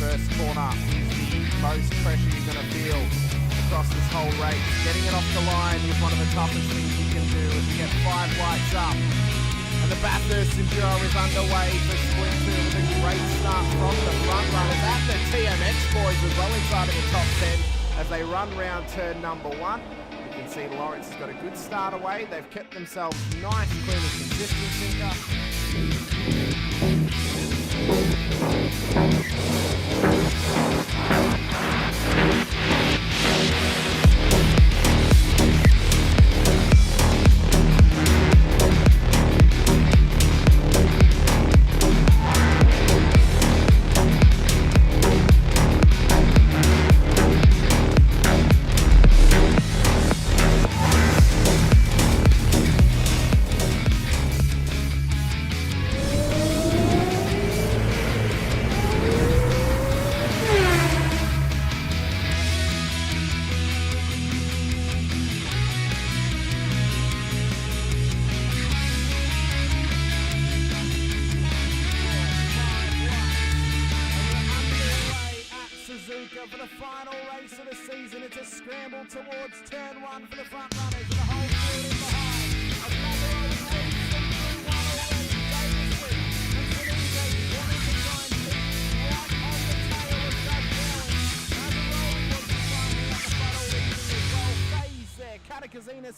first corner is the most pressure you're going to feel across this whole race. Getting it off the line is one of the toughest things you can do as we get 5 lights up. And the Bathurst Enduro is underway for Sprint 2 with a great start from the front runners at the TMX boys as well inside of the top 10 as they run round turn number 1. You can see Lawrence has got a good start away. They've kept themselves nice, clean and consistent, Sinka. For the final race of the season, it's a scramble towards turn 1 for the front runners and the whole field in behind. Another old lead from through one already. Davison and Sinisa wanting to try and keep right on the tail of Doug Dowling. Nazarone was climbing up the front all evening as well. Faze there, Katakazina.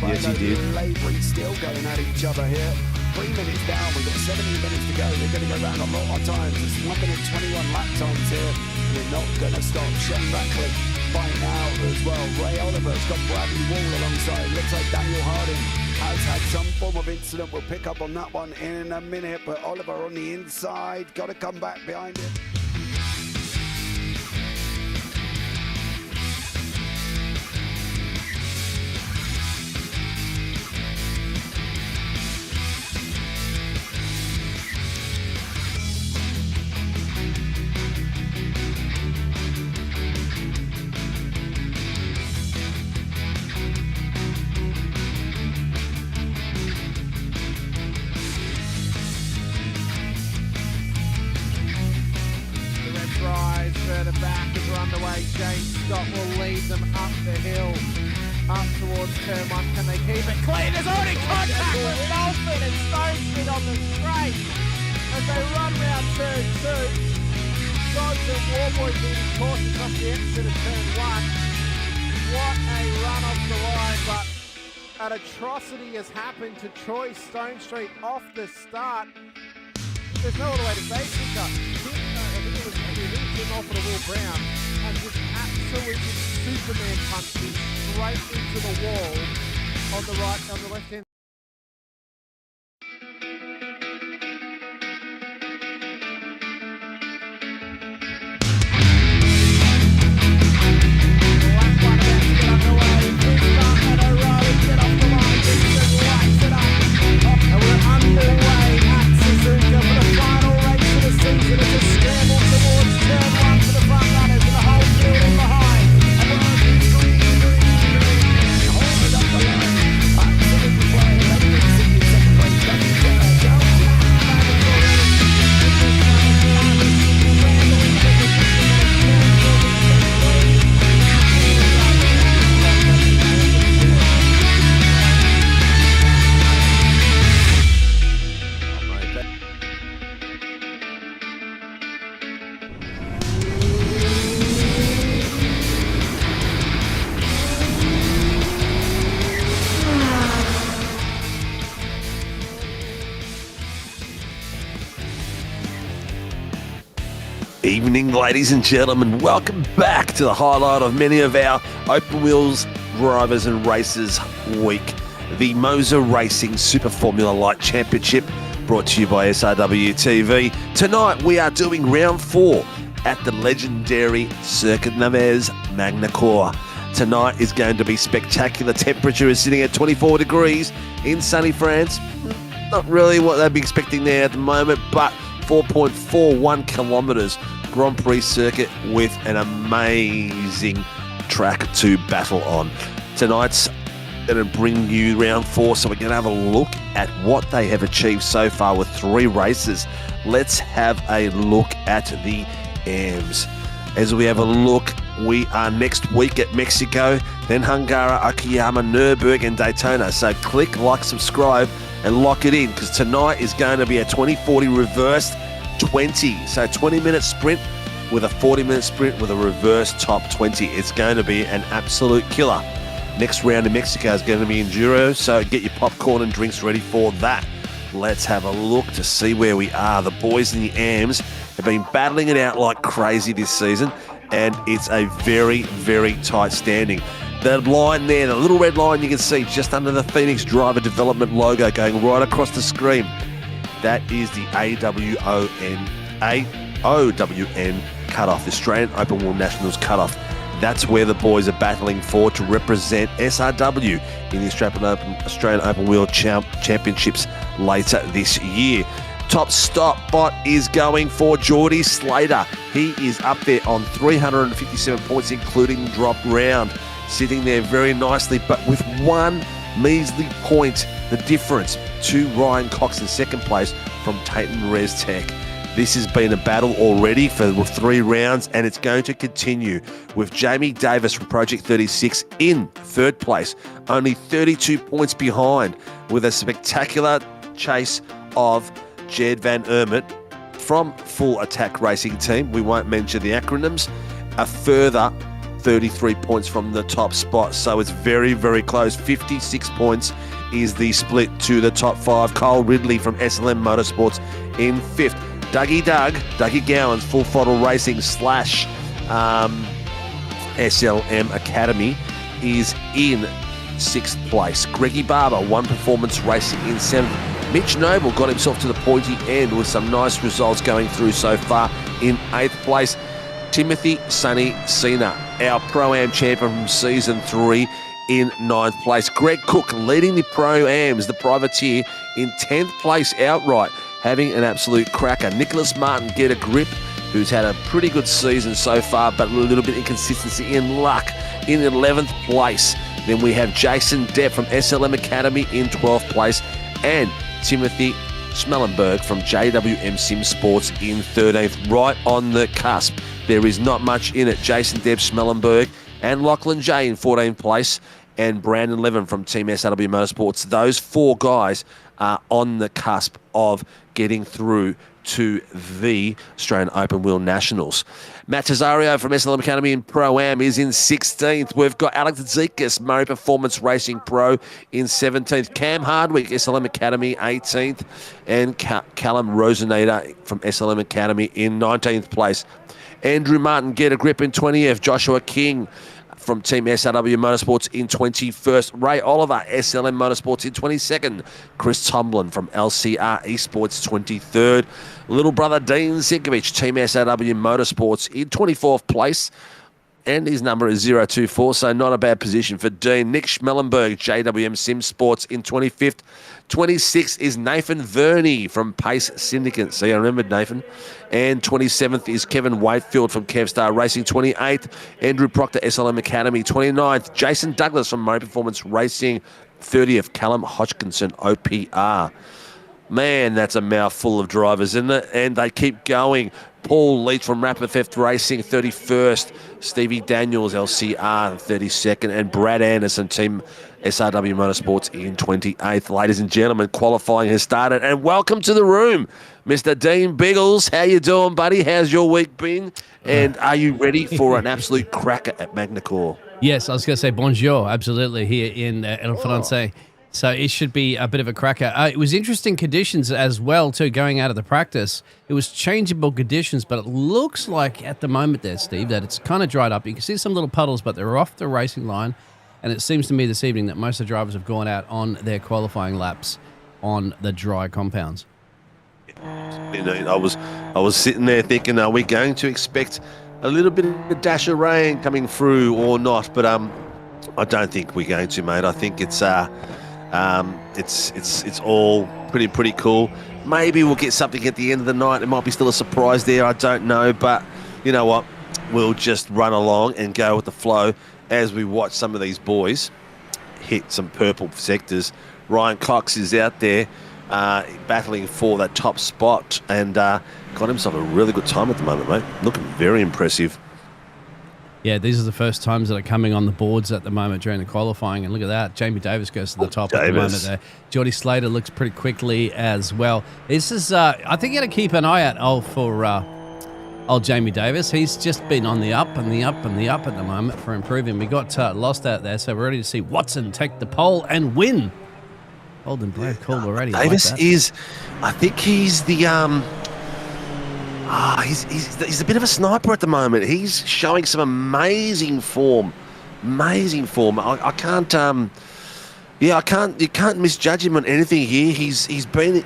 Yes, you did. Labouring still going at each other here. 3 minutes down, we've got 17 minutes to go. They're going to go round a lot of times. It's 1 minute 21 lap times here. We're not going to stop. Shane Ratcliffe fighting out as well. Ray Oliver's got Bradley Wall alongside. Looks like Daniel Harding has had some form of incident. We'll pick up on that one in a minute. But Oliver on the inside, got to come back behind him. Further back as we're underway. James Scott will lead them up the hill, up towards turn 1. Can they keep it clean? There's already contact with Dolphin and Stone Street on the straight as they run round turn 2. Dodds and Warboy being cautious off the exit of turn 1. What a run off the line, but an atrocity has happened to Troy Stone Street off the start. There's no other way to say it, Tim off of Will Brown and just absolutely Superman punched him straight into the wall on the left hand. Behind. Evening, ladies and gentlemen. Welcome back to the highlight of many of our open wheels drivers and racers week, the MOZA Racing Super Formula Light Championship, brought to you by SRW TV. Tonight we are doing round 4 at the legendary Circuit Neves Magny Cours. Tonight is going to be spectacular. Temperature is sitting at 24 degrees in sunny France. Not really what they'd be expecting there at the moment, but 4.41 kilometres Grand Prix circuit with an amazing track to battle on. Tonight's going to bring you round 4, so we're going to have a look at what they have achieved so far with 3 races. Let's have a look at the AMs. As we have a look, we are next week at Mexico, then Hungary, Okayama, Nürburgring and Daytona. So click, like, subscribe and lock it in, because tonight is going to be a 2040 reversed 20. So 20-minute sprint with a 40-minute sprint with a reverse top 20. It's going to be an absolute killer. Next round in Mexico is going to be enduro, so get your popcorn and drinks ready for that. Let's have a look to see where we are. The boys in the AMs have been battling it out like crazy this season, and it's a very, very tight standing. The line there, the little red line you can see just under the Phoenix Driver Development logo going right across the screen, that is the AOWN cutoff, the Australian Open Wheel Nationals cutoff. That's where the boys are battling for to represent SRW in the Australian Open Wheel Championships later this year. Top spot is going for Geordie Slater. He is up there on 357 points, including drop round. Sitting there very nicely, but with one measly point, the difference to Ryan Cox in second place from Tayton Res Tech. This has been a battle already for 3 rounds, and it's going to continue with Jamie Davis from Project 36 in third place, only 32 points behind, with a spectacular chase of Jed Van Ermert from Full Attack Racing Team. We won't mention the acronyms. A further 33 points from the top spot, so it's very, very close. 56 points is the split to the top 5. Cole Ridley from SLM Motorsports in 5th. Dougie Gowan's Full Throttle Racing / SLM Academy is in 6th place. Greggy Barber, One Performance Racing in 7th. Mitch Noble got himself to the pointy end with some nice results going through so far in 8th place. Timothy Sonny Cena, our Pro-Am champion from Season 3, in 9th place. Greg Cook leading the Pro-Ams, the privateer, in 10th place outright, having an absolute cracker. Nicholas Martin Get a Grip, who's had a pretty good season so far, but a little bit of inconsistency in luck, in 11th place. Then we have Jason Depp from SLM Academy in 12th place, and Timothy Schmellenberg from JWM Sim Sports in 13th, right on the cusp. There is not much in it. Jason Depp, Schmellenberg, and Lachlan J in 14th place, and Brandon Levin from Team SRW Motorsports. Those 4 guys are on the cusp of getting through to the Australian Open Wheel Nationals. Matt Tesario from SLM Academy in Pro-Am is in 16th. We've got Alex Zekas, Murray Performance Racing Pro, in 17th. Cam Hardwick, SLM Academy, 18th. And Callum Rosenator from SLM Academy in 19th place. Andrew Martin Get a Grip in 20th. Joshua King from Team SRW Motorsports in 21st. Ray Oliver, SLM Motorsports in 22nd. Chris Tomlin from LCR Esports 23rd. Little brother Dean Sinkovich, Team SRW Motorsports in 24th place. And his number is 024, so not a bad position for Dean. Nick Schmellenberg, JWM Sim Sports in 25th. 26th is Nathan Verney from Pace Syndicate. See, I remembered Nathan. And 27th is Kevin Wakefield from Kevstar Racing. 28th, Andrew Proctor, SLM Academy. 29th, Jason Douglas from Murray Performance Racing. 30th, Callum Hodgkinson, OPR. Man, that's a mouthful of drivers, isn't it? And they keep going. Paul Leach from Rapid Theft Racing, 31st. Stevie Daniels, LCR, 32nd. And Brad Anderson, Team SRW Motorsports, in 28th. Ladies and gentlemen, qualifying has started. And welcome to the room, Mr. Dean Biggles. How you doing, buddy? How's your week been? And are you ready for an absolute cracker at Magny Cours? Yes, I was going to say bonjour, absolutely, here in El Francais. So it should be a bit of a cracker. It was interesting conditions as well, too, going out of the practice. It was changeable conditions, but it looks like at the moment there, Steve, that it's kind of dried up. You can see some little puddles, but they're off the racing line. And it seems to me this evening that most of the drivers have gone out on their qualifying laps on the dry compounds. You know, I was sitting there thinking, are we going to expect a little bit of a dash of rain coming through or not? But I don't think we're going to, mate. I think it's all pretty cool. Maybe we'll get something at the end of the night. It might be still a surprise there. I don't know, but you know what? We'll just run along and go with the flow as we watch some of these boys hit some purple sectors. Ryan Cox is out there battling for that top spot and got himself a really good time at the moment, mate. Looking very impressive. Yeah, these are the first times that are coming on the boards at the moment during the qualifying. And look at that. Jamie Davis goes to the top at the moment there. Geordie Slater looks pretty quickly as well. This is, I think you got to keep an eye out for old Jamie Davis. He's just been on the up and the up and the up at the moment for improving. We got lost out there, so we're ready to see Watson take the pole and win. Holden Brave called already. Davis is, I think he's the he's a bit of a sniper at the moment. He's showing some amazing form. I can't you can't misjudge him on anything here. He's been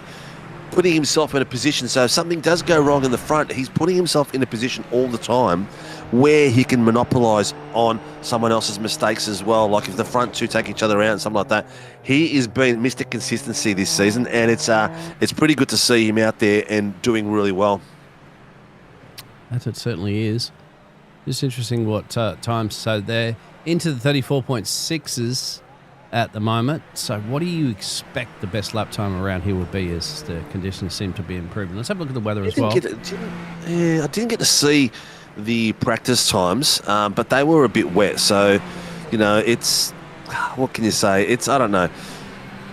putting himself in a position, so if something does go wrong in the front, he's putting himself in a position all the time where he can monopolise on someone else's mistakes as well. Like if the front two take each other out and something like that, he is being Mr. Consistency this season, and it's pretty good to see him out there and doing really well. That it certainly is. Just interesting what times. So they're into the 34.6s at the moment. So what do you expect the best lap time around here would be as the conditions seem to be improving? Let's have a look at the weather as well. I didn't get to see the practice times, but they were a bit wet. So, you know, it's, what can you say? It's, I don't know.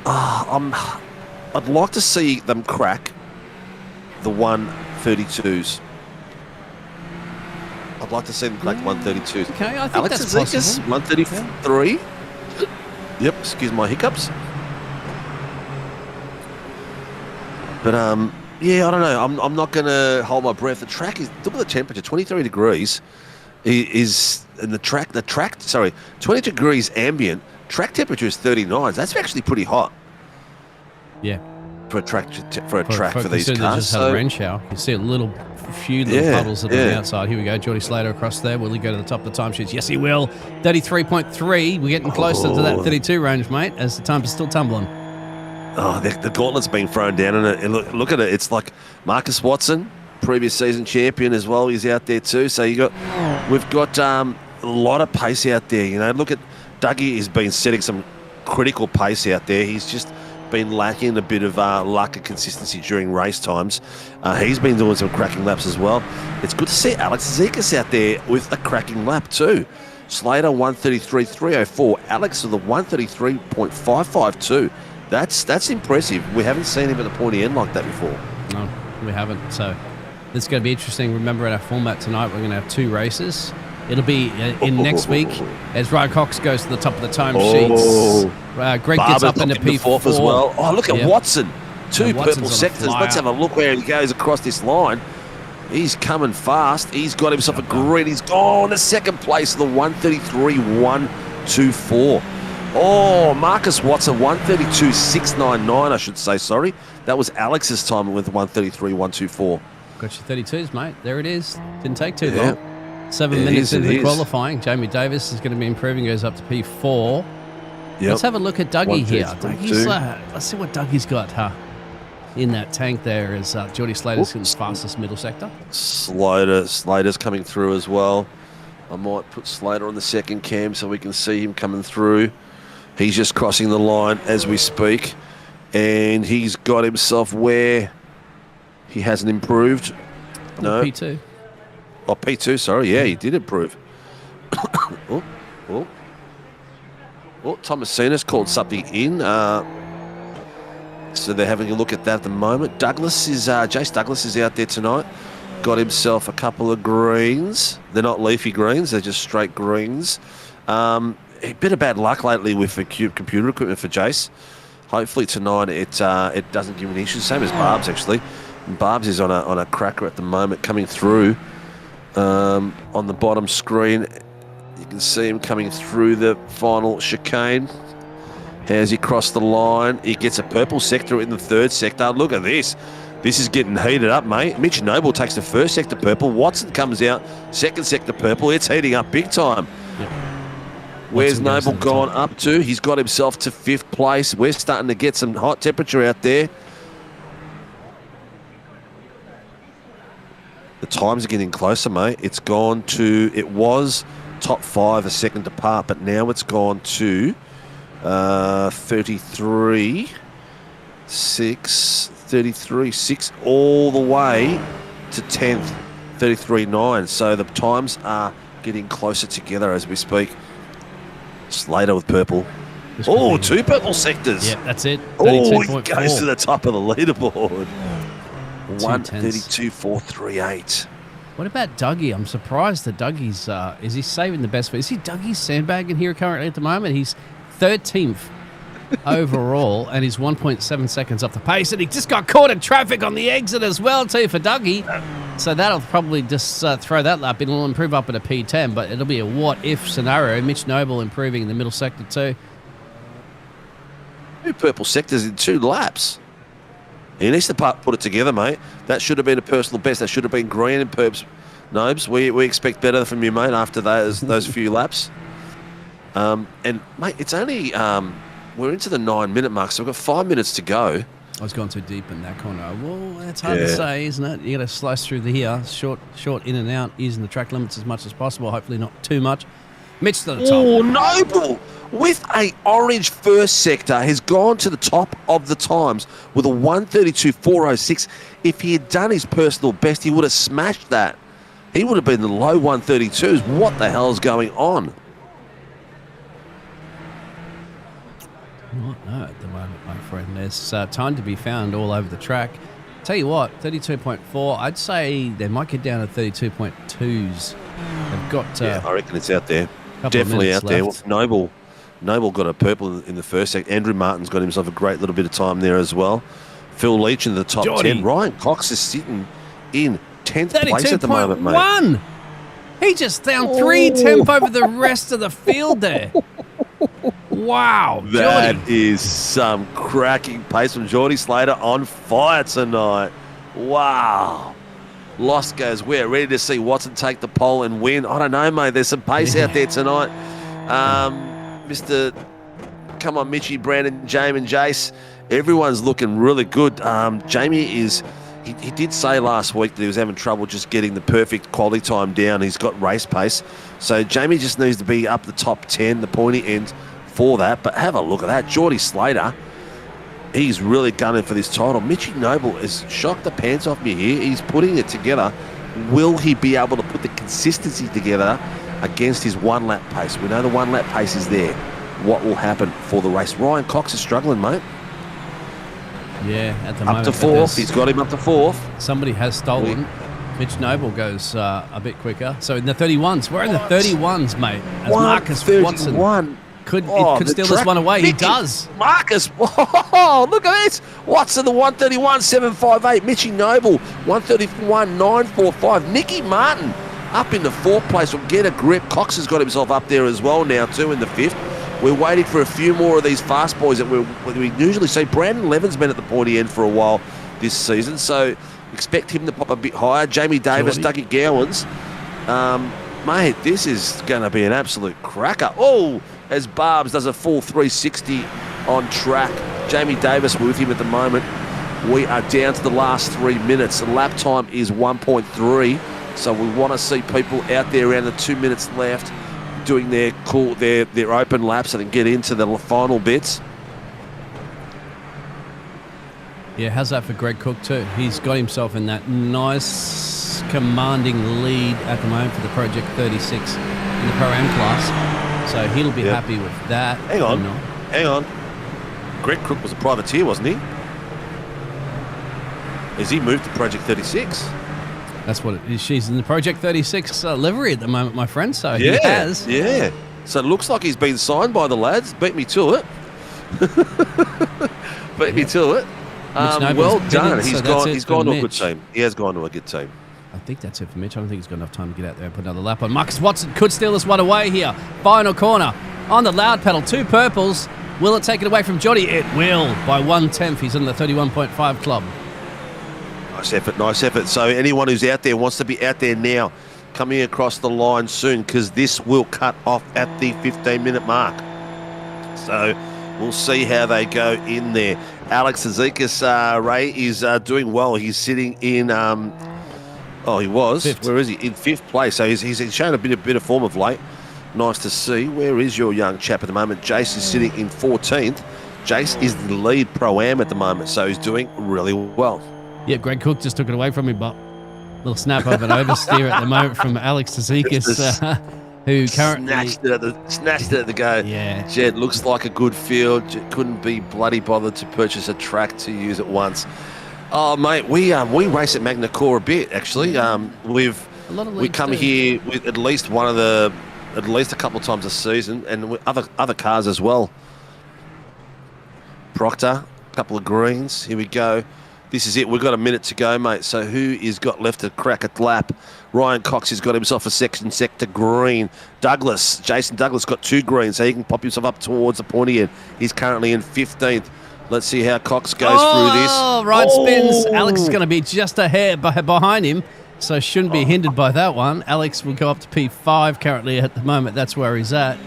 I'd like to see them crack the 132s. I'd like to see them crack 132s. Okay, I think Alex that's Zikas, possible. 133. Yeah. Yep, excuse my hiccups. But yeah, I don't know. I'm not going to hold my breath. The track is, look at the temperature, 23 degrees is, and the track, sorry, 20 degrees ambient. Track temperature is 39. That's actually pretty hot. Yeah. For a track for these cars. Just had a rain shower. You see a few little puddles that are on the outside. Here we go. Geordie Slater across there. Will he go to the top of the timesheets? Yes, he will. 33.3. We're getting closer to that 32 range, mate, as the time is still tumbling. Oh, the gauntlet's been thrown down, and look at it. It's like Marcus Watson, previous season champion as well. He's out there too. So we've got a lot of pace out there. You know, look at Dougie has been setting some critical pace out there. He's just been lacking a bit of luck and consistency during race times. He's been doing some cracking laps as well. It's good to see Alex Zikas out there with a cracking lap too. Slater 133.304. Alex with a 133.552. That's impressive. We haven't seen him at the pointy end like that before. No, we haven't. So it's going to be interesting. Remember, in our format tonight, we're going to have two races. It'll be in next week as Ryan Cox goes to the top of the timesheets. Greg gets up into P4 as well. Oh, look at Watson. Two purple sectors. Let's have a look where he goes across this line. He's coming fast. He's got himself a green. He's gone to second place, the 133.124. Oh, Marcus Watson, 132.699, I should say, sorry. That was Alex's time with 133.124. Got your 32s, mate. There it is. Didn't take too long. 7 minutes into the qualifying. Jamie Davis is going to be improving, goes up to P4. Yep. Let's have a look at Dougie here. Let's see what Dougie's got in that tank there as Geordie Slater's in the fastest middle sector. Slater's coming through as well. I might put Slater on the second cam so we can see him coming through. He's just crossing the line as we speak. And he's got himself where he hasn't improved. No. P2. Oh, P2, sorry. Yeah, he did improve. Thomasina's called something in. So they're having a look at that at the moment. Jace Douglas is out there tonight. Got himself a couple of greens. They're not leafy greens. They're just straight greens. A bit of bad luck lately with the computer equipment for Jace. hopefully tonight it doesn't give an issue. Same as Barb's actually. Barb's is on a cracker at the moment, coming through on the bottom screen. You can see him coming through the final chicane. As he crossed the line, he gets a purple sector in the third sector. Look at this. This is getting heated up, mate. Mitch Noble takes the first sector purple. Watson comes out, second sector purple. It's heating up big time. Yep. Where's Noble gone up to? He's got himself to 5th place. We're starting to get some hot temperature out there. The times are getting closer, mate. It's gone to, it was top 5 a second apart, but now it's gone to 33, 6, 33, 6, all the way to 10th, 33.9. So the times are getting closer together as we speak. Slater with purple. Oh, 2 purple sectors. Yeah, that's it. Oh, he goes to the top of the leaderboard. 132.438. What about Dougie? I'm surprised that Dougie's, is he saving the best? Is he Dougie's sandbagging here currently at the moment? He's 13th overall, and he's 1.7 seconds off the pace, and he just got caught in traffic on the exit as well, too, for Dougie. So that'll probably just throw that lap in. It'll improve up at a P10, but it'll be a what-if scenario. Mitch Noble improving in the middle sector, too. 2 purple sectors in 2 laps. He needs to put it together, mate. That should have been a personal best. That should have been green and Perps. Nobes, we expect better from you, mate, after those few laps. And, mate, it's only... we're into the 9-minute mark, so we've got 5 minutes to go. I was going too deep in that corner. Well, that's hard to say, isn't it? You got to slice through the here. Short in and out, using the track limits as much as possible. Hopefully not too much. Mitch to the top. Oh, Noble with a orange first sector has gone to the top of the times with a 132.406. If he had done his personal best, he would have smashed that. He would have been the low 132s. What the hell is going on? Not know at the moment, my friend. There's time to be found all over the track. Tell you what, 32.4. I'd say they might get down to 32.2s. They've got. I reckon it's out there. Definitely out there. Well, Noble got a purple in the first sector. Andrew Martin's got himself a great little bit of time there as well. Phil Leach in the top 10. Ryan Cox is sitting in 10th place at the moment, mate. 32.1. He just found 3 temp over the rest of the field there. Wow. That is some cracking pace from Geordie Slater, on fire tonight. Wow. Lost goes where? Ready to see Watson take the pole and win. I don't know, mate. There's some pace out there tonight. Come on, Mitchie, Brandon, Jamie and Jace. Everyone's looking really good. Jamie is... He did say last week that he was having trouble just getting the perfect quality time down. He's got race pace. So Jamie just needs to be up the top 10, the pointy end for that. But have a look at that. Geordie Slater, he's really gunning for this title. Mitchie Noble has shocked the pants off me here. He's putting it together. Will he be able to put the consistency together against his 1-lap pace? We know the 1-lap pace is there. What will happen for the race? Ryan Cox is struggling, mate. Yeah, at the moment. Up to 4th. He's got him up to 4th. Somebody has stolen. Mitch Noble goes a bit quicker. So in the 31s. We're in the 31s, mate. As Marcus Watson could steal this one away. He does. Marcus. Oh, look at this. Watson, the 131.758. Mitchie Noble, 131.945. Nicky Martin up in the 4th place. Will get a grip. Cox has got himself up there as well now, too, in the 5th. We're waiting for a few more of these fast boys that we usually see. Brandon Levin's been at the pointy end for a while this season, so expect him to pop a bit higher. Jamie Davis, Dougie Gowans. Mate, this is going to be an absolute cracker. Oh, as Barbs does a full 360 on track. Jamie Davis with him at the moment. We are down to the last 3 minutes. The lap time is 1.3, so we want to see people out there around the 2 minutes left doing their open laps so they can get into the final bits. Yeah, how's that for Greg Cook too? He's got himself in that nice commanding lead at the moment for the Project 36 in the Pro-Am class. So he'll be happy with that. Hang on. Greg Cook was a privateer, wasn't he? Has he moved to Project 36? That's what it is. She's in the Project 36 livery at the moment, my friend. So he has. Yeah. So it looks like he's been signed by the lads. Beat me to it. beat me to it. Well done. Pinning, He's gone to a good team. He has gone to a good team. I think that's it for Mitch. I don't think he's got enough time to get out there and put another lap on. Marcus Watson could steal this one away here. Final corner on the loud pedal. 2 purples. Will it take it away from Jody? It will by 1/10. He's in the 31.5 club. Nice effort, nice effort. So anyone who's out there wants to be out there now, coming across the line soon, because this will cut off at the 15-minute mark. So we'll see how they go in there. Alex Azikas, Ray, is doing well. He's sitting in... he was. Fifth. Where is he? In 5th place. So he's shown a bit of form of late. Nice to see. Where is your young chap at the moment? Jace is sitting in 14th. Jace is the lead Pro-Am at the moment, so he's doing really well. Yeah, Greg Cook just took it away from him, but little snap of an oversteer at the moment from Alex Tazikas, who currently... Snatched it at the go. Yeah. Jed, looks like a good field. Couldn't be bloody bothered to purchase a track to use at once. Oh, mate, we race at MAGNY a bit, actually. We come here with at least a couple of times a season, and with other cars as well. Proctor, a couple of greens. Here we go. This is it. We've got a minute to go, mate. So who is got left to crack a lap? Ryan Cox has got himself a sector green. Jason Douglas got 2 greens, so he can pop himself up towards the pointy end. He's currently in 15th. Let's see how Cox goes through this. Ryan spins. Alex is going to be just a hair behind him, so shouldn't be hindered by that one. Alex will go up to P5 currently at the moment. That's where he's at.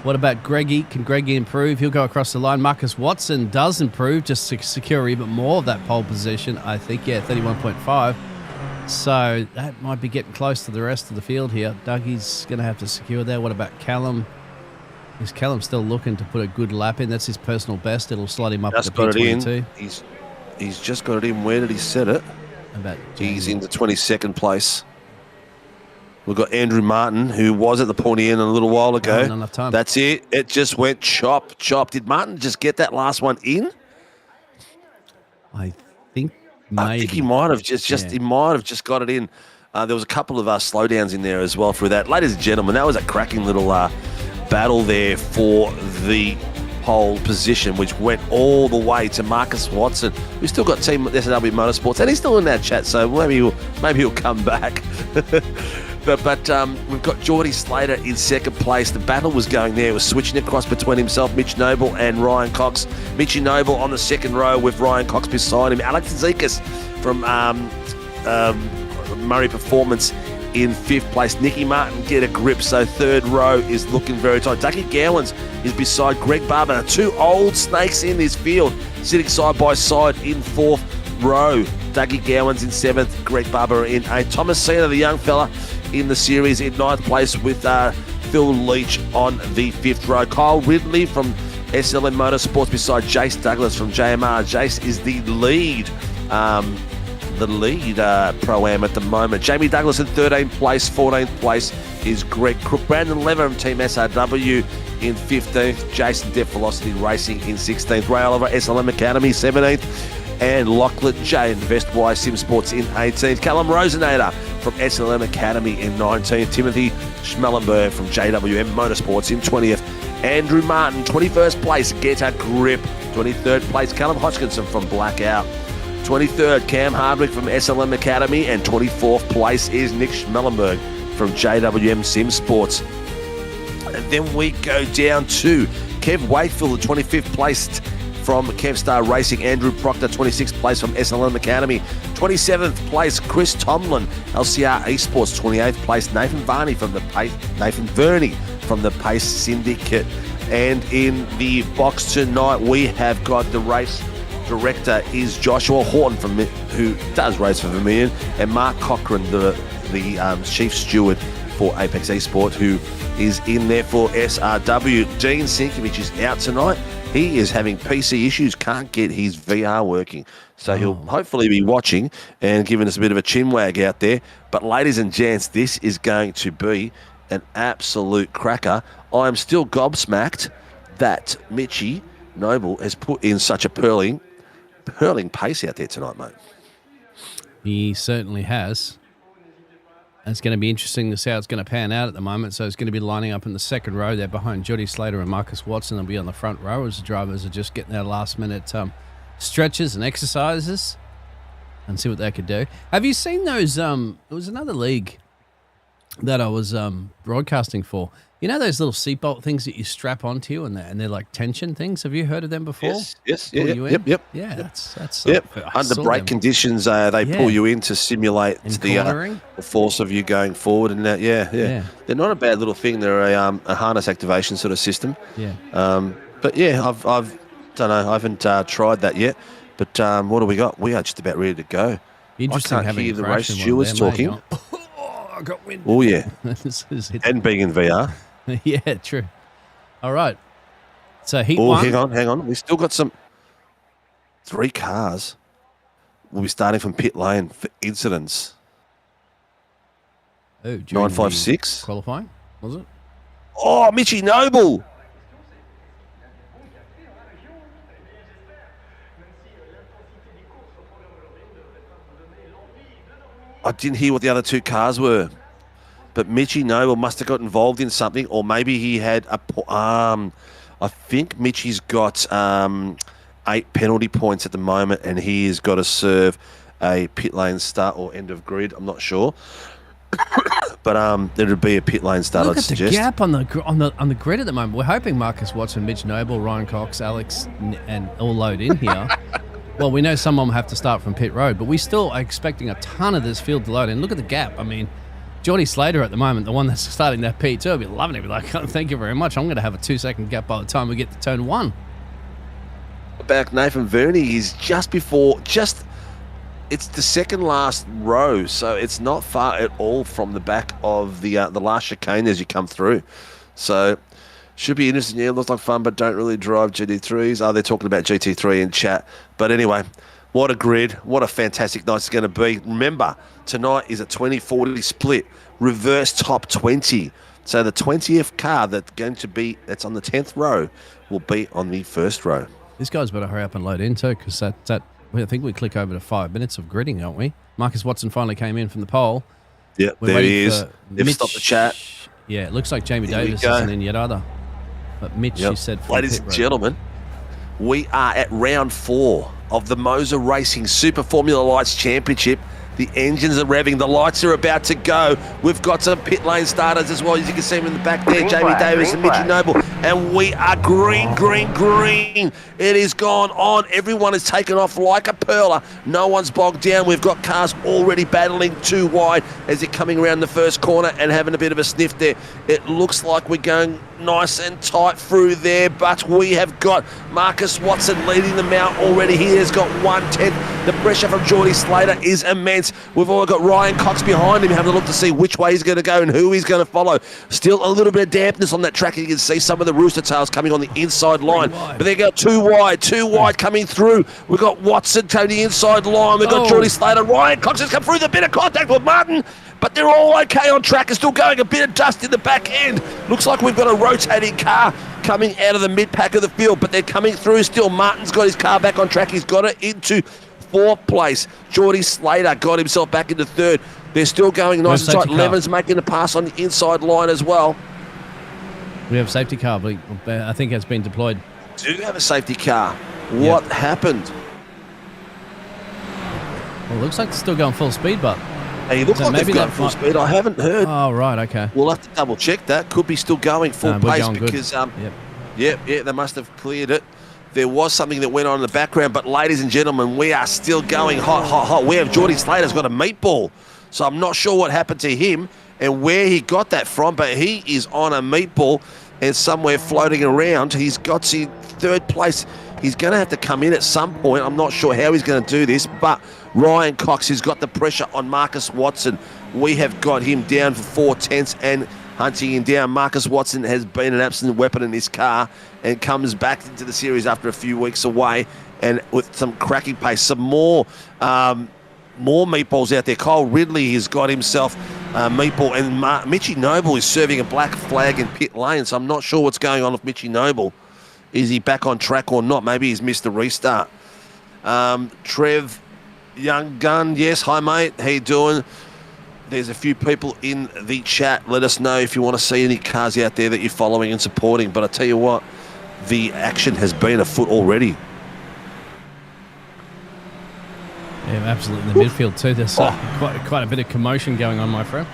What about Greggy? Can Greggy improve? He'll go across the line. Marcus Watson does improve, just to secure even more of that pole position, I think. Yeah, 31.5. So that might be getting close to the rest of the field here. Dougie's going to have to secure there. What about Callum? Is Callum still looking to put a good lap in? That's his personal best. It'll slide him up to P22. He's just got it in. Where did he set it? He's in the 22nd place. We've got Andrew Martin, who was at the pointy end a little while ago. Not enough time. That's it. It just went chop. Did Martin just get that last one in? I think maybe. I think he might have just got it in. There was a couple of slowdowns in there as well through that. Ladies and gentlemen, that was a cracking little battle there for the pole position, which went all the way to Marcus Watson. We've still got Team SFL Motorsports, and he's still in that chat, so maybe he'll come back. But we've got Geordie Slater in 2nd place. The battle was going there. It was switching across between himself, Mitch Noble, and Ryan Cox. Mitchy Noble on the 2nd row with Ryan Cox beside him. Alex Zekas from Murray Performance in 5th place. Nicky Martin get a grip, so 3rd row is looking very tight. Ducky Gowans is beside Greg Barber. 2 old snakes in this field, sitting side by side in 4th row. Dougie Gowans in 7th, Greg Barber in 8th. Thomas Cena, the young fella in the series, in 9th place with Phil Leach on the 5th row. Kyle Ridley from SLM Motorsports beside Jace Douglas from JMR. Jace is the lead Pro-Am at the moment. Jamie Douglas in 13th place. 14th place is Greg Crook. Brandon Lever from Team SRW in 15th. Jason Def Velocity Racing in 16th. Ray Oliver, SLM Academy, 17th. And Lachlan J. Invest Y Sim Sports in 18th. Callum Rosenator from SLM Academy in 19th. Timothy Schmellenberg from JWM Motorsports in 20th. Andrew Martin, 21st place, Get a Grip. 23rd place, Callum Hodgkinson from Blackout. 23rd, Cam Hardwick from SLM Academy. And 24th place is Nick Schmellenberg from JWM Sim Sports. And then we go down to Kev Wakefield, the 25th place from Kevstar Racing. Andrew Proctor, 26th place from SLM Academy. 27th place, Chris Tomlin, LCR Esports. 28th place, Nathan Verney from the Pace Syndicate. And in the box tonight, we have got the race director is Joshua Horton who does race for Vermilion, and Mark Cochran, the chief steward for Apex Esports, who is in there for SRW. Dean Sinkovich is out tonight. He is having PC issues, can't get his VR working. So he'll hopefully be watching and giving us a bit of a chin wag out there. But ladies and gents, this is going to be an absolute cracker. I'm still gobsmacked that Mitchy Noble has put in such a pearling pace out there tonight, mate. He certainly has. It's going to be interesting to see how it's going to pan out at the moment. So it's going to be lining up in the second row there behind Jody Slater and Marcus Watson. They'll be on the front row as the drivers are just getting their last-minute stretches and exercises and see what they could do. Have you seen those? There was another league that I was broadcasting for. You know those little seatbelt things that you strap onto you and they're like tension things? Have you heard of them before? Yes. Yep. Yeah, that's yep. Under brake conditions, they pull you in to simulate the force of you going forward. And yeah. They're not a bad little thing. They're a harness activation sort of system. Yeah. But yeah, I've don't know. I haven't tried that yet. But what do we got? We are just about ready to go. Interesting. I can't hear the race stewards talking. I got wind. Oh yeah, and being in VR. Yeah, true. All right. So heat one. Hang on. We still got 3 cars. We'll be starting from pit lane for incidents. Oh, 956 qualifying, was it? Oh, Mitchy Noble. I didn't hear what the other 2 cars were. But Mitchy Noble must have got involved in something, or maybe he had I think Mitchy's got 8 penalty points at the moment, and he has got to serve a pit lane start or end of grid. I'm not sure, but there would be a pit lane start. Look I'd at suggest. The gap on the grid at the moment. We're hoping Marcus Watson, Mitch Noble, Ryan Cox, Alex, and all load in here. Well, we know someone will have to start from pit road, but we still are expecting a ton of this field to load in. Look at the gap. I mean, Jody Slater at the moment, the one that's starting that P2, I'll be loving it. Be like, oh, thank you very much. I'm going to have a 2-second gap by the time we get to turn 1. Back Nathan Verney is it's the second last row, so it's not far at all from the back of the last chicane as you come through. So should be interesting. Yeah, looks like fun, but don't really drive GT3s. Oh, they're talking about GT3 in chat. But anyway, what a grid. What a fantastic night it's going to be. Remember, tonight is a 20-40 split. Reverse top 20. So the 20th car that's on the 10th row will be on the first row. This guy's better hurry up and load in too, because I think we click over to 5 minutes of gridding, aren't we? Marcus Watson finally came in from the pole. Yeah, there he is. They've stopped the chat. Yeah, it looks like Jamie Davis isn't in yet either. But Mitch, you said... Ladies and gentlemen, we are at round 4 of the MOZA Racing Super Formula Lights Championship. The engines are revving. The lights are about to go. We've got some pit lane starters as well. As you can see them in the back there, Jamie Davis and Mitchy Noble. And we are green. It is gone on. Everyone is taken off like a perler. No one's bogged down. We've got cars already battling too wide as they're coming around the first corner and having a bit of a sniff there. It looks like we're going nice and tight through there, but we have got Marcus Watson leading them out already. He has got 1/10. The pressure from Geordie Slater is immense. We've all got Ryan Cox behind him, having a look to see which way he's going to go and who he's going to follow. Still a little bit of dampness on that track. You can see some of the rooster tails coming on the inside line, but they go too wide coming through. We've got Watson to the inside line. We've got Geordie Slater. Ryan Cox has come through the bit of contact with Martin, but they're all okay on track. It's still going. A bit of dust in the back end. Looks like we've got a rotating car coming out of the mid-pack of the field, but they're coming through still. Martin's got his car back on track. He's got it into 4th place. Geordie Slater got himself back into 3rd. They're still going nice and tight. Levin's making a pass on the inside line as well. We have a safety car, but I think it's been deployed. Do have a safety car. What happened? Well, it looks like it's still going full speed, but... Hey, looks like they've gone full speed. I haven't heard. Oh, right, okay. We'll have to double check that. Could be still going full pace because, they must have cleared it. There was something that went on in the background, but ladies and gentlemen, we are still going hot. We have Geordie Slater's got a meatball, so I'm not sure what happened to him and where he got that from, but he is on a meatball and somewhere floating around. He's got to 3rd place. He's going to have to come in at some point. I'm not sure how he's going to do this, but Ryan Cox has got the pressure on Marcus Watson. We have got him down for 4/10 and hunting him down. Marcus Watson has been an absolute weapon in this car and comes back into the series after a few weeks away and with some cracking pace. Some more meatballs out there. Kyle Ridley has got himself a meatball, and Mitchy Noble is serving a black flag in pit lane, so I'm not sure what's going on with Mitchy Noble. Is he back on track or not? Maybe he's missed the restart. Trev Young Gun, yes, hi mate, how you doing? There's a few people in the chat. Let us know if you want to see any cars out there that you're following and supporting. But I tell you what, the action has been afoot already. Yeah, absolutely. In the midfield too. There's quite a bit of commotion going on, my friend.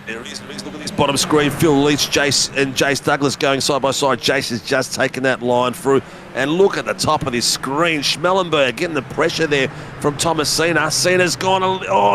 There it is. Look at this bottom screen. Phil Leach, Jace, and Jace Douglas going side by side. Jace has just taken that line through. And look at the top of this screen. Schmellenberg getting the pressure there from Thomasina. Cena's gone.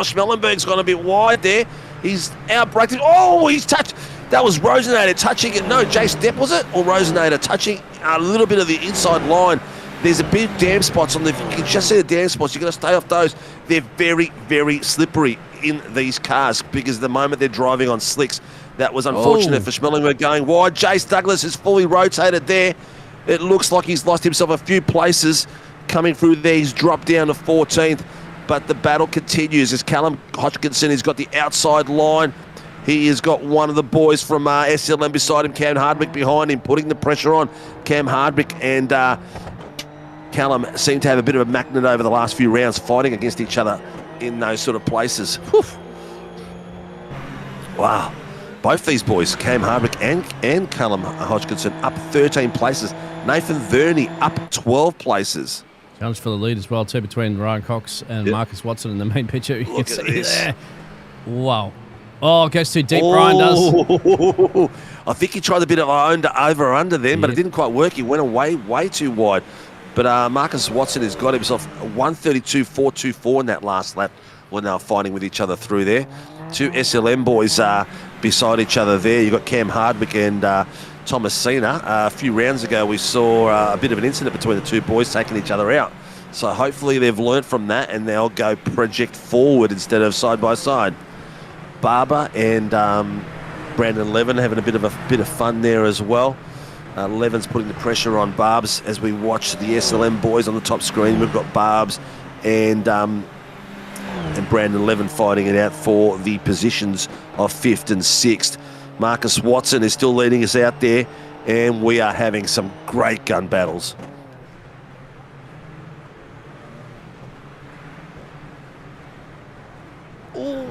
Schmellenberg's gone a bit wide there. He's outbraked it. Oh, he's touched. That was Rosenator touching it. No, Jace Depp, was it? Or Rosenator touching a little bit of the inside line. There's a big damn spots on the. You can just see the damn spots. You've got to stay off those. They're very, very slippery in these cars because at the moment they're driving on slicks. That was unfortunate for Schmellenberg going wide. Jace Douglas is fully rotated there. It looks like he's lost himself a few places coming through there. He's dropped down to 14th, but the battle continues as Callum Hodgkinson has got the outside line. He has got one of the boys from SLM beside him, Cam Hardwick behind him, putting the pressure on. Cam Hardwick and Callum seem to have a bit of a magnet over the last few rounds, fighting against each other in those sort of places. Whew. Wow. Both these boys, Cam Hardwick and Callum Hodgkinson, up 13 places. Nathan Verney up 12 places. Challenge for the lead as well, too, between Ryan Cox and Marcus Watson in the main picture. You can see this. There. Wow. Oh, it goes too deep, Ryan does. I think he tried a bit of over or under then, but it didn't quite work. He went away way too wide. But Marcus Watson has got himself 132.424 in that last lap when they were fighting with each other through there. Two SLM boys beside each other there. You've got Cam Hardwick and Thomasina. A few rounds ago, we saw a bit of an incident between the two boys taking each other out. So hopefully they've learnt from that and they'll go project forward instead of side by side. Barber and Brandon Levin having a bit of fun there as well. Levin's putting the pressure on Barbs as we watch the SLM boys on the top screen. We've got Barbs and Brandon Levin fighting it out for the positions of 5th and 6th. Marcus Watson is still leading us out there, and we are having some great gun battles. Ooh,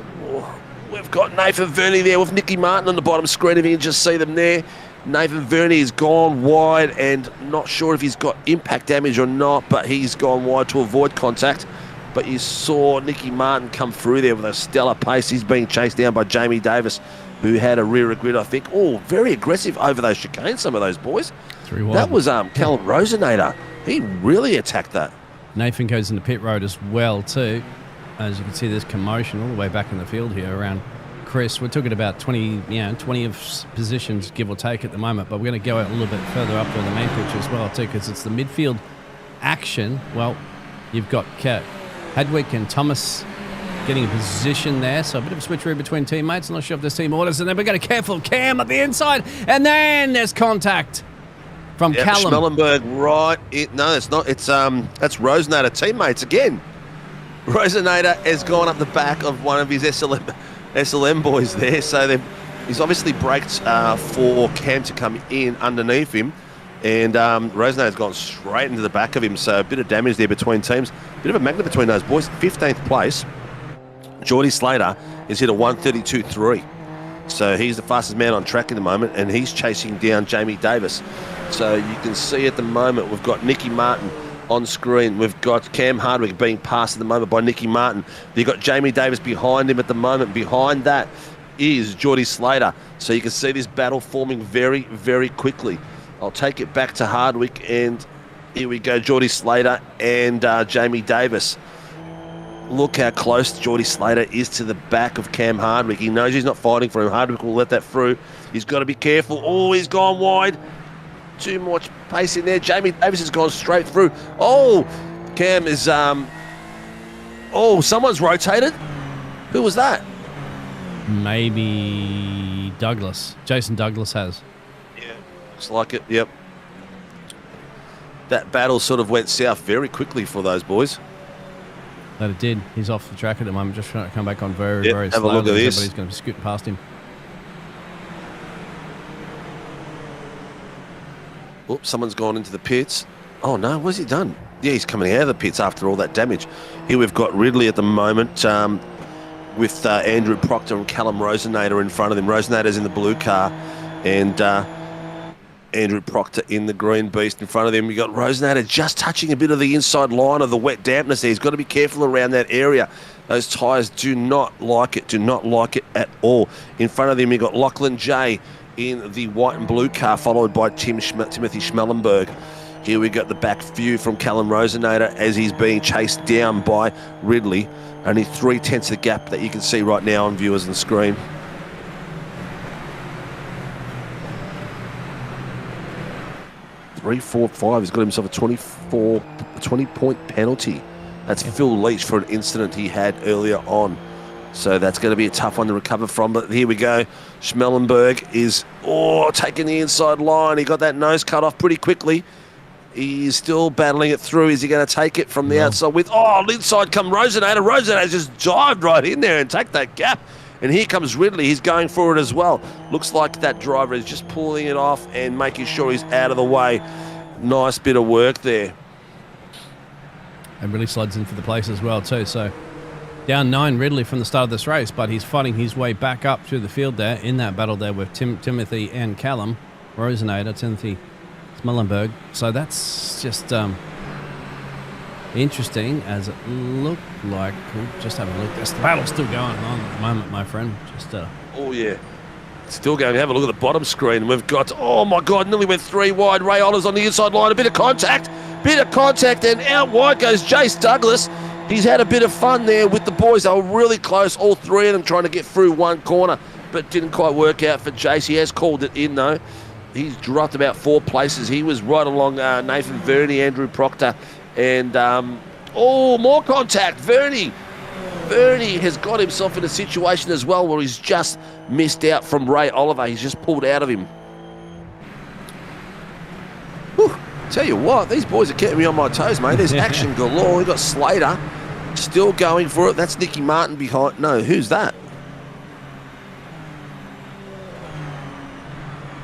we've got Nathan Verney there with Nicky Martin on the bottom screen, if you can just see them there. Nathan Verney has gone wide and not sure if he's got impact damage or not, but he's gone wide to avoid contact. But you saw Nicky Martin come through there with a stellar pace. He's being chased down by Jamie Davis, who had a rear grid, I think. Oh, very aggressive over those chicanes, some of those boys. 3 wide. That was Callum Rosenator. He really attacked that. Nathan goes into pit road as well, too. As you can see, there's commotion all the way back in the field here around Chris. We're talking about 20 of positions, give or take, at the moment, but we're going to go out a little bit further up on the main picture as well, too, because it's the midfield action. Well, you've got Hadwick and Thomas getting a position there, so a bit of a switcheroo between teammates. I'm not sure if there's team orders, and then we've got a careful Cam at the inside, and then there's contact from Callum. Schmellenberg no, it's not. It's that's Rosenator teammates again. Rosenator has gone up the back of one of his SLM boys there, so he's obviously braked for Cam to come in underneath him, and Rosenator's gone straight into the back of him, so a bit of damage there between teams. Bit of a magnet between those boys. 15th place. Geordie Slater is hit a 132.3. So he's the fastest man on track at the moment, and he's chasing down Jamie Davis. So you can see at the moment we've got Nicky Martin on screen. We've got Cam Hardwick being passed at the moment by Nicky Martin. You've got Jamie Davis behind him at the moment. Behind that is Geordie Slater. So you can see this battle forming very, very quickly. I'll take it back to Hardwick, and here we go, Geordie Slater and Jamie Davis. Look how close Geordie Slater is to the back of Cam Hardwick. He knows he's not fighting for him. Hardwick will let that through. He's got to be careful. Oh, he's gone wide. Too much pace in there. Jamie Davis has gone straight through. Oh, Cam is... someone's rotated. Who was that? Maybe Douglas. Jason Douglas has. Yeah, looks like it. Yep. That battle sort of went south very quickly for those boys. That it did. He's off the track at the moment, just trying to come back on very slowly. Have a look at this. Everybody's going to scoot past him. Oops, someone's gone into the pits. Oh, no, what's he done? Yeah, he's coming out of the pits after all that damage. Here we've got Ridley at the moment. with Andrew Proctor and Callum Rosenator in front of them. Rosenator's in the blue car, and Andrew Proctor in the green beast in front of them. You got Rosenator just touching a bit of the inside line of the wet dampness there. He's got to be careful around that area. Those tyres do not like it at all. In front of them, you got Lachlan J in the white and blue car, followed by Timothy Schmellenberg. Here we got the back view from Callum Rosenator as he's being chased down by Ridley. Only 3/10 of the gap that you can see right now on viewers on the screen. 3-4-5. He's got himself a 20-point penalty. That's Phil Leach for an incident he had earlier on. So that's going to be a tough one to recover from. But here we go. Schmellenberg is taking the inside line. He got that nose cut off pretty quickly. He's still battling it through. Is he going to take it from the outside with... inside come Rosenator. Rosenator just dived right in there and take that gap. And here comes Ridley. He's going for it as well. Looks like that driver is just pulling it off and making sure he's out of the way. Nice bit of work there. And really slides in for the place as well too. So down 9 Ridley from the start of this race, but he's fighting his way back up through the field there in that battle there with Timothy and Callum Rosenator, Timothy Schmellenberg. So that's just interesting, as it looked like. We'll just have a look. The battle's still going on at the moment, my friend. Still going. Have a look at the bottom screen. We've got, oh my God, nearly went 3 wide. Ray Oliver's on the inside line. A bit of contact, and out wide goes Jace Douglas. He's had a bit of fun there with the boys. They were really close, all 3 of them trying to get through one corner, but didn't quite work out for Jace. He has called it in, though. He's dropped about 4 places. He was right along Nathan Verney, Andrew Proctor, and more contact. Verney has got himself in a situation as well where he's just missed out from Ray Oliver. He's just pulled out of him. Whew. Tell you what, these boys are keeping me on my toes, mate. There's action galore. We've got Slater still going for it. That's Nicky Martin behind. No, who's that?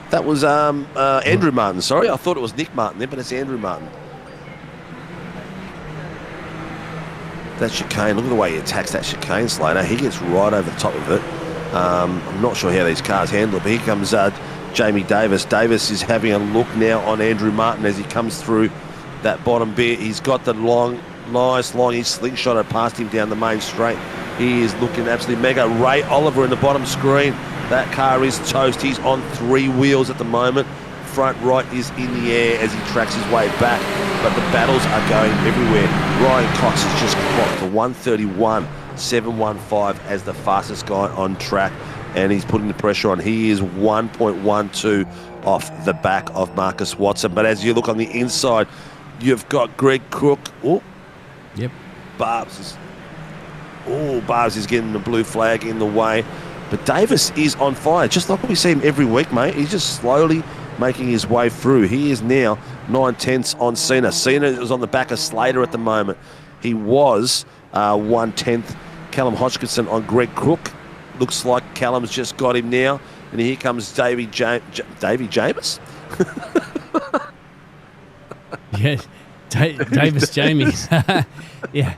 That was Andrew Martin. Sorry, I thought it was Nick Martin there, but it's Andrew Martin. That chicane, look at the way he attacks that chicane, Slater. He gets right over the top of it. I'm not sure how these cars handle it, but here comes Jamie Davis. Davis is having a look now on Andrew Martin as he comes through that bottom bit. He's got the nice long, he's slingshotted past him down the main straight. He is looking absolutely mega. Ray Oliver in the bottom screen. That car is toast. He's on 3 wheels at the moment. Front right is in the air as he tracks his way back, but the battles are going everywhere. Ryan Cox has just clocked for 1:31.715 as the fastest guy on track, and he's putting the pressure on. He is 1.12 off the back of Marcus Watson. But as you look on the inside, you've got Greg Crook. Yep. Barbs is getting the blue flag in the way. But Davis is on fire, just like we see him every week, mate. He's just slowly making his way through. He is now 9/10 on Cena. Cena is on the back of Slater at the moment. He was 1/10. Callum Hodgkinson on Greg Crook. Looks like Callum's just got him now. And here comes Davy James. Yeah, Davis Jamies. Yeah,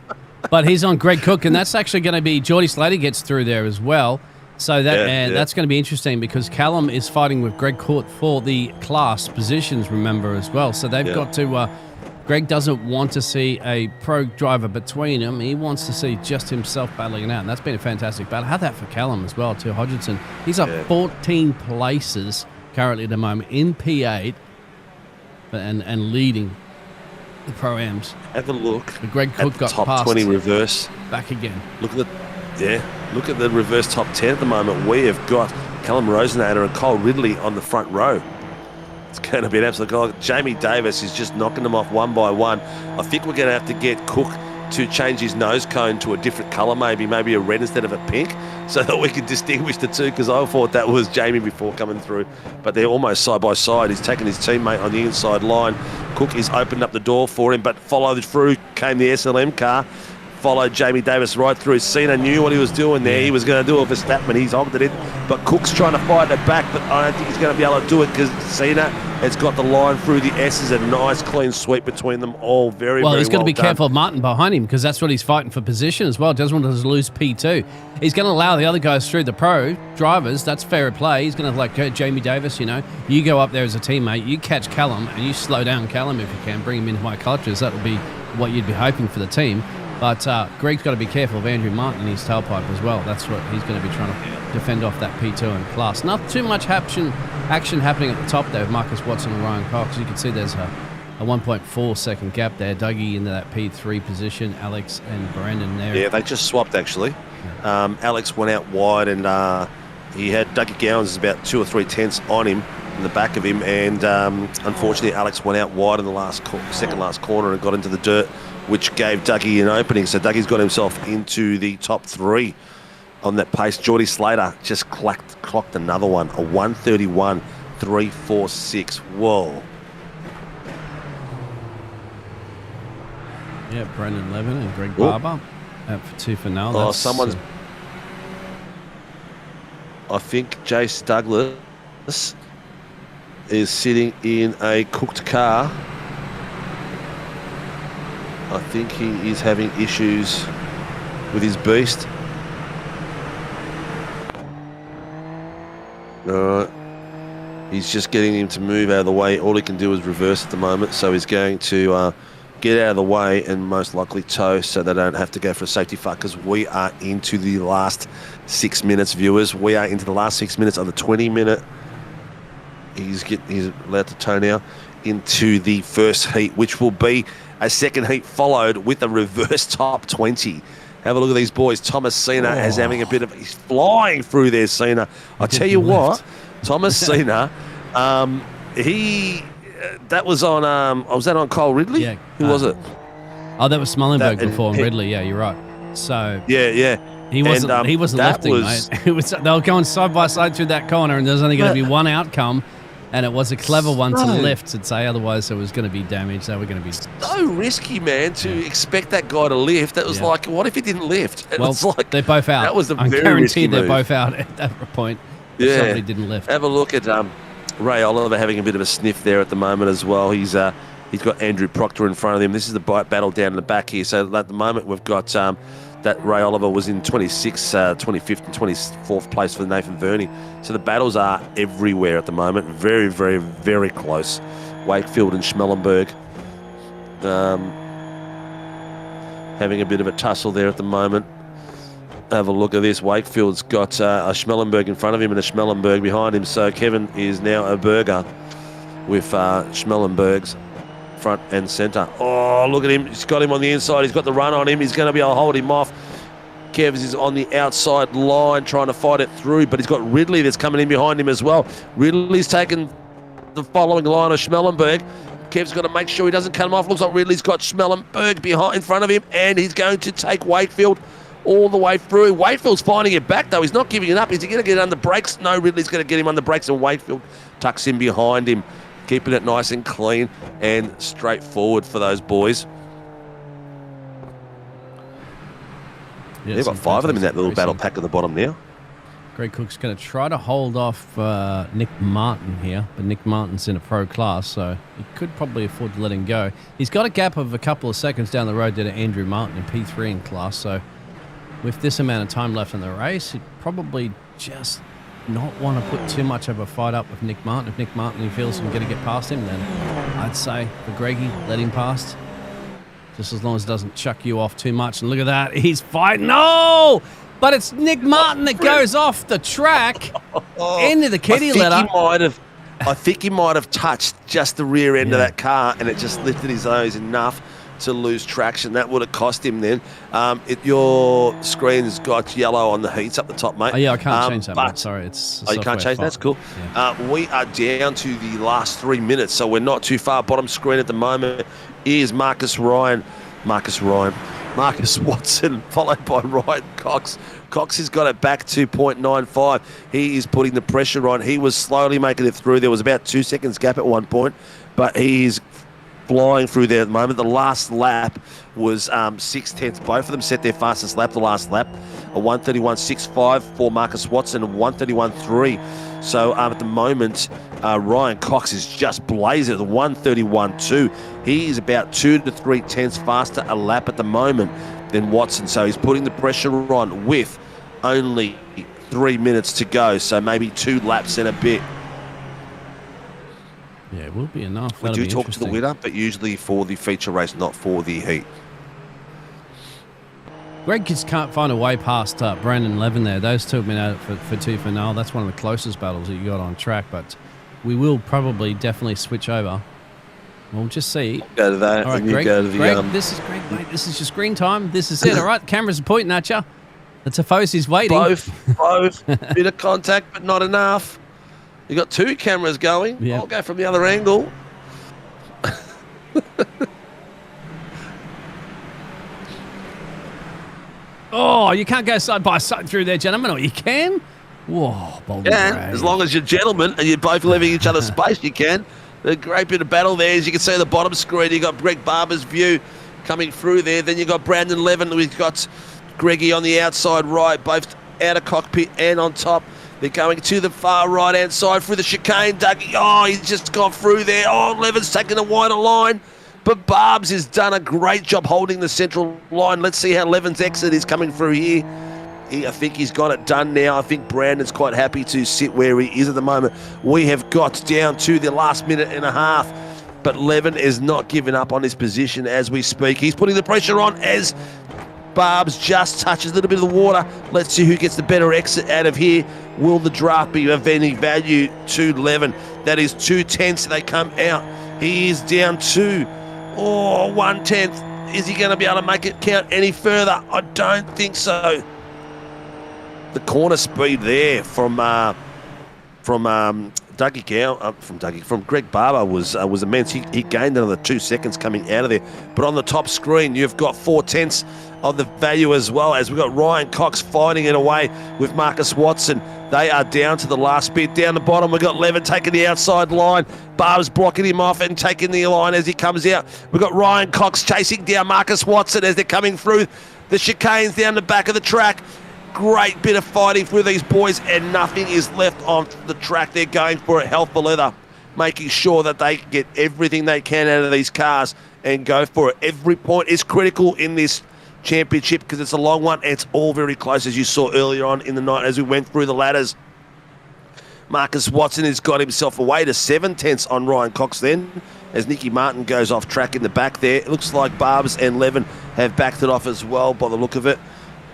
but he's on Greg Cook, and that's actually going to be Geordie Slater gets through there as well. So that's going to be interesting because Callum is fighting with Greg Court for the class positions, remember, as well. So they've got to... Greg doesn't want to see a pro driver between them. He wants to see just himself battling it out. And that's been a fantastic battle. How that for Callum as well, too. Hodgkinson, he's up 14 places currently at the moment in P8 and leading the Pro-Ams. Have a look. But Greg Cook got top past 20 reverse. Back again. Look at the reverse top 10 at the moment. We have got Callum Rosenator and Cole Ridley on the front row. It's going to be an absolute goal. Jamie Davis is just knocking them off one by one. I think we're going to have to get Cook to change his nose cone to a different colour, maybe a red instead of a pink, so that we can distinguish the two, because I thought that was Jamie before coming through. But they're almost side by side. He's taken his teammate on the inside line. Cook has opened up the door for him, but followed through came the SLM car. Followed Jamie Davis right through. Cena knew what he was doing there. He was going to do it for Statman. He's hogged it in. But Cook's trying to fight it back, but I don't think he's going to be able to do it because Cena It's got the line through the S's, a nice clean sweep between them all. Very, well, very he's got to be done. careful of Martin behind him because that's what he's fighting for position as well. Doesn't want to lose P2. He's going to allow the other guys through the pro drivers. That's fair play. He's going to go Jamie Davis, you go up there as a teammate, you catch Callum and you slow down Callum if you can, bring him into high clutches. That would be what you'd be hoping for the team. But Greg's got to be careful of Andrew Martin in his tailpipe as well. That's what he's going to be trying to defend off that P2 in class. Not too much action happening at the top there with Marcus Watson and Ryan Cox. You can see there's a 1.4 second gap there. Dougie into that P3 position. Alex and Brandon there. Yeah, they just swapped actually. Alex went out wide and he had Dougie Gowans about 2 or 3 tenths on him in the back of him, and unfortunately Alex went out wide in the second last corner and got into the dirt, which gave Dougie an opening. So Dougie's got himself into the top 3 on that pace. Geordie Slater just clocked another one, a 1:31.346. Whoa. Yeah, Brendan Levin and Greg Barber out for 2 for now. Oh, someone's... I think Jace Douglas is sitting in a cooked car. I think he is having issues with his beast. Alright. He's just getting him to move out of the way. All he can do is reverse at the moment, so he's going to get out of the way and most likely tow so they don't have to go for a safety fuck, because we are into the last 6 minutes, viewers. We are into the last 6 minutes of the 20-minute. He's allowed to tow now into the first heat, which will be a second heat followed with a reverse top 20. Have a look at these boys. Thomas Cena is having a bit of... He's flying through there, Cena. I tell you what, Thomas Cena, that was on... was that on Cole Ridley? Yeah. Who was it? Oh, that was Smallenberg before and Ridley. Yeah, you're right. So... Yeah. He wasn't lifting, mate. They were going side by side through that corner, and there's only going to be one outcome. And it was a clever one to lift, I'd say. Otherwise, there was going to be damage. They were going to be... So risky, man, to expect that guy to lift. That was like, what if he didn't lift? It was like, they're both out. That was a I'm very guaranteed risky they're move. both out at that point. If somebody didn't lift. Have a look at Ray Oliver having a bit of a sniff there at the moment as well. He's got Andrew Proctor in front of him. This is the battle down in the back here. So at the moment, we've got... that Ray Oliver was in 26th, 25th and 24th place for Nathan Verney. So the battles are everywhere at the moment. Very, very, very close. Wakefield and Schmellenberg having a bit of a tussle there at the moment. Have a look at this. Wakefield's got a Schmellenberg in front of him and a Schmellenberg behind him. So Kevin is now a burger with Schmellenberg's front and centre. Oh, look at him. He's got him on the inside. He's got the run on him. He's going to be able to hold him off. Kevs is on the outside line trying to fight it through, but he's got Ridley that's coming in behind him as well. Ridley's taken the following line of Schmellenberg. Kev's got to make sure he doesn't cut him off. Looks like Ridley's got Schmellenberg in front of him, and he's going to take Wakefield all the way through. Wakefield's finding it back, though. He's not giving it up. Is he going to get under brakes? No, Ridley's going to get him under brakes, and Wakefield tucks in behind him, keeping it nice and clean and straightforward for those boys. Yeah, they've got 5 of them in that little battle pack at the bottom now. Greg Cook's going to try to hold off Nick Martin here, but Nick Martin's in a pro class, so he could probably afford to let him go. He's got a gap of a couple of seconds down the road there to Andrew Martin in P3 in class, so with this amount of time left in the race, he'd probably just not want to put too much of a fight up with Nick Martin. If Nick Martin he feels he's going to get past him, then I'd say for Greggy, let him past. Just as long as it doesn't chuck you off too much. And look at that. He's fighting. No! But it's Nick Martin that goes off the track into the kitty litter. I think he might have touched just the rear end of that car, and it just lifted his nose enough to lose traction. That would have cost him then. Your screen's got yellow on the heats up the top, mate. Oh, yeah, I can't change that, mate. Sorry, it's you can't change that? That's cool. Yeah. We are down to the last 3 minutes, so we're not too far. Bottom screen at the moment is Marcus Watson, followed by Ryan Cox. Cox has got it back to 0.95. He is putting the pressure on. He was slowly making it through. There was about 2 seconds gap at one point, but he's flying through there at the moment. The last lap was 6/10. Both of them set their fastest lap the last lap. A 1:31.65 for Marcus Watson and 1:31.3. So at the moment, Ryan Cox is just blazing at the 1:31.2. He's about 2 to 3 tenths faster a lap at the moment than Watson. So he's putting the pressure on with only 3 minutes to go. So maybe 2 laps and a bit. Yeah, it will be enough. We That'll do be talk to the winner, but usually for the feature race, not for the heat. Greg just can't find a way past Brandon Levin there. Those two have been at it for tooth and nail. That's one of the closest battles that you got on track, but we will probably definitely switch over. We'll just see. Go to that. All right, and Greg, you go to the, Greg, this is Greg, mate. This is your screen time. This is it, all right? Cameras are pointing at you. The Tifosi's waiting. Both. Bit of contact, but not enough. You got 2 cameras going. Yep. I'll go from the other angle. Oh, you can't go side by side through there, gentlemen, or you can? Whoa, bold. Yeah, as long as you're gentlemen and you're both leaving each other space, you can. A great bit of battle there. As you can see on the bottom screen, you got Greg Barber's view coming through there. Then you got Brandon Levin. We've got Greggy on the outside right, both out of cockpit and on top. They're going to the far right-hand side through the chicane. Dougie, oh, he's just gone through there. Oh, Levin's taking a wider line. But Barbs has done a great job holding the central line. Let's see how Levin's exit is coming through here. I think he's got it done now. I think Brandon's quite happy to sit where he is at the moment. We have got down to the last minute and a half, but Levin is not giving up on his position as we speak. He's putting the pressure on as Barbs just touches a little bit of the water. Let's see who gets the better exit out of here. Will the draft be of any value to Levin? That is 2 tenths. They come out. He is down to 1 tenth. Is he going to be able to make it count any further? I don't think so. The corner speed there from Greg Barber was immense. He gained another 2 seconds coming out of there. But on the top screen, you've got 4 tenths of the value as well, as we've got Ryan Cox fighting it away with Marcus Watson. They are down to the last bit. Down the bottom, we've got Levin taking the outside line. Barber's blocking him off and taking the line as he comes out. We've got Ryan Cox chasing down Marcus Watson as they're coming through the chicanes down the back of the track. Great bit of fighting for these boys, and nothing is left on the track. They're going for it hell for leather, making sure that they get everything they can out of these cars and go for it. Every point is critical in this championship because it's a long one. It's all very close, as you saw earlier on in the night as we went through the ladders. Marcus Watson has got himself away to 7 tenths on Ryan Cox then, as Nicky Martin goes off track in the back there. It looks like Barbers and Levin have backed it off as well by the look of it.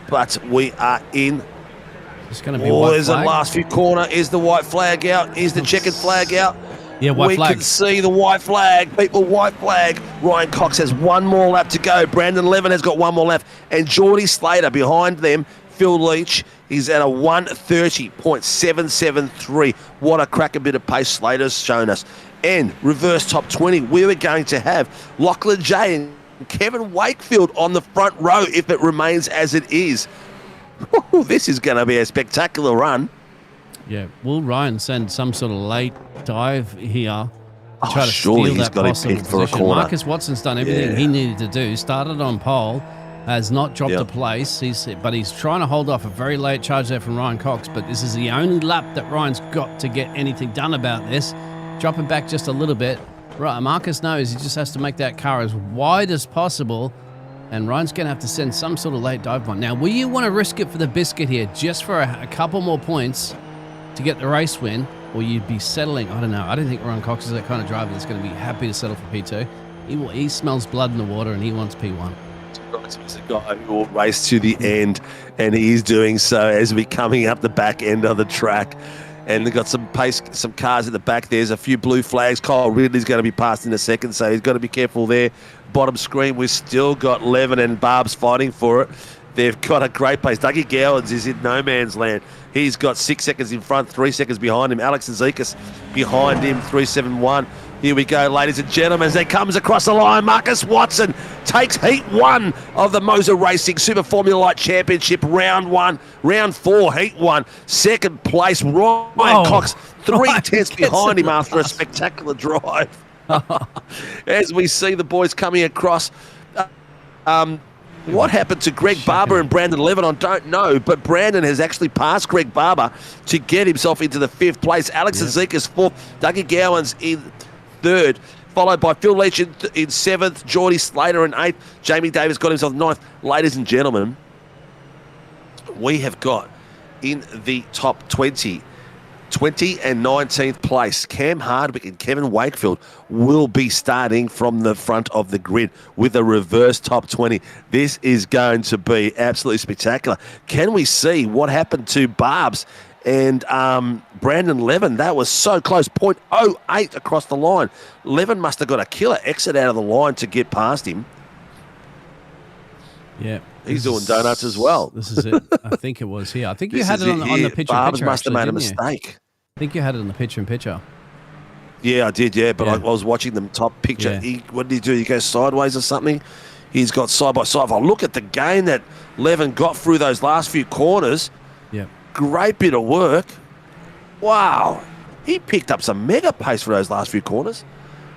But we are in. It's going to be white there's flag. the last few corner. Is the white flag out? Is the checkered flag out? Yeah, white flag. We can see the white flag. People, white flag. Ryan Cox has 1 more lap to go. Brandon Levin has got 1 more lap. And Geordie Slater behind them. Phil Leach is at a 1:30.773. What a cracker bit of pace Slater's shown us. And reverse top 20, we were going to have Lachlan J and Kevin Wakefield on the front row if it remains as it is. This is going to be a spectacular run. Yeah, will Ryan send some sort of late dive here? Try to surely steal he's that got him possible pinned for a position. corner. Marcus Watson's done everything he needed to do. Started on pole, has not dropped a place. But he's trying to hold off a very late charge there from Ryan Cox. But this is the only lap that Ryan's got to get anything done about this. Dropping back just a little bit. Right, Marcus knows he just has to make that car as wide as possible, and Ryan's going to have to send some sort of late dive on. Now, will you want to risk it for the biscuit here, just for a couple more points to get the race win, or you'd be settling? I don't know. I don't think Ryan Cox is that kind of driver that's going to be happy to settle for P2. He smells blood in the water, and he wants P1. He's a guy who will race to the end, and he is doing so as we're coming up the back end of the track. And they've got some pace, some cars at the back. There's a few blue flags. Kyle Ridley's going to be passed in a second, so he's got to be careful there. Bottom screen, we've still got Levin and Barbs fighting for it. They've got a great pace. Dougie Gowans is in no man's land. He's got 6 seconds in front, 3 seconds behind him. Alex Zekas behind him, 3.71. Here we go, ladies and gentlemen, as they comes across the line. Marcus Watson takes heat 1 of the MOZA Racing Super Formula Light Championship, round 1, round 4, heat 1. Second place, Ryan Cox, 3 tenths behind him after a spectacular drive. As we see the boys coming across. What happened to Greg Barber and Brandon Levin? I don't know, but Brandon has actually passed Greg Barber to get himself into the 5th place. Alex Ezekiel's 4th, Dougie Gowan's in 3rd, followed by Phil Leach in 7th, Geordie Slater in 8th, Jamie Davis got himself 9th. Ladies and gentlemen, we have got in the top 20 and 19th place, Cam Hardwick and Kevin Wakefield will be starting from the front of the grid with a reverse top 20. This is going to be absolutely spectacular. Can we see what happened to Barbs and Brandon Levin? That was so close, 0.08 across the line. Levin must have got a killer exit out of the line to get past him. Yeah. He's doing donuts as well. This is it. I think it was here. I think you had it on the picture-in-picture. Barbs must have made a mistake. I think you had it on the picture-in-picture. Yeah, I did, but I was watching the top picture. Yeah. What did he do? He goes sideways or something? He's got side-by-side. If I look at the gain that Levin got through those last few corners, great bit of work. Wow. He picked up some mega pace for those last few corners.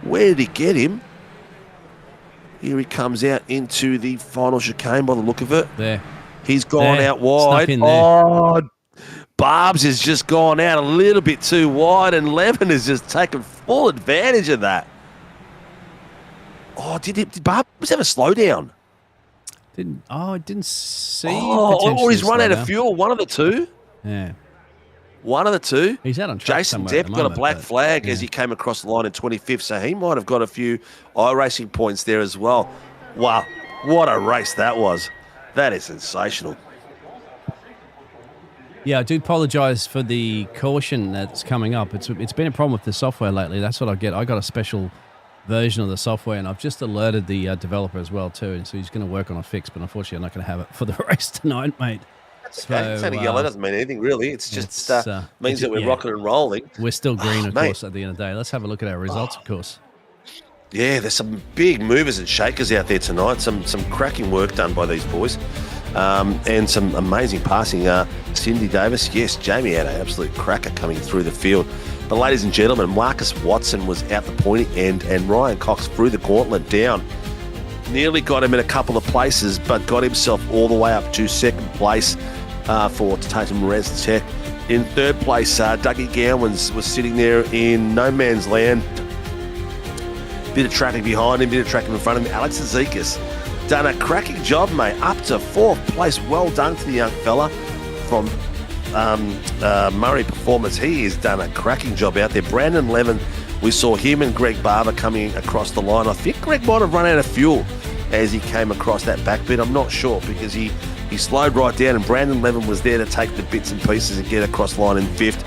Where did he get him? Here he comes out into the final chicane by the look of it. There. He's gone out wide. Oh, Barbs has just gone out a little bit too wide, and Levin has just taken full advantage of that. Oh, did Barbs have a slowdown? I didn't see. Or he's run out of fuel. One of the two. Yeah. One of the two. He's out on track. Jason Depp got a black flag as he came across the line in 25th, so he might have got a few iRacing points there as well. Wow, what a race that was. That is sensational. Yeah, I do apologise for the caution that's coming up. It's been a problem with the software lately. That's what I get. I got a special version of the software, and I've just alerted the developer as well too. And so he's going to work on a fix, but unfortunately, I'm not going to have it for the race tonight, mate. That's okay. It's only yellow. Doesn't mean anything really. It's just means that we're rocking and rolling. We're still green, of course, at the end of the day. Let's have a look at our results, of course. Yeah, there's some big movers and shakers out there tonight. Some cracking work done by these boys. And some amazing passing. Cindy Davis, yes, Jamie had an absolute cracker coming through the field. But ladies and gentlemen, Marcus Watson was out the pointy end, and Ryan Cox threw the gauntlet down. Nearly got him in a couple of places, but got himself all the way up to 2nd place for Tatum Res Tech. In 3rd place, Dougie Gowan was sitting there in no man's land. Bit of traffic behind him, bit of traffic in front of him. Alex Ezekiel done a cracking job, mate. Up to 4th place. Well done to the young fella from Murray Performance. He has done a cracking job out there. Brandon Levin, we saw him and Greg Barber coming across the line. I think Greg might have run out of fuel as he came across that back bit. I'm not sure because he slowed right down, and Brandon Levin was there to take the bits and pieces and get across the line in 5th.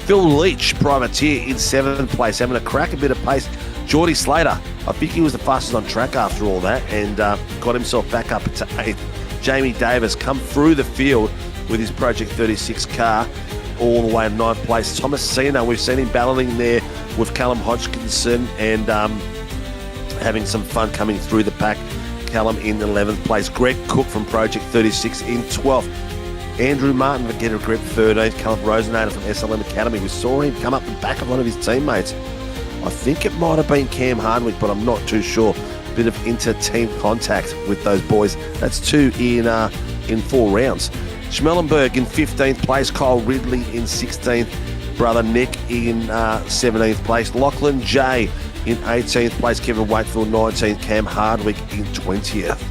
Phil Leach, privateer, in 7th place, having a crack a bit of pace. Geordie Slater, I think he was the fastest on track after all that, and got himself back up to 8th. Jamie Davis come through the field with his Project 36 car all the way in 9th place. Thomas Cena, we've seen him battling there with Callum Hodgkinson and having some fun coming through the pack. Callum in 11th place. Greg Cook from Project 36 in 12th. Andrew Martin for Get a Grip 13th. Callum Rosenader from SLM Academy. We saw him come up the back of one of his teammates. I think it might have been Cam Hardwick, but I'm not too sure. Bit of inter-team contact with those boys. That's 2 in 4 rounds. Schmellenberg in 15th place. Kyle Ridley in 16th. Brother Nick in 17th place. Lachlan J in 18th place. Kevin Wakefield 19th. Cam Hardwick in 20th.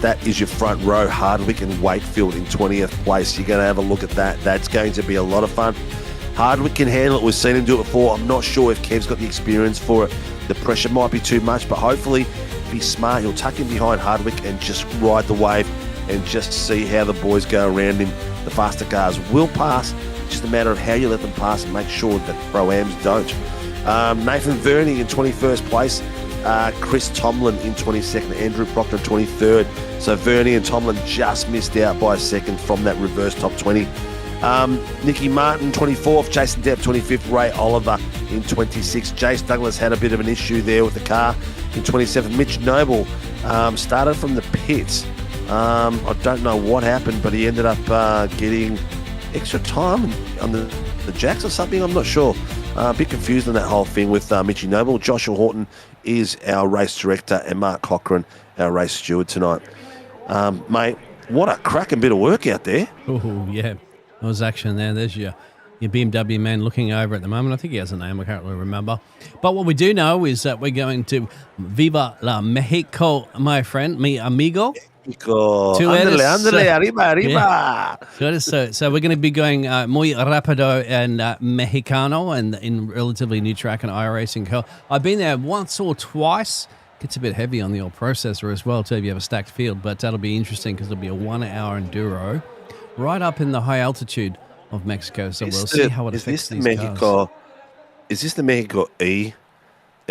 That is your front row. Hardwick and Wakefield in 20th place. You're going to have a look at that. That's going to be a lot of fun. Hardwick can handle it. We've seen him do it before. I'm not sure if Kev's got the experience for it. The pressure might be too much, but hopefully, if he's smart, he'll tuck in behind Hardwick and just ride the wave and just see how the boys go around him. The faster cars will pass. Just a matter of how you let them pass and make sure that Pro-Ams don't. Nathan Verney in 21st place. Chris Tomlin in 22nd. Andrew Proctor in 23rd. So Verney and Tomlin just missed out by a second from that reverse top 20. Nicky Martin 24th, Jason Depp 25th, Ray Oliver in 26th. Jace Douglas had a bit of an issue there with the car in 27th. Mitch Noble started from the pits. I don't know what happened, but he ended up getting extra time on the jacks or something. I'm not sure. A bit confused on that whole thing with Mitchy Noble. Joshua Horton is our race director and Mark Cochrane, our race steward tonight. Mate, what a cracking bit of work out there. Oh, yeah. There was action there. There's your BMW man looking over at the moment. I think he has a name. I can't really remember. But what we do know is that we're going to Viva la Mexico, my friend, mi amigo. Ándale, arriba. Yeah. So we're going to be going muy rápido and Mexicano and in relatively new track and Iracing. I've been there once or twice. Gets a bit heavy on the old processor as well, too, if you have a stacked field. But that'll be interesting because it'll be a 1 hour enduro right up in the high altitude of Mexico. So we'll see how it affects these cars. Is this the Mexico E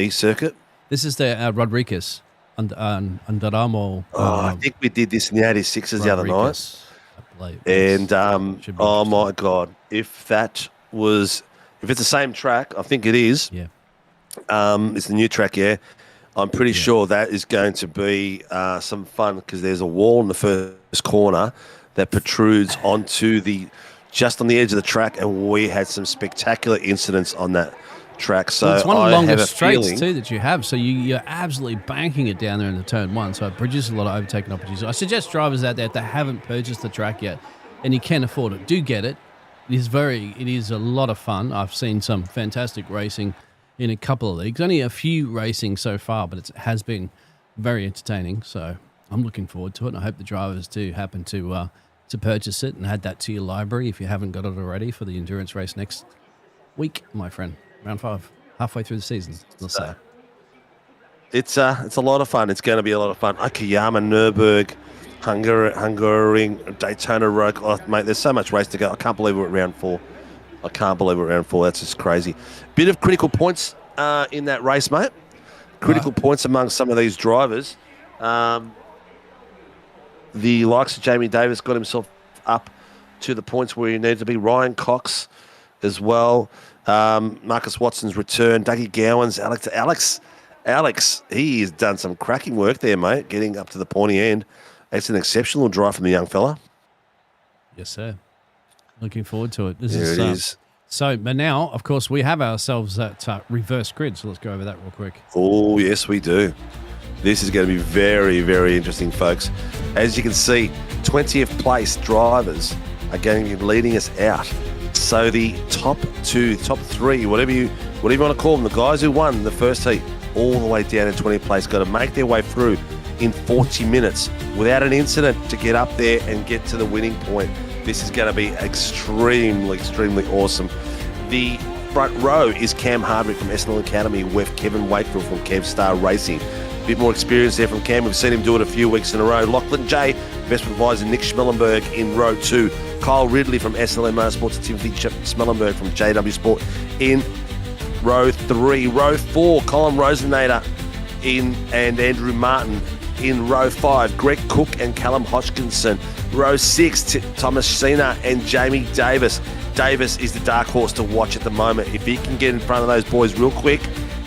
circuit? This is the Rodriguez. Andaramo. I think we did this in the 86s the other night. And, oh my God, if it's the same track, I think it is. Yeah. It's the new track, yeah. I'm pretty sure that is going to be some fun because there's a wall in the first corner that protrudes onto just on the edge of the track, and we had some spectacular incidents on that track. So it's one of the longest straights too that you have. So you're absolutely banking it down there in the turn one. So it produces a lot of overtaking opportunities. I suggest drivers out there if they haven't purchased the track yet and you can afford it, do get it. It is a lot of fun. I've seen some fantastic racing in a couple of leagues. Only a few racing so far, but it has been very entertaining. So I'm looking forward to it. And I hope the drivers do happen to purchase it and add that to your library if you haven't got it already for the endurance race next week, my friend. Round 5, halfway through the season, let's say. It's a lot of fun. It's going to be a lot of fun. Okayama, Nürburgring, Hungaroring, Daytona Road. Oh, mate, there's so much race to go. I can't believe we're at round 4. That's just crazy. Bit of critical points in that race, mate. Critical points among some of these drivers. The likes of Jamie Davis got himself up to the points where he needed to be. Ryan Cox as well. Marcus Watson's return. Dougie Gowans. Alex, he has done some cracking work there, mate, getting up to the pointy end. It's an exceptional drive from the young fella. Yes, sir. Looking forward to it. It is. So, but now, of course, we have ourselves that reverse grid. So let's go over that real quick. Oh, yes, we do. This is going to be very, very interesting, folks. As you can see, 20th place drivers are going to be leading us out. So the top 3, whatever you want to call them, the guys who won the first heat, all the way down in 20th place, got to make their way through in 40 minutes without an incident to get up there and get to the winning point. This is going to be extremely, extremely awesome. The front row is Cam Hardwick from SFL Academy with Kevin Wakefield from Kevstar Racing. A bit more experience there from Cam. We've seen him do it a few weeks in a row. Lachlan J, investment advisor Nick Schmellenberg in row 2. Kyle Ridley from SLM Motorsports, Timothy Schmellenberg from JW Sport in row 3. Row 4, Colin Rosenator and Andrew Martin in row 5. Greg Cook and Callum Hodgkinson. Row 6, Thomas Cena and Jamie Davis. Davis is the dark horse to watch at the moment. If he can get in front of those boys real quick,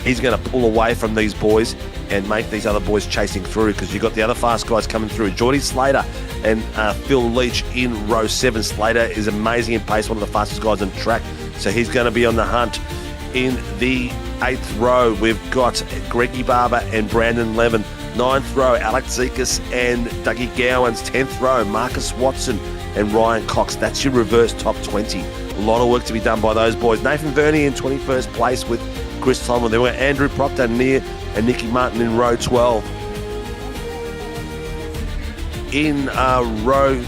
he's going to pull away from these boys and make these other boys chasing through, because you've got the other fast guys coming through. Geordie Slater and Phil Leach in row 7. Slater is amazing in pace, one of the fastest guys on track, so he's going to be on the hunt. In the 8th row, we've got Greggy Barber and Brandon Levin. 9th row, Alex Zekas and Dougie Gowans. 10th row, Marcus Watson and Ryan Cox. That's your reverse top 20. A lot of work to be done by those boys. Nathan Verney in 21st place with Chris Tomlin. There were Andrew Proctor, Near and Nicky Martin in row 12. In row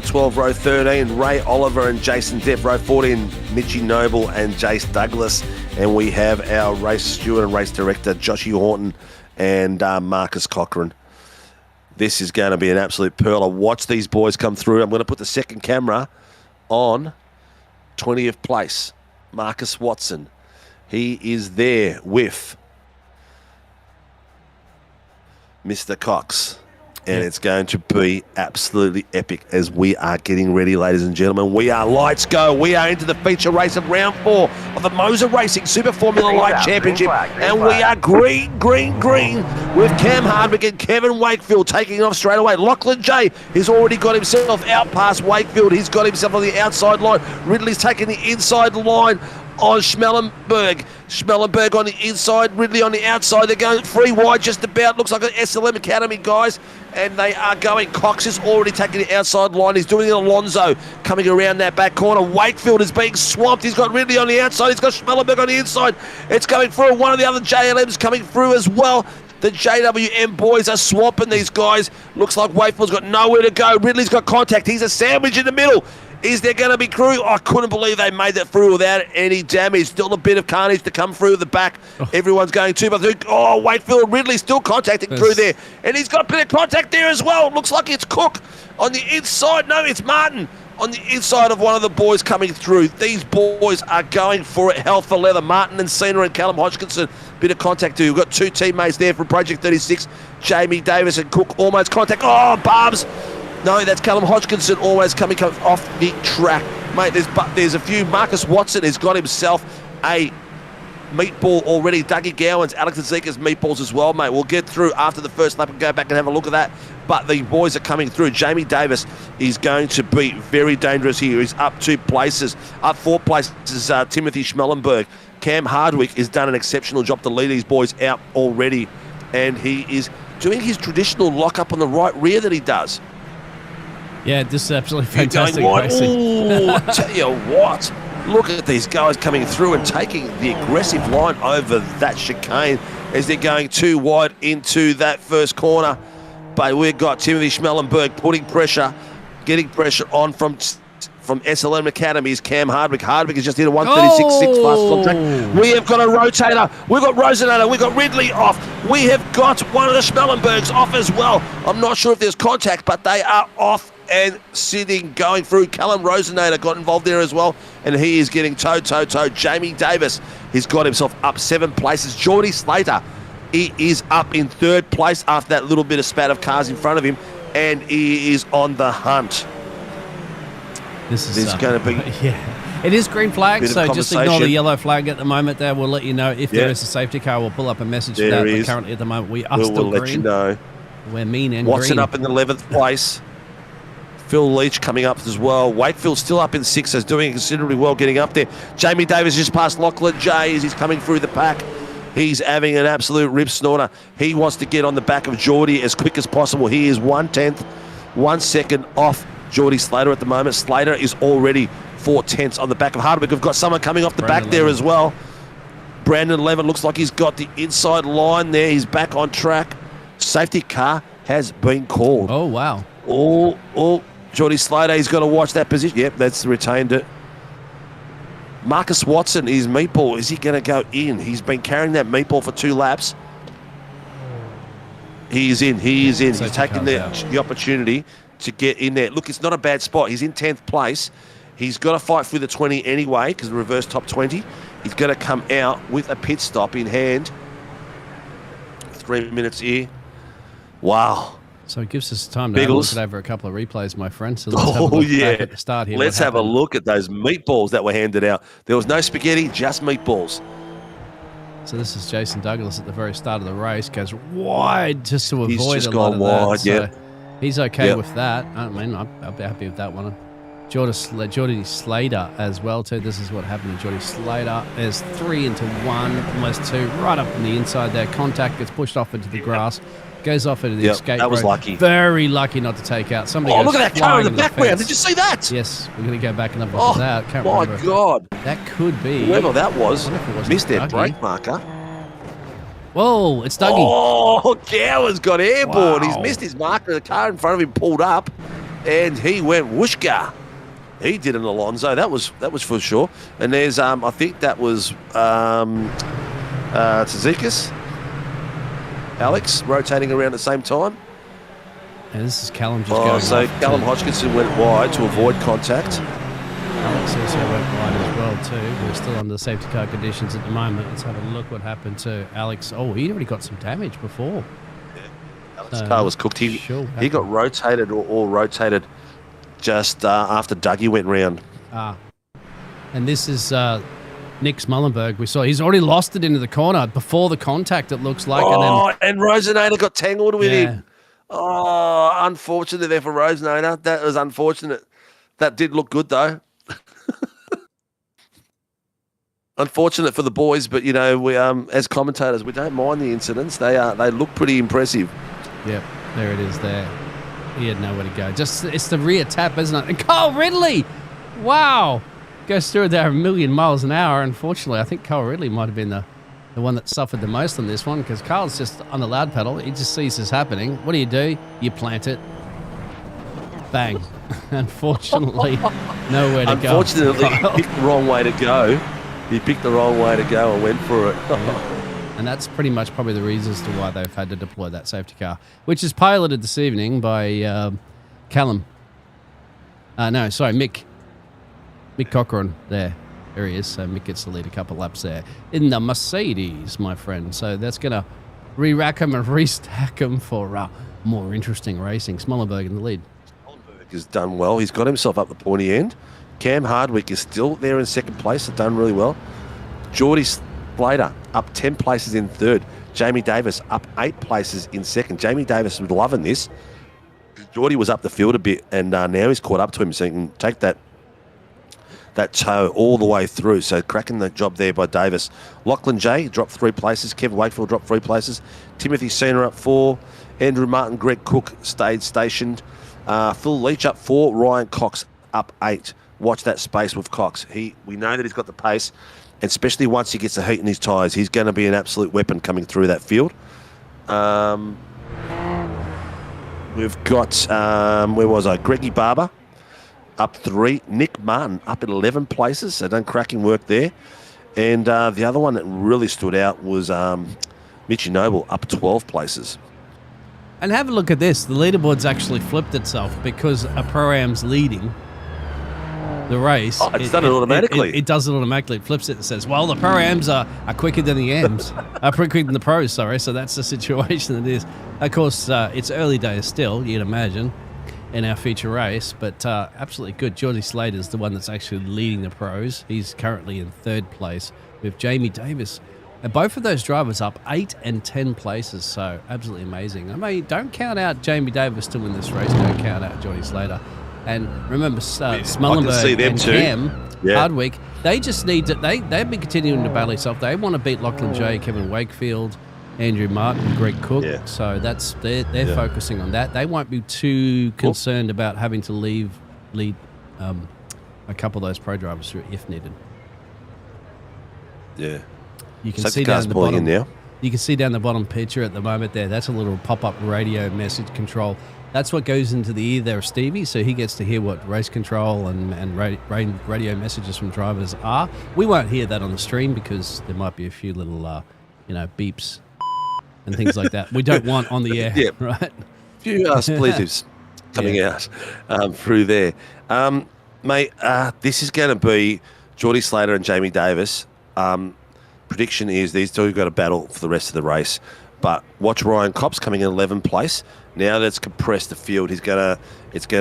12, row 13, Ray Oliver and Jason Depp. Row 14, Mitchy Noble and Jace Douglas. And we have our race steward and race director, Joshy Horton and Marcus Cochrane. This is going to be an absolute pearler. Watch these boys come through. I'm going to put the second camera on 20th place, Marcus Watson. He is there with Mr. Cox. And it's going to be absolutely epic as we are getting ready, ladies and gentlemen. We are lights go. We are into the feature race of round 4 of the MOZA Racing Super Formula Light Championship. And we are green with Cam Hardwick and Kevin Wakefield taking off straight away. Lachlan J has already got himself out past Wakefield. He's got himself on the outside line. Ridley's taking the inside line on Schmellenberg. Schmellenberg on the inside, Ridley on the outside. They're going 3 wide just about. Looks like an SLM Academy, guys. And they are going. Cox is already taking the outside line. He's doing it. Alonso coming around that back corner. Wakefield is being swamped. He's got Ridley on the outside. He's got Schmellenberg on the inside. It's coming through. One of the other JLMs coming through as well. The JWM boys are swamping these guys. Looks like Wakefield's got nowhere to go. Ridley's got contact. He's a sandwich in the middle. Is there going to be crew? I couldn't believe they made that through without any damage. Still a bit of carnage to come through the back. Everyone's going 2x3. Oh, Wakefield, Ridley still contacting through there. And he's got a bit of contact there as well. Looks like it's Cook on the inside. No, it's Martin on the inside of one of the boys coming through. These boys are going for it, hell for leather. Martin and Cena and Callum Hodgkinson, bit of contact too. We've got 2 teammates there from Project 36. Jamie Davis and Cook almost contact. Oh, Barbs. No, that's Callum Hodgkinson always coming off the track. Mate, there's a few. Marcus Watson has got himself a meatball already. Dougie Gowans, Alex and Zika's meatballs as well, mate. We'll get through after the first lap and go back and have a look at that. But the boys are coming through. Jamie Davis is going to be very dangerous here. He's up 2 places. Up 4 places is Timothy Schmellenberg. Cam Hardwick has done an exceptional job to lead these boys out already. And he is doing his traditional lock-up on the right rear that he does. Yeah, this is absolutely fantastic. Oh, tell you what. Look at these guys coming through and taking the aggressive line over that chicane as they're going 2 wide into that first corner. But we've got Timothy Schmellenberg putting pressure, getting pressure on from SLM Academy's Cam Hardwick. Hardwick has just hit a 136.6 fastest on track. We have got a rotator. We've got Rosenator. We've got Ridley off. We have got one of the Schmellenbergs off as well. I'm not sure if there's contact, but they are off and sitting, going through. Callum Rosenator got involved there as well, and he is getting toe. Jamie Davis, he's got himself up 7 places. Geordie Slater, he is up in 3rd place after that little bit of spat of cars in front of him, and he is on the hunt. This is going to be... Yeah, it is green flag, so just ignore the yellow flag at the moment there. We'll let you know if there is a safety car. We'll pull up a message for that, but currently at the moment we are still green. We'll let you know. We're mean and Watson green. up in the 11th place. Phil Leach coming up as well. Wakefield still up in 6th, so doing considerably well getting up there. Jamie Davis just past Lachlan J as he's coming through the pack. He's having an absolute rib snorter. He wants to get on the back of Geordie as quick as possible. He is 1/10, 1 second off Geordie Slater at the moment. Slater is already 4/10 on the back of Hardwick. We've got someone coming off the back there as well. Brandon Levin looks like he's got the inside line there. He's back on track. Safety car has been called. Oh, wow. Oh, Geordie Slater, he's got to watch that position. Yep, that's retained it. Marcus Watson, his meatball, is he going to go in? He's been carrying that meatball for 2 laps. He is in. He's taking the opportunity to get in there. Look, it's not a bad spot. He's in 10th place. He's got to fight through the 20 anyway because the reverse top 20. He's going to come out with a pit stop in hand. 3 minutes here. Wow. So it gives us time to have a look at over a couple of replays, my friend. So let's have a look back at the start here. Let's have a look at those meatballs that were handed out. There was no spaghetti, just meatballs. So this is Jason Douglas at the very start of the race. Goes wide just to avoid He's just a lot gone of wide, that. So he's okay with that. I mean, I'll be happy with that one. Geordie Slater as well, too. This is what happened to Geordie Slater. There's 3 into 1, almost 2, right up on the inside there. Contact gets pushed off into the grass. Goes off into the escape road. That was lucky. Very lucky not to take out. Somebody look at that car in the background. Did you see that? Yes, we're going to go back and have a look at that. Can't my remember. God. That could be. Whoever that was missed their Dougie. brake marker. Whoa, it's Dougie. Oh, Gower's got airborne. Wow. He's missed his marker. The car in front of him pulled up, and he went whooshka. He did an Alonso. That was for sure. And there's I think that was Tzidikis. Alex rotating around at the same time. And this is Callum just going so off Callum Hodgkinson went wide to avoid contact. Alex also went wide as well too. We're still under safety car conditions at the moment. Let's have a look what happened to Alex. Oh, he'd already got some damage before. Alex's car was cooked. He got rotated or rotated just after Dougie went round. And this is Nick Smullenberg. We saw he's already lost it into the corner before the contact, it looks like. And Rosenator got tangled with him. Oh, unfortunate there for Rosenator. That was unfortunate. That did look good, though. unfortunate for the boys, but we as commentators we don't mind the incidents. They look pretty impressive. Yep, there it is. There, he had nowhere to go. It's the rear tap, isn't it? And Kyle Ridley, wow, goes through there a million miles an hour. Unfortunately, I think Kyle Ridley might have been the one that suffered the most on this one, because Kyle's just on the loud pedal. He just sees this happening. What do? You plant it. Bang. Unfortunately, nowhere to go. Unfortunately, he picked the wrong way to go. He picked the wrong way to go and went for it. Yeah. And that's pretty much probably the reasons to why they've had to deploy that safety car, which is piloted this evening by Callum. Mick Cochran there. There he is. So Mick gets to lead a couple laps there in the Mercedes, my friend. So that's going to re-rack him and restack him for more interesting racing. Smollenberg in the lead. Smollenberg has done well. He's got himself up the pointy end. Cam Hardwick is still there in second place. Has done really well. Geordie Slater up 10 places in third. Jamie Davis up 8 places in second. Jamie Davis was loving this. Geordie was up the field a bit, and now he's caught up to him, so he can take that toe all the way through. So cracking the job there by Davis. Lachlan J dropped 3 places. Kevin Wakefield dropped 3 places. Timothy Sena up 4. Andrew Martin, Greg Cook stayed stationed. Phil Leach up 4. Ryan Cox up 8. Watch that space with Cox. We know that he's got the pace, and especially once he gets the heat in his tyres, he's going to be an absolute weapon coming through that field. We've got, where was I? Greggy Barber up 3. Nick Martin up at 11 places, so done cracking work there. And the other one that really stood out was Mitchie Noble up 12 places. And have a look at this. The leaderboard's actually flipped itself because a Pro-Am's leading the race. Oh, it's done it automatically. It does it automatically. It flips it and says, well, the Pro-Ams are quicker than the AMs. Quicker than the pros, sorry. So that's the situation it is. Of course, it's early days still, you'd imagine, in our feature race, but absolutely good. Geordie Slater's the one that's actually leading the pros. He's currently in third place with Jamie Davis. And both of those drivers up 8 and 10 places, so absolutely amazing. I mean, don't count out Jamie Davis to win this race. Don't count out Geordie Slater. And remember, Smollenberg and Cam Hardwick, they just need to, they've been continuing to battle themselves. They want to beat Lachlan J, Kevin Wakefield, Andrew Martin, Greg Cook. Yeah. So they're focusing on that. They won't be too concerned about having to lead a couple of those pro drivers through if needed. Yeah. You can see down the bottom. You can see down the bottom picture at the moment there. That's a little pop-up radio message control. That's what goes into the ear there of Stevie, so he gets to hear what race control and radio messages from drivers are. We won't hear that on the stream because there might be a few little, beeps and things like that. We don't want on the air, right? A few expletives coming out through there. Mate, this is going to be Geordie Slater and Jamie Davis. Prediction is these two have got to battle for the rest of the race. But watch Ryan Cops coming in 11th place. Now that it's compressed the field, it's going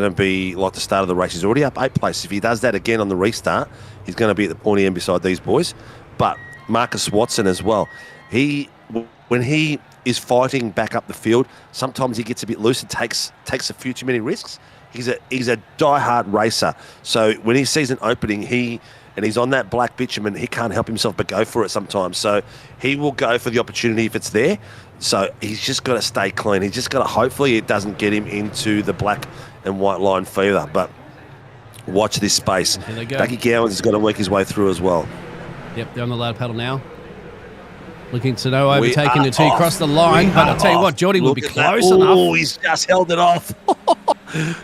to be like the start of the race. He's already up 8 places. If he does that again on the restart, he's going to be at the pointy end beside these boys. But Marcus Watson as well. When he is fighting back up the field, sometimes he gets a bit loose and takes a few too many risks. He's a die-hard racer. So when he sees an opening, he's on that black bitumen, he can't help himself but go for it sometimes. So he will go for the opportunity if it's there. So he's just got to stay clean. He's just got to, hopefully it doesn't get him into the black and white line fever. But watch this space. Ducky Gowans has got to work his way through as well. Yep, they're on the loud pedal now. Looking to no overtaking until he crossed the line. But I'll tell you what, Geordie will be close enough. Oh, he's just held it off.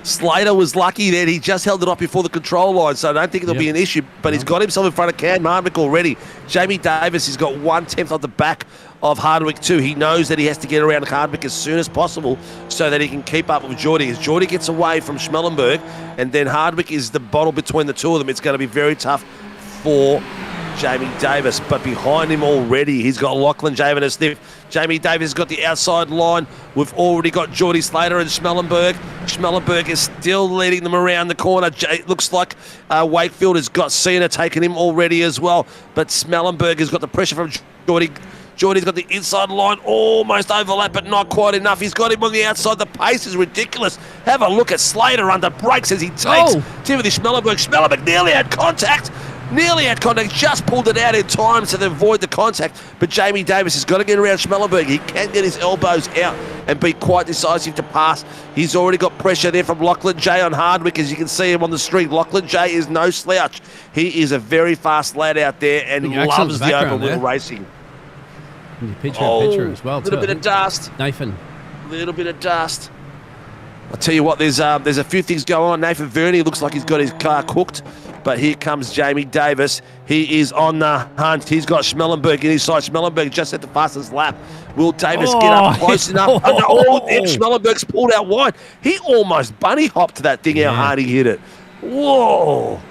Slater was lucky then. He just held it off before the control line, so I don't think it'll be an issue. But he's got himself in front of Cam Hardwick already. Jamie Davis has got 1/10 on the back of Hardwick too. He knows that he has to get around Hardwick as soon as possible so that he can keep up with Geordie. As Geordie gets away from Schmellenberg, and then Hardwick is the bottle between the two of them, it's going to be very tough for Jamie Davis, but behind him already, he's got Lachlan J and a sniff. Jamie Davis has got the outside line. We've already got Geordie Slater and Schmellenberg. Schmellenberg is still leading them around the corner. It looks like Wakefield has got Cena taking him already as well, but Schmellenberg has got the pressure from Geordie. Geordie's got the inside line, almost overlap, but not quite enough. He's got him on the outside. The pace is ridiculous. Have a look at Slater under brakes as he takes Timothy Schmellenberg. Schmellenberg nearly had contact. nearly had contact, just pulled it out in time to avoid the contact. But Jamie Davis has got to get around Schmellenberg. He can get his elbows out and be quite decisive to pass. He's already got pressure there from Lachlan J on Hardwick, as you can see him on the street. Lachlan J is no slouch. He is a very fast lad out there and loves the open wheel racing. Picture as well. A little bit of dust. Nathan. A little bit of dust. I'll tell you what, there's a few things going on. Nathan Verney looks like he's got his car cooked, but here comes Jamie Davis. He is on the hunt. He's got Schmellenberg in his side. Schmellenberg just at the fastest lap. Will Davis get up close enough? Schmellenberg's pulled out wide. He almost bunny hopped that thing how hard he hit it. Whoa.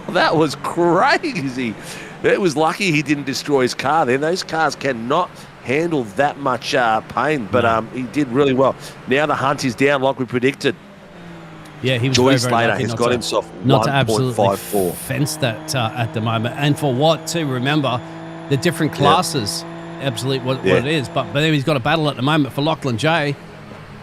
That was crazy. It was lucky he didn't destroy his car then. Those cars cannot handle that much pain, but he did really well. Now the hunt is down like we predicted. Yeah, he was Jody very Slater lucky has got himself not to absolutely 1.54. fence that at the moment. And for what, too, remember, the different classes, absolutely what it is. But then he's got a battle at the moment for Lachlan J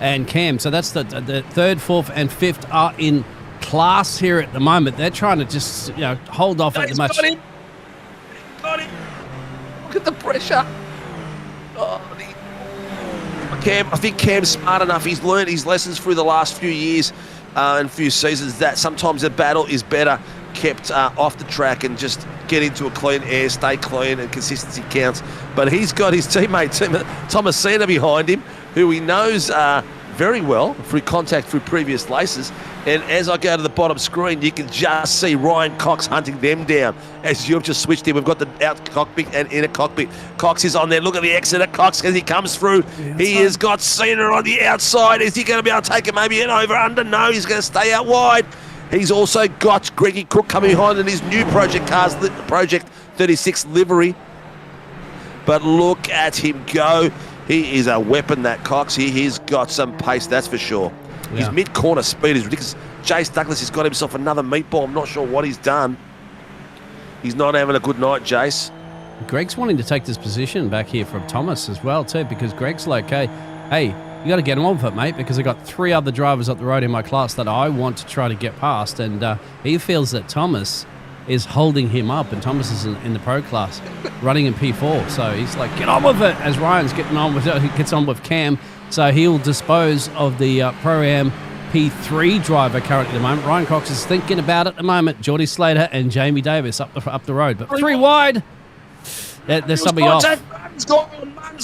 and Cam. So that's the third, fourth, and fifth are in class here at the moment. They're trying to just hold off at the match. Got him. Look at the pressure. Cam, I think Cam's smart enough. He's learned his lessons through the last few years and few seasons that sometimes a battle is better kept off the track and just get into a clean air, stay clean, and consistency counts. But he's got his teammate Thomas Santa behind him, who he knows very well through contact through previous races. And as I go to the bottom screen, you can just see Ryan Cox hunting them down. As you've just switched in, we've got the out cockpit and inner cockpit. Cox is on there. Look at the exit of Cox as he comes through. He has got Cena on the outside. Is he going to be able to take it maybe an over-under? No, he's going to stay out wide. He's also got Greggy Cook coming behind in his new Project Cars, Project 36 livery. But look at him go. He is a weapon, that Cox. He's got some pace, that's for sure. Yeah. His mid-corner speed is ridiculous. Jace Douglas has got himself another meatball. I'm not sure what he's done. He's not having a good night, Jace. Greg's wanting to take this position back here from Thomas as well, too, because Greg's like, hey, you got to get him on with it, mate, because I got 3 other drivers up the road in my class that I want to try to get past. And he feels that Thomas is holding him up, and Thomas is in the pro class running in P4. So he's like, get on with it, as Ryan's getting on with it. He gets on with Cam. So he'll dispose of the Pro-Am P3 driver currently at the moment. Ryan Cox is thinking about it at the moment. Geordie Slater and Jamie Davis up the road. But 3 wide. There's somebody off. Martin's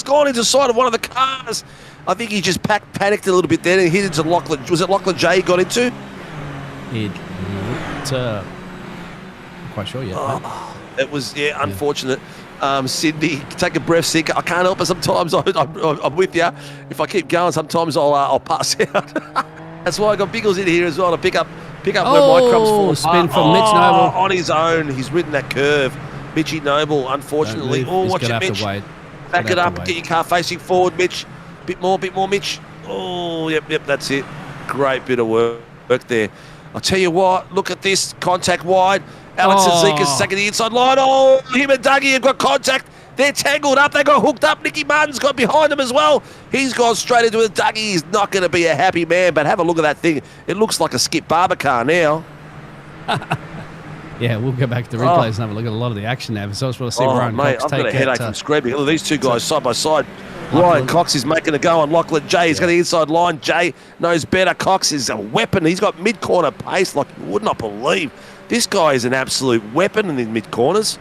gone into the side of one of the cars. I think he just panicked a little bit there and hit into Lachlan. Was it Lachlan J he got into? It looked... I'm quite sure yet. It was, unfortunate. Sydney, take a breath, Sinka. I can't help it sometimes. I'm with you. If I keep going, sometimes I'll pass out. That's why I got Biggles in here as well to pick up where my crumbs fall. Spin from Mitch Noble. On his own. He's ridden that curve. Mitchy Noble, unfortunately. Watch it, Mitch. Back it up. Get your car facing forward, Mitch. Bit more, Mitch. Oh, yep, that's it. Great bit of work there. I'll tell you what, look at this. Contact wide. Alex and Zeka's taking the inside line. Oh, him and Dougie have got contact. They're tangled up. They got hooked up. Nicky Martin's got behind them as well. He's gone straight into it. Dougie is not going to be a happy man, but have a look at that thing. It looks like a Skip Barber car now. Yeah, we'll go back to the replays and have a look at a lot of the action there. So I just want to see Ryan Cox I've take got a headache from screaming. Look at these two guys side by side. Ryan Cox is making a go on Lachlan J. He's got the inside line. J knows better. Cox is a weapon. He's got mid-corner pace like you would not believe. This guy is an absolute weapon in the mid-corners.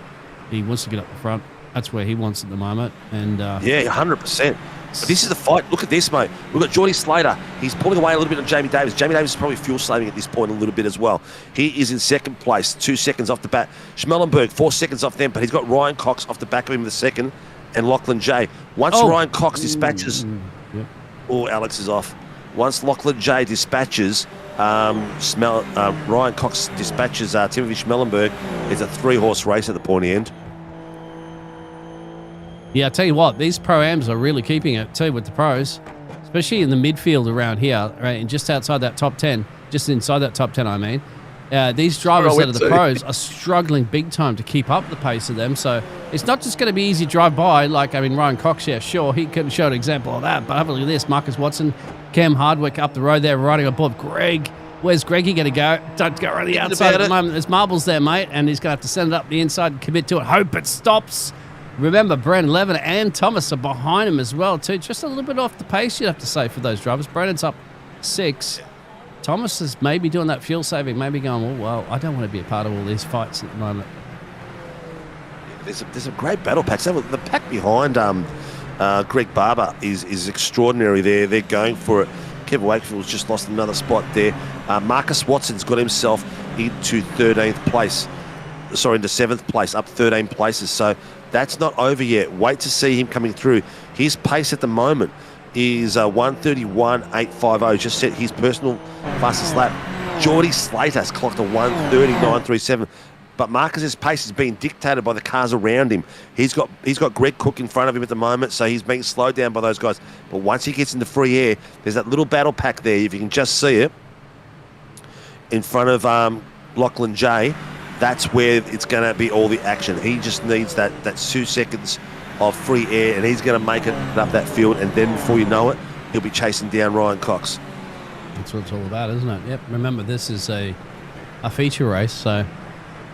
He wants to get up the front. That's where he wants at the moment. And 100%. But this is the fight. Look at this, mate. We've got Geordie Slater. He's pulling away a little bit on Jamie Davis. Jamie Davis is probably fuel saving at this point a little bit as well. He is in second place, 2 seconds off the bat. Schmellenberg, 4 seconds off them, but he's got Ryan Cox off the back of him in the second, and Lachlan J. Once Ryan Cox dispatches... Alex is off. Once Lachlan J dispatches... Ryan Cox dispatches Timothy Schmellenberg. It's a 3-horse race at the pointy end. Yeah, I tell you what, these Pro-Ams are really keeping it too with the pros, especially in the midfield around here, right, and just outside that top 10, just inside that top 10, I mean. These drivers that are the pros are struggling big time to keep up the pace of them, so it's not just going to be easy drive by, like, I mean, Ryan Cox, yeah, sure, he could show an example of that, but have a look at this, Marcus Watson, Cam Hardwick up the road there, riding above Greg, Where's Greggy going to go? Don't go around the outside at the moment. There's marbles there, mate, and he's going to have to send it up the inside and commit to it. Hope it stops. Remember, Brandon Levin and Thomas are behind him as well, too. Just a little bit off the pace, you'd have to say, for those drivers. Brandon's up 6. Thomas is maybe doing that fuel saving, maybe going, oh, well, I don't want to be a part of all these fights at the moment. There's a great battle pack. So the pack behind Greg Barber is extraordinary there. They're going for it. Kevin Wakefield's just lost another spot there. Marcus Watson's got himself into 13th place. Sorry, into 7th place, up 13 places. So that's not over yet. Wait to see him coming through. His pace at the moment is 1:31.850. Just set his personal fastest lap. Geordie Slater's clocked a 1:39.37. But Marcus's pace is being dictated by the cars around him. He's got Greg Cook in front of him at the moment, so he's being slowed down by those guys. But once he gets into free air, there's that little battle pack there, if you can just see it, in front of Lachlan J. That's where it's going to be all the action. He just needs that 2 seconds of free air, and he's going to make it up that field, and then before you know it, he'll be chasing down Ryan Cox. That's what it's all about, isn't it? Yep. Remember, this is a feature race, so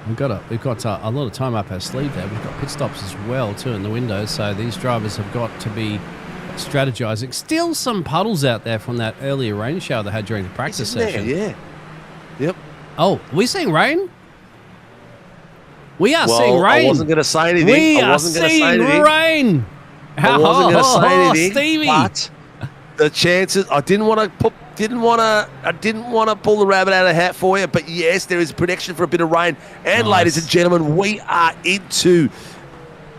we've got a lot of time up our sleeve there. We've got pit stops as well too in the windows, so these drivers have got to be strategizing. Still some puddles out there from that earlier rain shower they had during the practice session. Yeah. Yep. Oh, are we seeing rain? We are seeing rain. I wasn't going to say anything. We are seeing rain. I wasn't going to say anything, Stevie. but the chances. I didn't want to pull the rabbit out of the hat for you, but yes, there is prediction for a bit of rain. And ladies and gentlemen, we are into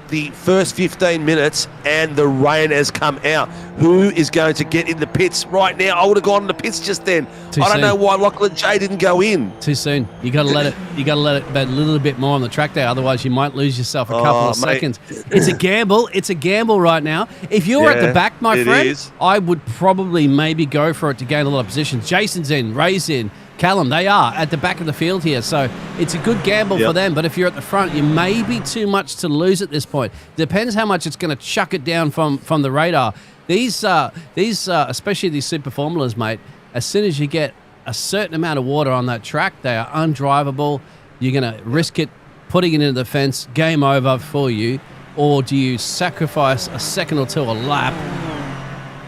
the first 15 minutes, and the rain has come out. Who is going to get in the pits right now? I would have gone in the pits just then. I don't know why Lachlan J didn't go in. Too soon. You got to let it. You got to let it bet a little bit more on the track there. Otherwise, you might lose yourself a couple of seconds. It's a gamble. It's a gamble right now. If you're at the back, my friend, I would probably maybe go for it to gain a lot of positions. Jason's in. Ray's in. Callum, they are at the back of the field here, so it's a good gamble for them. But if you're at the front, you may be too much to lose at this point. Depends how much it's going to chuck it down from the radar. These especially these super formulas, mate. As soon as you get a certain amount of water on that track, they are undrivable. You're going to risk it putting it into the fence. Game over for you, or do you sacrifice a second or two a lap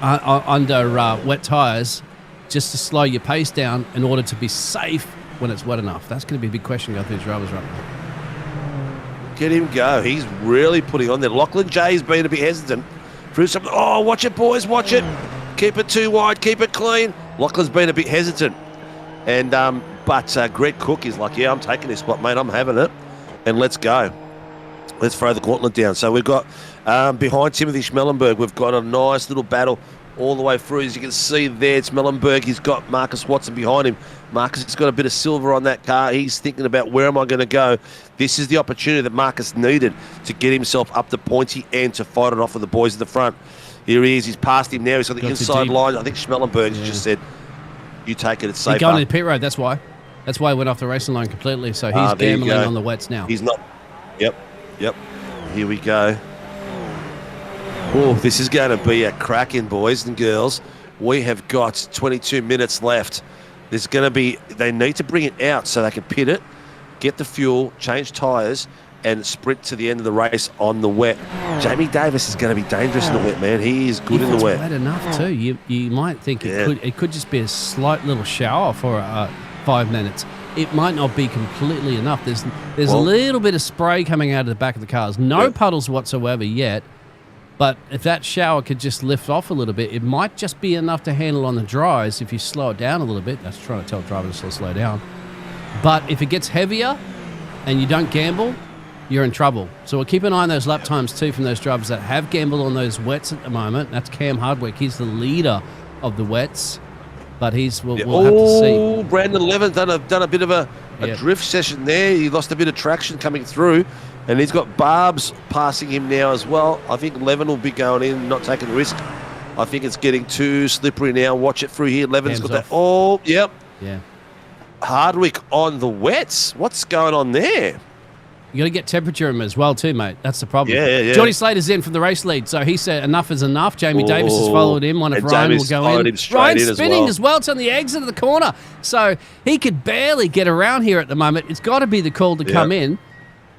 under wet tires? Just to slow your pace down in order to be safe when it's wet enough? That's going to be a big question going through the drivers right now. Get him go. He's really putting on there. Lachlan J's been a bit hesitant. Through some. Oh, watch it, boys. Watch it. Keep it too wide. Keep it clean. Lachlan's been a bit hesitant. And but Greg Cook is like, yeah, I'm taking this spot, mate. I'm having it. And let's go. Let's throw the gauntlet down. So we've got behind Timothy Schmellenberg, we've got a nice little battle all the way through. As you can see there, it's Schmellenberg. He's got Marcus Watson behind him. Marcus has got a bit of silver on that car. He's thinking about, where am I going to go? This is the opportunity that Marcus needed to get himself up the pointy end to fight it off with the boys at the front. Here he is. He's past him now. He's got the inside line. I think Schmellenberg just said, you take it, it's safer. He's going to the pit road, that's why. That's why he went off the racing line completely. So he's gambling on the wets now. He's not. Yep. Here we go. Oh, this is going to be a cracking, boys and girls. We have got 22 minutes left. There's going to be, they need to bring it out so they can pit it, get the fuel, change tyres, and sprint to the end of the race on the wet. Jamie Davis is going to be dangerous in the wet, man. He is good in the wet. It's wet enough too. You might think it could just be a slight little shower for 5 minutes. It might not be completely enough. There's a little bit of spray coming out of the back of the cars. No puddles whatsoever yet. But if that shower could just lift off a little bit, it might just be enough to handle on the dries if you slow it down a little bit. That's trying to tell drivers to slow down. But if it gets heavier and you don't gamble, you're in trouble. So we'll keep an eye on those lap times too from those drivers that have gambled on those wets at the moment. That's Cam Hardwick. He's the leader of the wets. But we'll have to see. Brandon Levin done a bit of a drift session there. He lost a bit of traction coming through. And he's got Barbs passing him now as well. I think Levin will be going in, not taking the risk. I think it's getting too slippery now. Watch it through here. Levin's got that. Oh, yep. Yeah. Hardwick on the wets. What's going on there? You got to get temperature in him as well too, mate. That's the problem. Yeah. Geordie Slater's in from the race lead, so he said enough is enough. Jamie Davis has followed him. One of Ryan will go in. Ryan's spinning as well. It's on the exit of the corner, so he could barely get around here at the moment. It's got to be the call to come in.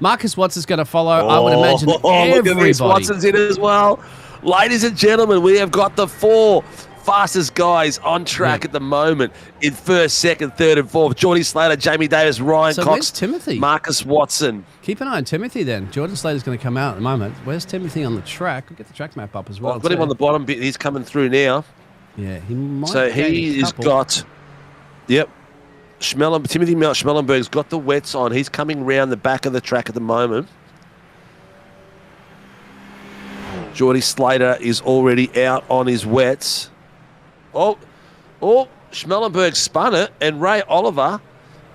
Marcus Watson's going to follow. I would imagine everybody. Look at this. Watson's in as well. Ladies and gentlemen, we have got the 4 fastest guys on track at the moment in first, second, third, and fourth. Geordie Slater, Jamie Davis, Ryan Cox, where's Timothy? Marcus Watson. Keep an eye on Timothy then. Geordie Slater's going to come out at the moment. Where's Timothy on the track? We'll get the track map up as well. I've got him on the bottom bit. He's coming through now. Yeah, he might. So he's got, Timothy Schmellenberg's got the wets on. He's coming round the back of the track at the moment. Geordie Slater is already out on his wets. Oh, Schmellenberg spun it, and Ray Oliver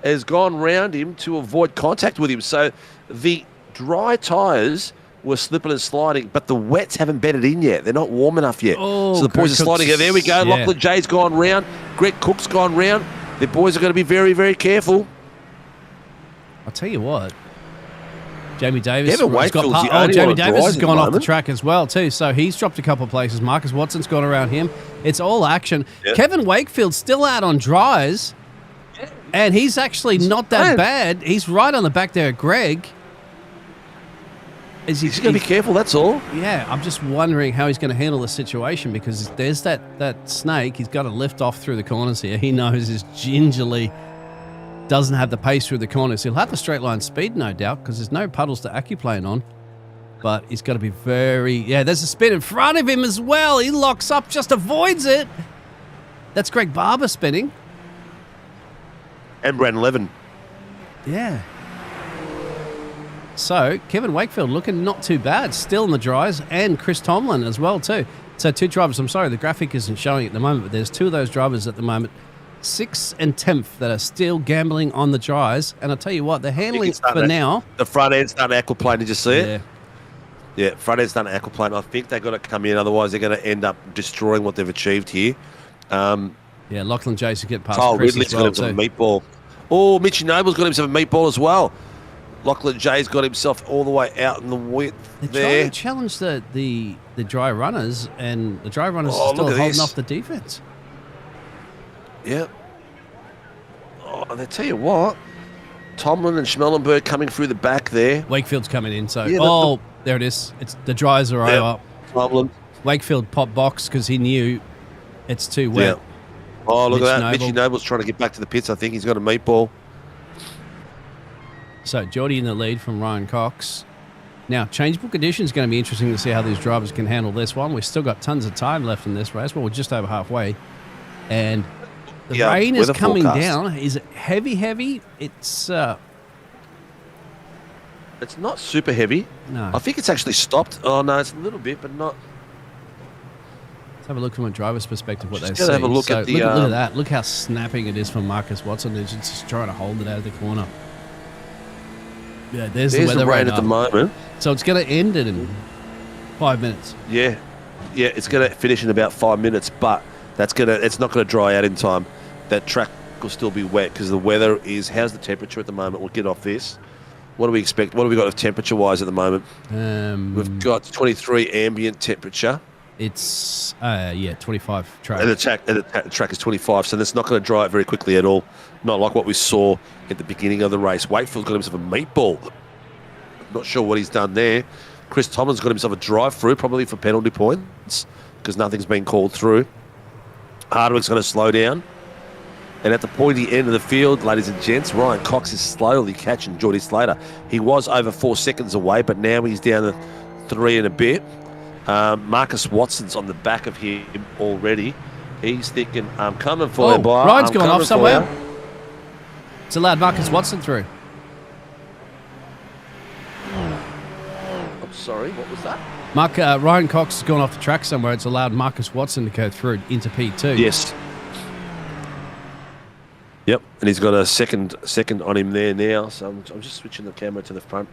has gone round him to avoid contact with him. So the dry tyres were slipping and sliding, but the wets haven't bedded in yet. They're not warm enough yet. So the boys are sliding. There we go. Lachlan Jay's gone round. Greg Cook's gone round. The boys are going to be very, very careful. I'll tell you what. Jamie Davis Jamie Davis has gone off the track as well too, so he's dropped a couple of places. Marcus Watson's gone around him. It's all action. Kevin Wakefield's still out on dries, and he's actually not that bad. He's right on the back there of Greg. He's going to be careful, that's all. Yeah, I'm just wondering how he's going to handle the situation, because there's that snake. He's got to lift off through the corners here. He knows is gingerly doesn't have the pace through the corners. He'll have the straight line speed, no doubt, because there's no puddles to acuplane on. But he's got to be very... Yeah, there's a spin in front of him as well. He locks up, just avoids it. That's Greg Barber spinning. And Brandon Levin. Yeah. So, Kevin Wakefield looking not too bad. Still in the dries. And Chris Tomlin as well, too. So, 2 drivers. I'm sorry, the graphic isn't showing at the moment, but there's 2 of those drivers at the moment. 6th and 10th that are still gambling on the dries. And I'll tell you what, the handling for now... The front end's starting to aquaplane. Did you see it? Yeah. Yeah, front end's starting to aquaplane. I think they've got to come in. Otherwise, they're going to end up destroying what they've achieved here. Yeah, Lachlan Jace will get past Kyle Chris Ridley's as well, got himself a meatball. Oh, Mitchy Noble's got himself a meatball as well. Lachlan Jay's got himself all the way out in the width there. They're trying to challenge the dry runners, and the dry runners are still holding off the defense. Yeah. Oh, and I tell you what, Tomlin and Schmellenberg coming through the back there. Wakefield's coming in, so there it is. It's the dries are over. Tomlin. Wakefield pop box because he knew it's too wet. Yeah. Oh, look at that. Mitchy Noble's trying to get back to the pits. I think he's got a meatball. So Geordie in the lead from Ryan Cox. Now, changeable conditions going to be interesting to see how these drivers can handle this one. We've still got tons of time left in this race. Well, we're just over halfway. And the rain is coming down. Is it heavy? It's not super heavy. No. I think it's actually stopped. Oh, no, it's a little bit, but not. Let's have a look from a driver's perspective what they see. Have a look at the, look at that. Look how snapping it is from Marcus Watson. They're just trying to hold it out of the corner. Yeah, there's the weather rain at the moment. So it's going to end it in 5 minutes. Yeah, it's going to finish in about 5 minutes, but it's not going to dry out in time. That track will still be wet because the weather is... How's the temperature at the moment? We'll get off this. What do we expect? What have we got temperature-wise at the moment? We've got 23 ambient temperature. It's 25 track. And the track is 25, so that's not going to dry out very quickly at all. Not like what we saw at the beginning of the race. Wakefield's got himself a meatball. Not sure what he's done there. Chris Tomlin's got himself a drive-through, probably for penalty points, because nothing's been called through. Hardwick's going to slow down. And at the pointy end of the field, ladies and gents, Ryan Cox is slowly catching Geordie Slater. He was over 4 seconds away, but now he's down to 3 and a bit. Marcus Watson's on the back of him already. He's thinking, I'm coming for you, boy. Ryan's gone off somewhere. It's allowed Marcus Watson through. I'm sorry, what was that? Ryan Cox has gone off the track somewhere. It's allowed Marcus Watson to go through into P2. Yes. Yep, and he's got a second on him there now. So I'm just switching the camera to the front,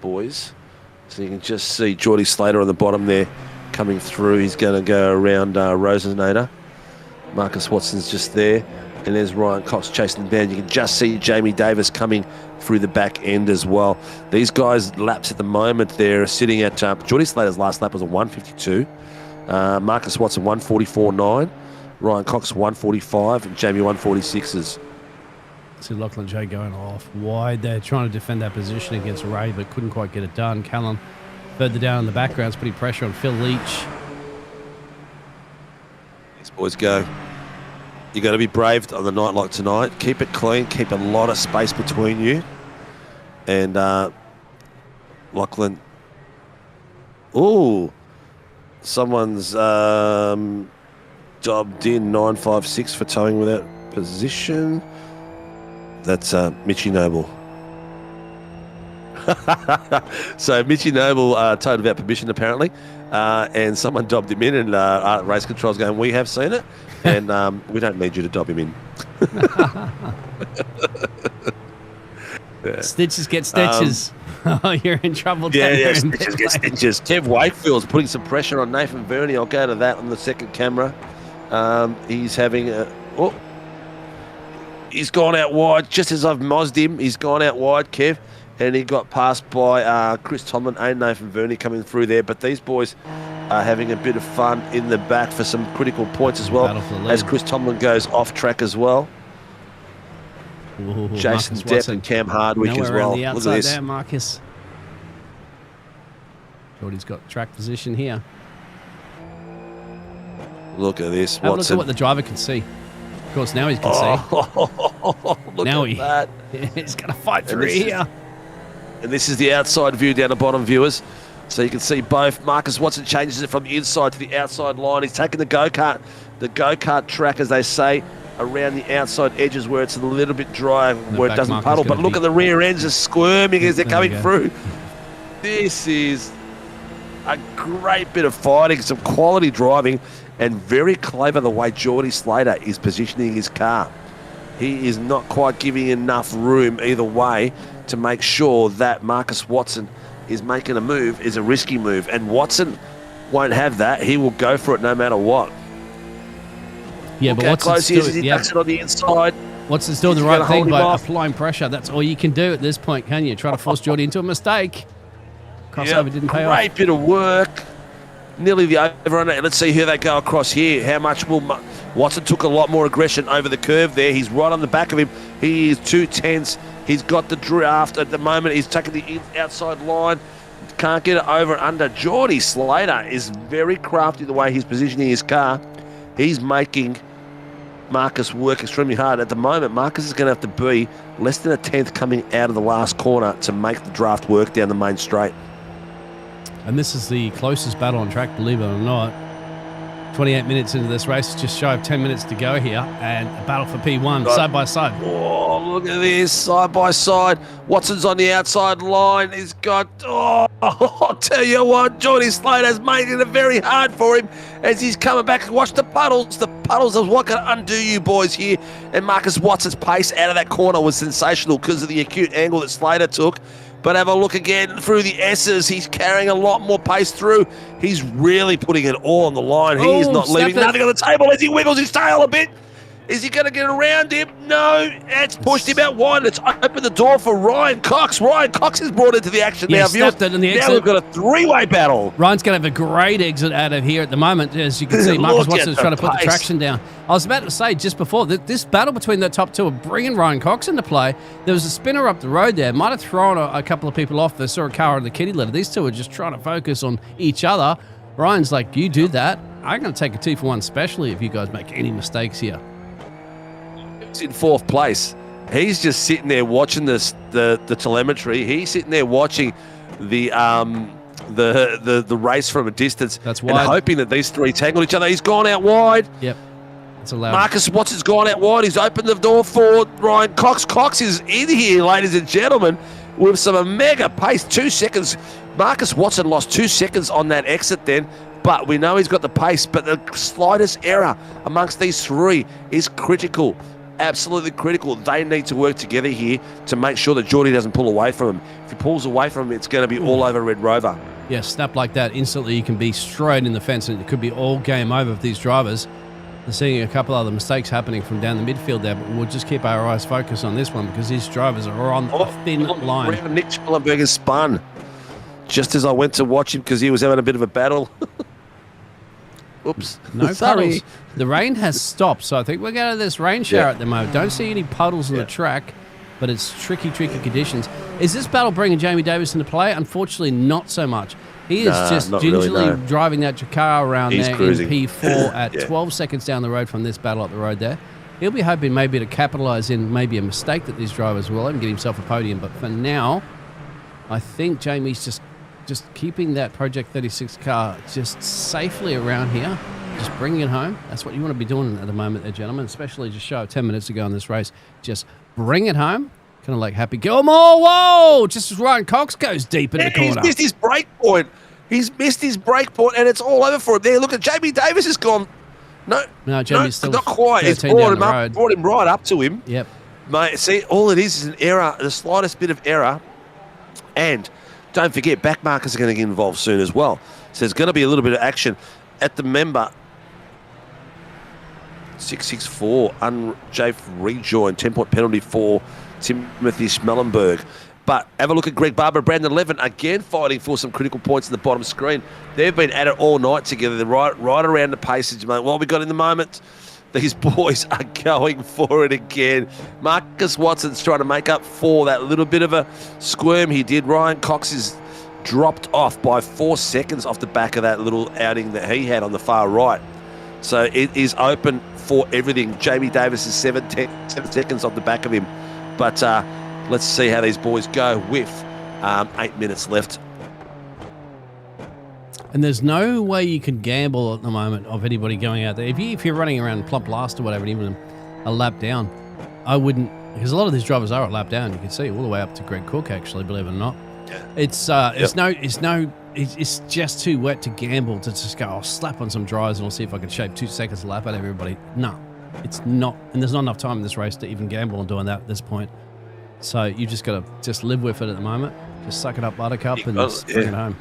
boys. So you can just see Geordie Slater on the bottom there coming through. He's going to go around Rosenator. Marcus Watson's just there. And there's Ryan Cox chasing them down. You can just see Jamie Davis coming through the back end as well. These guys' laps at the moment, they're sitting at... Geordie Slater's last lap was a 152. Marcus Watson 144.9. Ryan Cox 145 and Jamie 146s. See Lachlan J going off wide there, trying to defend that position against Ray, but couldn't quite get it done. Callum further down in the background is putting pressure on Phil Leach. These boys go. You got to be brave on the night like tonight. Keep it clean. Keep a lot of space between you. And Lachlan. Ooh. Someone's jobbed in 956 for towing without position. That's Mitchy Noble. So Mitchy Noble towed without permission apparently, and someone dobbed him in, and race control's going, we have seen it, and we don't need you to dob him in. Yeah. Stitches get stitches. You're in trouble. Yeah, stitches get stitches. Kev Wakefield's putting some pressure on Nathan Verney. I'll go to that on the second camera. He's having a... Oh, he's gone out wide just as I've mozzed him. He's gone out wide, Kev, and he got passed by Chris Tomlin and Nathan Verney coming through there. But these boys are having a bit of fun in the back for some critical points as well, as Chris Tomlin goes off track as well. Ooh, Jason Depp and Cam Hardwick as well. The outside, look at this. There, Marcus. Geordie's got track position here. Look at this. Have a look at what the driver can see. Of course, now he can see. Look now at that. He's going to fight through here. And this is the outside view down the bottom, viewers. So you can see both. Marcus Watson changes it from the inside to the outside line. He's taking the go-kart track, as they say, around the outside edges where it's a little bit dry, where it doesn't puddle. But look at the rear ends are squirming as they're coming through. This is a great bit of fighting, some quality driving, and very clever the way Geordie Slater is positioning his car. He is not quite giving enough room either way to make sure that Marcus Watson is making a move, is a risky move. And Watson won't have that. He will go for it no matter what. Yeah, look but how Watson's close he is. He ducks it on the inside. Watson's doing the right thing by applying pressure. That's all you can do at this point, can you? Try to force Geordie into a mistake. Crossover didn't pay off. Great bit of work. Nearly the over under. Let's see who they go across here. How much will Watson took a lot more aggression over the curve there. He's right on the back of him. He is 2 tenths. He's got the draft at the moment. He's taking the outside line. Can't get it over and under. Geordie Slater is very crafty the way he's positioning his car. He's making Marcus work extremely hard. At the moment, Marcus is going to have to be less than a tenth coming out of the last corner to make the draft work down the main straight. And this is the closest battle on track, believe it or not. 28 minutes into this race, just shy of 10 minutes to go here, and a battle for P1, side by side. Oh, look at this, side by side. Watson's on the outside line. He's got, I'll tell you what, Geordie Slater's making it very hard for him as he's coming back. Watch the puddles. The puddles is what can undo you boys here. And Marcus Watson's pace out of that corner was sensational because of the acute angle that Slater took. But have a look again through the S's. He's carrying a lot more pace through. He's really putting it all on the line. He is not leaving nothing on the table as he wiggles his tail a bit. Is he going to get around him? No. It's pushed him out wide. It's opened the door for Ryan Cox. Ryan Cox is brought into the action now. Snapped it in the exit. Now we've got a three-way battle. Ryan's going to have a great exit out of here at the moment. As you can see, Marcus Watson's trying to put the traction down. I was about to say just before that this battle between the top two are bringing Ryan Cox into play. There was a spinner up the road there. Might have thrown a couple of people off. They saw a car in the kitty litter. These two are just trying to focus on each other. Ryan's like, you do that. I'm going to take a 2-for-1 specially if you guys make any mistakes here. He's in fourth place. He's just sitting there watching the telemetry. He's sitting there watching the race from a distance. That's wide. And hoping that these three tangle each other. He's gone out wide. Yep. That's allowed. Marcus Watson's gone out wide. He's opened the door for Ryan Cox. Cox is in here, ladies and gentlemen, with some mega pace. 2 seconds. Marcus Watson lost 2 seconds on that exit then. But we know he's got the pace. But the slightest error amongst these three is critical. Absolutely critical. They need to work together here to make sure that Geordie doesn't pull away from him. If he pulls away from him, it's going to be all over Red Rover. Yeah, snap like that. Instantly you can be straight in the fence and it could be all game over for these drivers. seeing a couple other mistakes happening from down the midfield there, but we'll just keep our eyes focused on this one because these drivers are on a thin line. Nick Schellenberger spun just as I went to watch him because he was having a bit of a battle. Oops. No Sorry. puddles. The rain has stopped, so I think we're going to this rain shower at the moment. Don't see any puddles on the track, but it's tricky conditions. Is this battle bringing Jamie Davis into play? Unfortunately, not so much. He is just gingerly driving that car around there cruising. In P4 at 12 seconds down the road from this battle up the road there. He'll be hoping maybe to capitalise in maybe a mistake that these drivers will and get himself a podium. But for now, I think Jamie's just keeping that Project 36 car just safely around here, just bringing it home. That's what you want to be doing at the moment there, gentlemen, especially just show 10 minutes ago in this race. Just bring it home. Kind of like Happy Gilmore. Whoa! Just as Ryan Cox goes deep in the corner. He's missed his break point. He's missed his break point, and it's all over for him. There, look at Jamie Davis has gone. No, Jamie's still not quite. It's brought him right up to him. Yep. Mate, see, all it is an error, the slightest bit of error. And don't forget, back markers are going to get involved soon as well. So there's going to be a little bit of action at the member. 664, unsafe rejoin, 10-point penalty for Timothy Schmellenberg. But have a look at Greg Barber, Brandon Levin, again fighting for some critical points in the bottom screen. They've been at it all night together. They're right around the passage, mate. What we got in the moment, these boys are going for it again. Marcus Watson's trying to make up for that little bit of a squirm he did. Ryan Cox is dropped off by 4 seconds off the back of that little outing that he had on the far right. So it is open for everything. Jamie Davis is 7 seconds off the back of him. But let's see how these boys go with 8 minutes left. And there's no way you can gamble at the moment of anybody going out there. If you're running around plump last or whatever, and even a lap down, I wouldn't, because a lot of these drivers are a lap down. You can see all the way up to Greg Cook, actually, believe it or not. Yeah. It's just too wet to gamble to just go, I'll slap on some dries and I'll see if I can shave 2 seconds a lap at everybody. No, it's not. And there's not enough time in this race to even gamble on doing that at this point. So you just got to just live with it at the moment. Just suck it up, buttercup, and bring it home.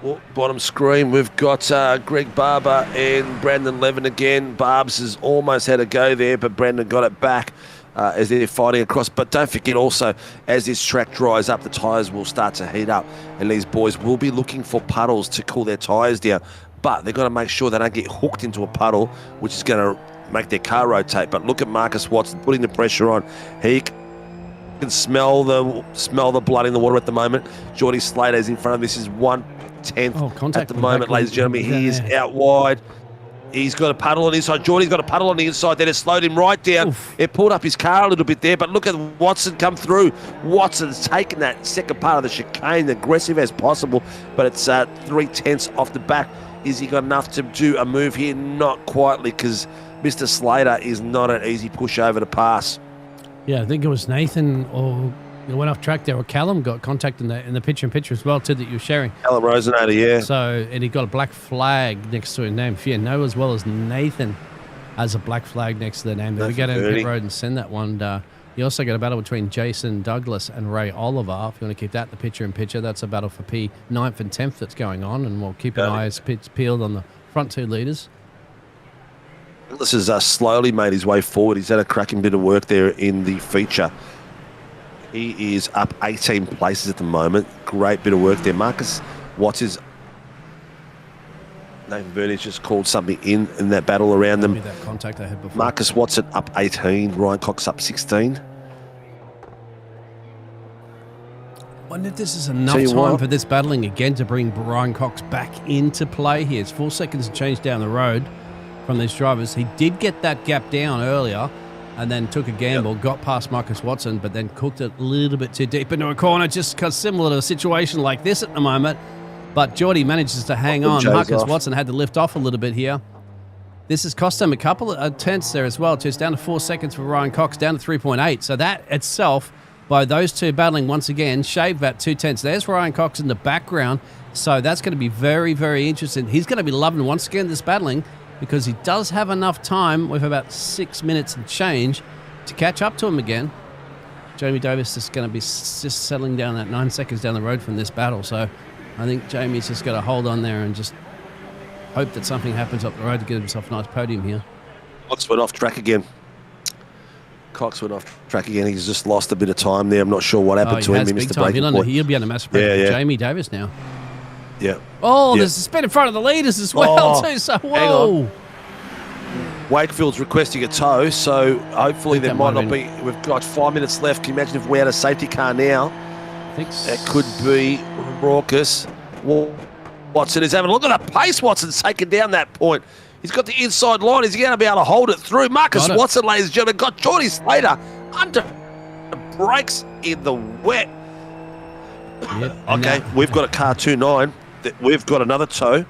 Well, bottom screen, we've got Greg Barber and Brandon Levin again. Barbs has almost had a go there, but Brandon got it back as they're fighting across. But don't forget also, as this track dries up, the tyres will start to heat up, and these boys will be looking for puddles to cool their tyres down. But they've got to make sure they don't get hooked into a puddle, which is going to make their car rotate. But look at Marcus Watson putting the pressure on. He can smell the blood in the water at the moment. Geordie Slater's in front of him. This is 1/10 at the moment, ladies and gentlemen. He is out wide. He's got a puddle on the inside. Geordie's got a puddle on the inside. Then it slowed him right down. Oof. It pulled up his car a little bit there, but look at Watson come through. Watson's taken that second part of the chicane, aggressive as possible, but it's 3/10 off the back. Is he got enough to do a move here? Not quietly, because Mr. Slater is not an easy push over to pass. Yeah, I think it was Nathan or it went off track there, or Callum got contact in the picture as well, too, that you were sharing. Callum Rosenator, yeah. So, and he got a black flag next to his name. Fear no, as well as Nathan has a black flag next to their name. But we go down the pit road and send that one. You also got a battle between Jason Douglas and Ray Oliver. If you want to keep that the picture, that's a battle for P 9th and 10th that's going on, and we'll keep an eye peeled on the front two leaders. Douglas has slowly made his way forward. He's had a cracking bit of work there in the feature. He is up 18 places at the moment. Great bit of work there. Marcus Watts is... Nathan Verney's just called something in that battle around them. That contact I had before. Marcus Watson up 18. Ryan Cox up 16. Wonder if this is enough time for this battling again to bring Ryan Cox back into play here. It's 4 seconds and change down the road from these drivers. He did get that gap down earlier and then took a gamble, got past Marcus Watson, but then cooked it a little bit too deep into a corner, just because similar to a situation like this at the moment. But Geordie manages to hang on. Marcus Watson had to lift off a little bit here. This has cost him a couple of tenths there as well, too. It's down to 4 seconds for Ryan Cox, down to 3.8. So that itself, by those two battling once again, shaved that 2 tenths. There's Ryan Cox in the background. So that's going to be very, very interesting. He's going to be loving once again this battling, because he does have enough time with about 6 minutes and change to catch up to him again. Jamie Davis is going to be just settling down that 9 seconds down the road from this battle. So I think Jamie's just got to hold on there and just hope that something happens up the road to get himself a nice podium here. Cox went off track again. He's just lost a bit of time there. I'm not sure what happened to him. He missed the breaking point. He'll be under massive pressure. Yeah. Jamie Davis now. Yeah. Oh, yeah. there's a spin in front of the leaders as well, too. So, whoa. Wakefield's requesting a tow, so hopefully there might not be. We've got 5 minutes left. Can you imagine if we had a safety car now? I think It could be raucous. Watson is having a look at the pace. Watson's taken down that point. He's got the inside line. Is he going to be able to hold it through? Marcus Watson, ladies and gentlemen, got Geordie Slater under the brakes in the wet. Yep. Okay, we've got a car 2-9. We've got another tow.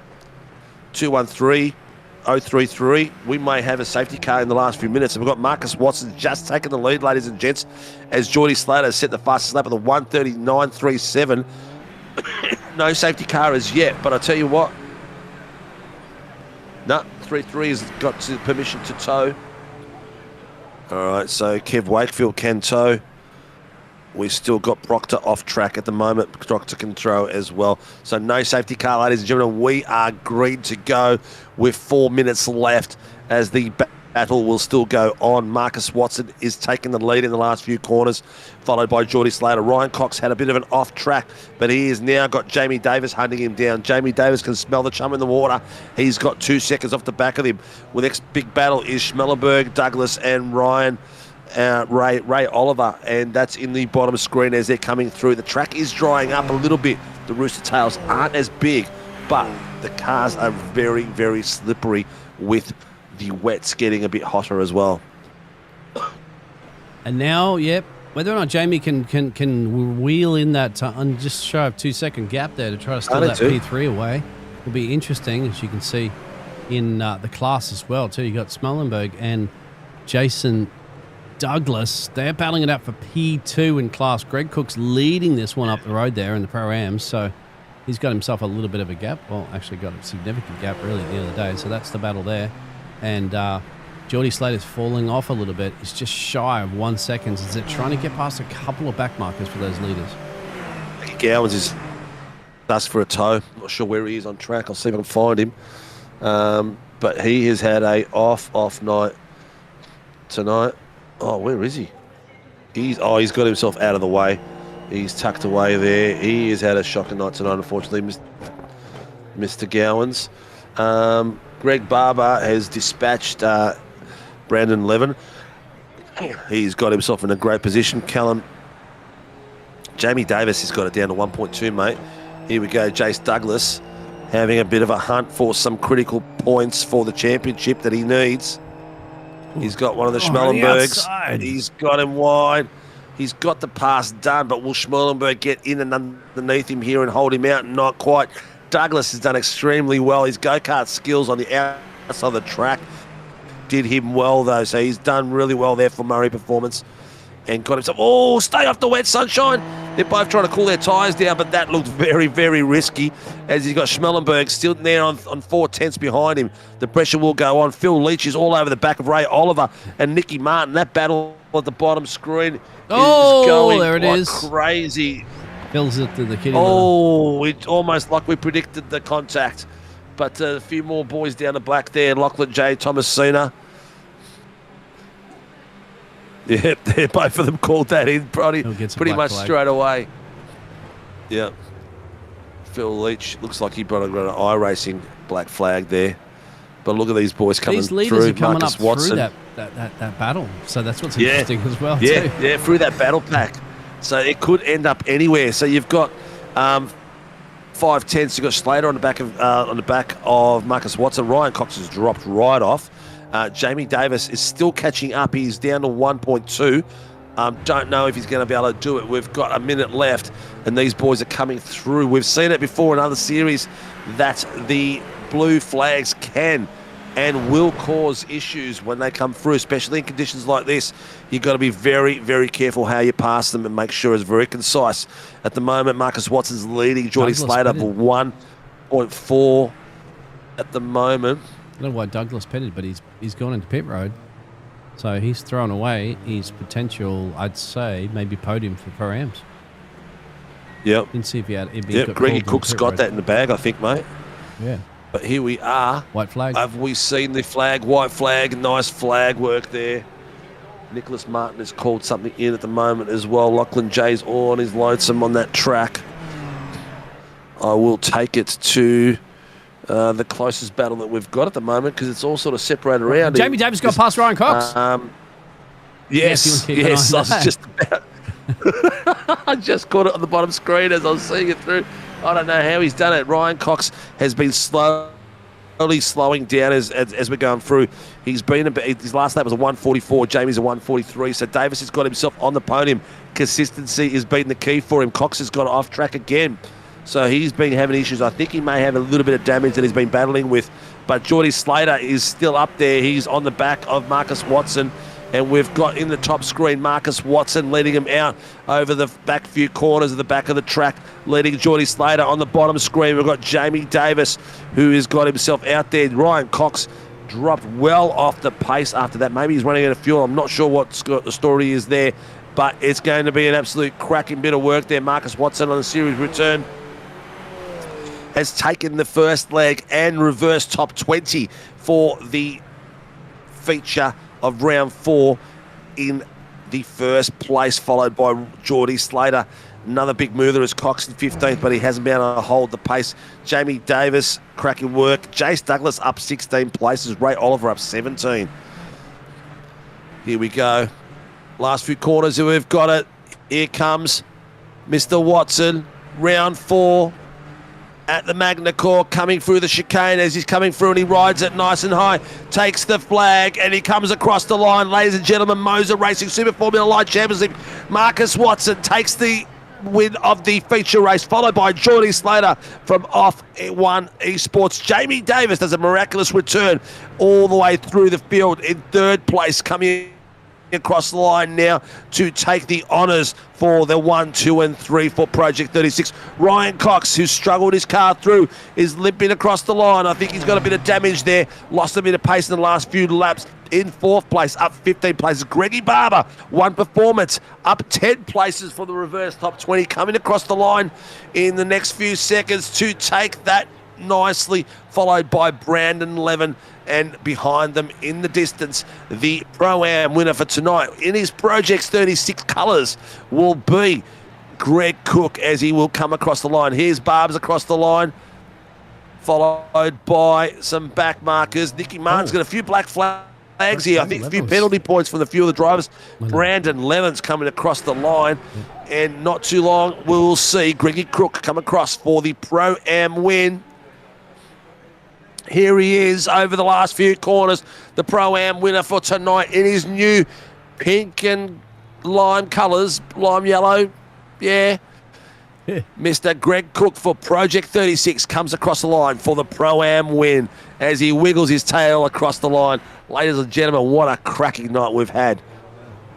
213-033. We may have a safety car in the last few minutes. And we've got Marcus Watson just taking the lead, ladies and gents, as Geordie Slater has set the fastest lap of the 1:39.37. No safety car as yet, but I tell you what. No, 3-3 has got permission to tow. All right, so Kev Wakefield can tow. We've still got Proctor off track at the moment. Proctor can throw as well. So no safety car, ladies and gentlemen. We are green to go with 4 minutes left as the battle will still go on. Marcus Watson is taking the lead in the last few corners, followed by Geordie Slater. Ryan Cox had a bit of an off track, but he has now got Jamie Davis hunting him down. Jamie Davis can smell the chum in the water. He's got 2 seconds off the back of him. The next big battle is Schmellenberg, Douglas, and Ryan. Ray Oliver, and that's in the bottom screen as they're coming through. The track is drying up a little bit. The Rooster Tails aren't as big, but the cars are very, very slippery with the wets getting a bit hotter as well. And now, whether or not Jamie can wheel in that just shy of 2 second gap there to try to steal that P3 away will be interesting, as you can see in the class as well too. You got Schmellenberg and Jason Douglas. They're battling it out for P2 in class. Greg Cook's leading this one up the road there in the Pro-Ams, so he's got himself a little bit of a gap. Well, actually got a significant gap really at the end of the day, so that's the battle there. And Geordie Slater's falling off a little bit. He's just shy of 1 second as they're trying to get past a couple of back markers for those leaders. Gowans is asked for a tow. Not sure where he is on track. I'll see if I can find him. But he has had a off night tonight. Oh, where is he? He's got himself out of the way. He's tucked away there. He has had a shocking night tonight, unfortunately, Mr. Gowans. Greg Barber has dispatched Brandon Levin. He's got himself in a great position. Jamie Davis has got it down to 1.2, mate. Here we go, Jace Douglas having a bit of a hunt for some critical points for the championship that he needs. He's got one of the Schmellenbergs. He's got him wide. He's got the pass done, but will Schmellenberg get in and underneath him here and hold him out? Not quite. Douglas has done extremely well. His go-kart skills on the outside of the track did him well, though. So he's done really well there for Murray Performance and got himself... Oh, stay off the wet, Sunshine. They're both trying to cool their tyres down, but that looked very, very risky as he's got Schmellenberg still there on 4/10 behind him. The pressure will go on. Phil Leach is all over the back of Ray Oliver and Nicky Martin. That battle at the bottom screen is going there it is. Crazy. Fills it to the kitty. It's almost like we predicted the contact. But a few more boys down the black there. Lachlan J. Thomasina. Yep, both of them called that in pretty much flag straight away. Yeah. Phil Leach looks like he got an Iracing black flag there. But look at these boys coming through. These leaders are coming Marcus up Watson. through that battle. So that's what's interesting as well, too. Yeah, through that battle pack. So it could end up anywhere. So you've got 5/10. You've got Slater on the back of Marcus Watson. Ryan Cox has dropped right off. Jamie Davis is still catching up. He's down to 1.2. Don't know if he's going to be able to do it. We've got a minute left, and these boys are coming through. We've seen it before in other series that the blue flags can and will cause issues when they come through, especially in conditions like this. You've got to be very, very careful how you pass them and make sure it's very concise. At the moment, Marcus Watson's leading Geordie Slater for 1.4 at the moment. I don't know why Douglas pitted, but he's gone into pit road. So he's thrown away his potential, I'd say, maybe podium for Pro-Ams. Yep. Didn't see if he had... Greggy Cook's got that in the bag, I think, mate. Yeah. But here we are. White flag. Have we seen the flag? White flag. Nice flag work there. Nicholas Martin has called something in at the moment as well. Lachlan Jay's on his lonesome on that track. I will take it to the closest battle that we've got at the moment because it's all sort of separated around. Jamie Davis got past Ryan Cox. Yes. I was just about. I just caught it on the bottom screen as I was seeing it through. I don't know how he's done it. Ryan Cox has been slowly slowing down as we're going through. He's been his last lap was a 144. Jamie's a 143. So Davis has got himself on the podium. Consistency has been the key for him. Cox has got off track again. So he's been having issues. I think he may have a little bit of damage that he's been battling with. But Geordie Slater is still up there. He's on the back of Marcus Watson. And we've got in the top screen Marcus Watson leading him out over the back few corners of the back of the track, leading Geordie Slater. On the bottom screen, we've got Jamie Davis, who has got himself out there. Ryan Cox dropped well off the pace after that. Maybe he's running out of fuel. I'm not sure what the story is there, but it's going to be an absolute cracking bit of work there. Marcus Watson on the series return has taken the first leg and reverse top 20 for the feature of round 4 in the first place, followed by Geordie Slater. Another big mover is Cox in 15th, but he hasn't been able to hold the pace. Jamie Davis, cracking work. Jace Douglas up 16 places. Ray Oliver up 17. Here we go. Last few corners, we've got it. Here comes Mr. Watson. Round 4. At the MAGNY coming through the chicane as he's coming through and he rides it nice and high, takes the flag and he comes across the line. Ladies and gentlemen, MOZA Racing Super Formula Light Championship. Marcus Watson takes the win of the feature race, followed by Geordie Slater from off one eSports. Jamie Davis does a miraculous return all the way through the field in 3rd place, coming across the line now to take the honours for the 1, 2 and 3 for Project 36. Ryan Cox, who struggled his car through, is limping across the line. I think he's got a bit of damage there. Lost a bit of pace in the last few laps. In 4th place, up 15 places. Greggy Barber, one performance, up 10 places for the reverse top 20, coming across the line in the next few seconds to take that nicely, followed by Brandon Levin, and behind them in the distance, the Pro-Am winner for tonight in his Project 36 colours will be Greg Cook as he will come across the line. Here's Barbs across the line, followed by some back markers. Nicky Martin's got a few black flags here. I think a few penalty points from the few of the drivers. Brandon Levin's coming across the line, and not too long we'll see Greggy Cook come across for the Pro-Am win. Here he is over the last few corners, the Pro-Am winner for tonight in his new pink and lime colours, lime yellow, yeah. Mr. Greg Cook for Project 36 comes across the line for the Pro-Am win as he wiggles his tail across the line. Ladies and gentlemen, what a cracking night we've had.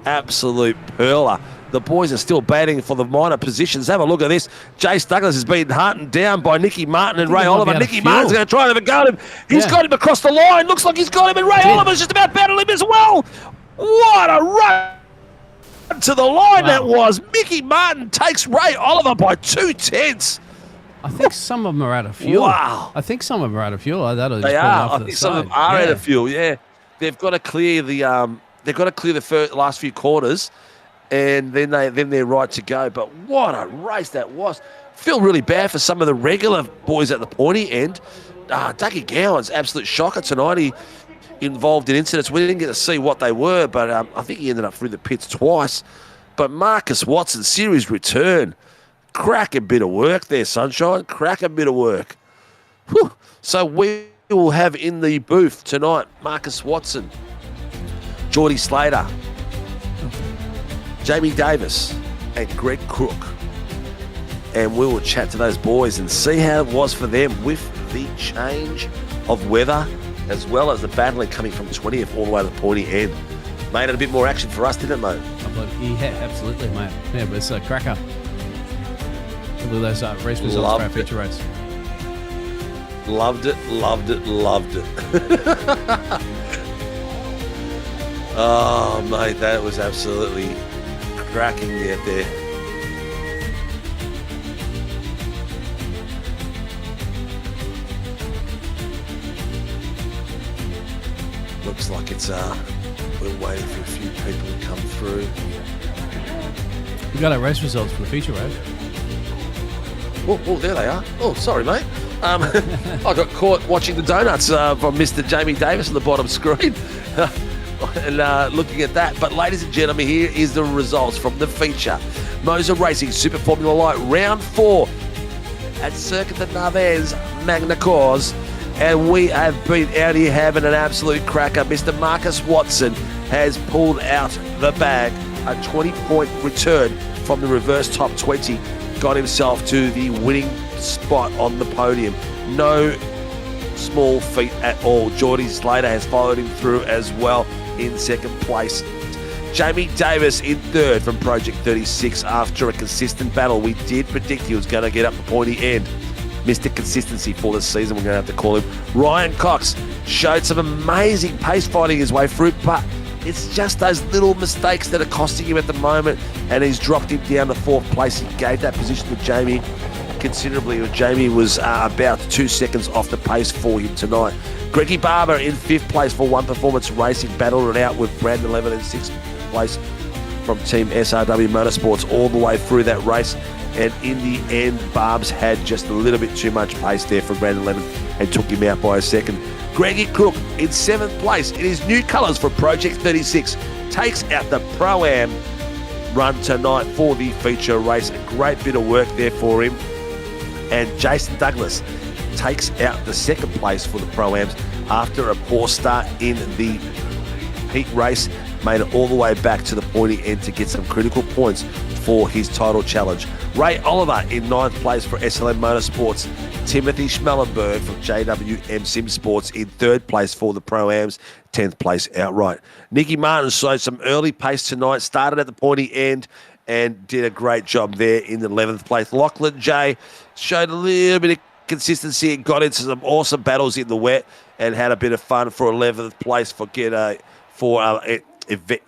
Absolute perler. The boys are still batting for the minor positions. Have a look at this. Jace Douglas has been hunted down by Nicky Martin and Ray Oliver. Nicky Martin's going to try and have a go at him. He's got him across the line. Looks like he's got him, and Ray Oliver's just about battling him as well. What a run to the line that was. Nicky Martin takes Ray Oliver by 2/10. I think some of them are out of fuel. Wow. I think some of them are out of fuel. They are. I think some of them are out of fuel, yeah. They've got to clear the last few quarters, and then they're right to go. But what a race that was. Feel really bad for some of the regular boys at the pointy end. Dougie Gowan's absolute shocker tonight. He involved in incidents. We didn't get to see what they were, but I think he ended up through the pits twice. But Marcus Watson, series return. Cracking bit of work there, Sunshine. Cracking bit of work. Whew. So we will have in the booth tonight Marcus Watson, Geordie Slater, Jamie Davis, and Greg Cook. And we will chat to those boys and see how it was for them with the change of weather, as well as the battling coming from 20th all the way to the pointy end. Made it a bit more action for us, didn't it, mate? Yeah, absolutely, mate. Yeah, but it's a cracker. Look at those race results for our feature race. Loved it. Oh, mate, that was absolutely cracking out there. looks like it's we're waiting for a few people to come through. We got our race results for the feature race. Oh, there they are. Oh, sorry, mate. I got caught watching the donuts from Mr. Jamie Davis on the bottom screen. And looking at that. But ladies and gentlemen, here is the results from the feature. MOZA Racing Super Formula Light Round 4 at Circuit de Narvaez, Magna COURS. And we have been out here having an absolute cracker. Mr. Marcus Watson has pulled out the bag. A 20-point return from the reverse top 20. Got himself to the winning spot on the podium. No small feat at all. Geordie Slater has followed him through as well in second place. Jamie Davis in third from Project 36 after a consistent battle. We did predict he was going to get up the pointy end. Mr. Consistency for the season, we're going to have to call him. Ryan Cox showed some amazing pace fighting his way through, but it's just those little mistakes that are costing him at the moment, and he's dropped him down to fourth place. He gave that position to Jamie considerably. Jamie was about 2 seconds off the pace for him tonight. Greggy Barber in fifth place for One Performance Racing, battled it out with Brandon Levin in sixth place from Team SRW Motorsports all the way through that race. And in the end, Barb's had just a little bit too much pace there for Brandon Levin and took him out by a second. Greggy Crook in seventh place in his new colours for Project 36 takes out the Pro-Am run tonight for the feature race. A great bit of work there for him. And Jason Douglas takes out the second place for the Pro-Ams after a poor start in the heat race. Made it all the way back to the pointy end to get some critical points for his title challenge. Ray Oliver in ninth place for SLM Motorsports. Timothy Schmellenberg from JWM Sim Sports in third place for the Pro-Ams, 10th place outright. Nicky Martin showed some early pace tonight, started at the pointy end and did a great job there in the 11th place. Lachlan J showed a little bit of consistency and got into some awesome battles in the wet and had a bit of fun for 11th place for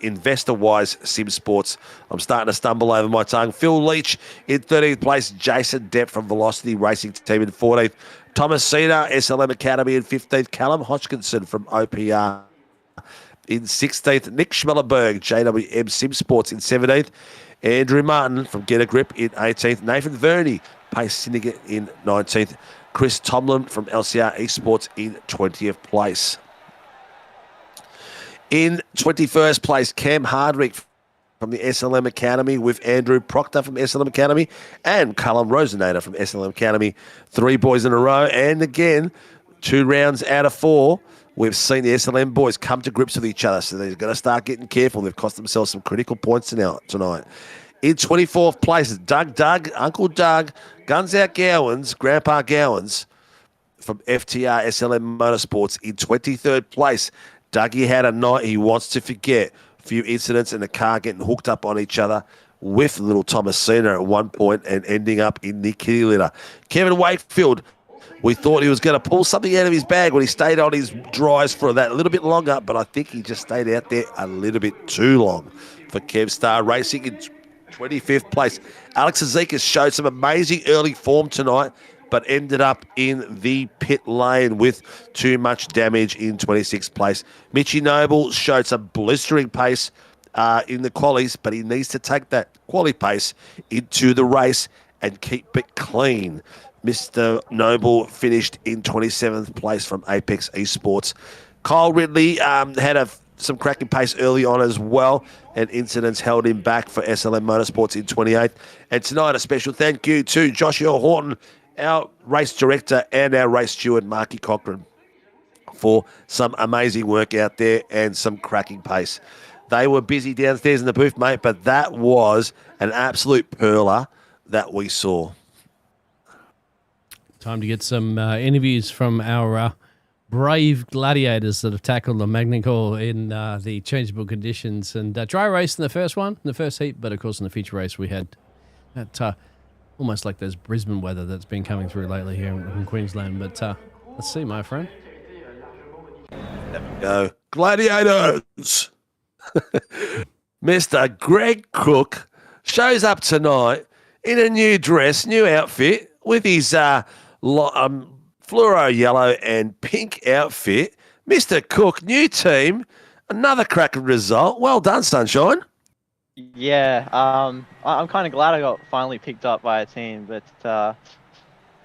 Investor-Wise Sim Sports. I'm starting to stumble over my tongue. Phil Leach in 13th place. Jason Depp from Velocity Racing Team in 14th. Thomas Cena, SLM Academy in 15th. Callum Hodgkinson from OPR in 16th. Nick Schmellenberg, JWM Sim Sports in 17th. Andrew Martin from Get a Grip in 18th. Nathan Verney, Pace Syndicate in 19th. Chris Tomlin from LCR Esports in 20th place. In 21st place, Cam Hardwick from the SLM Academy with Andrew Proctor from SLM Academy and Callum Rosenator from SLM Academy. 3 boys in a row. And again, 2 rounds out of 4, we've seen the SLM boys come to grips with each other. So they're going to start getting careful. They've cost themselves some critical points tonight. In 24th place is Uncle Doug, Guns Out Gowans, Grandpa Gowans from FTR SLM Motorsports in 23rd place. Dougie had a night he wants to forget. A few incidents in the car getting hooked up on each other with little Thomas Cena at one point and ending up in the kitty litter. Kevin Wakefield, we thought he was going to pull something out of his bag when he stayed on his dries for that a little bit longer, but I think he just stayed out there a little bit too long for Kev Star Racing in 25th place. Alex Azekas showed some amazing early form tonight, but ended up in the pit lane with too much damage in 26th place. Mitchie Noble showed some blistering pace in the qualies, but he needs to take that quali pace into the race and keep it clean. Mr. Noble finished in 27th place from Apex Esports. Kyle Ridley had some cracking pace early on as well, and incidents held him back for SLM Motorsports in 28th. And tonight, a special thank you to Joshua Horton, our race director, and our race steward, Marky Cochran, for some amazing work out there and some cracking pace. They were busy downstairs in the booth, mate, but that was an absolute perler that we saw. Time to get some interviews from our brave gladiators that have tackled the MAGNY in the changeable conditions. And dry race in the first one, in the first heat, but of course in the feature race we had that almost like there's Brisbane weather that's been coming through lately here in Queensland. But let's see, my friend. There we go. Gladiators! Mr. Greg Cook shows up tonight in a new dress, new outfit, with his fluoro yellow and pink outfit, Mr. Cook, new team, another cracking result. Well done, Sunshine. Yeah, I'm kind of glad I got finally picked up by a team, but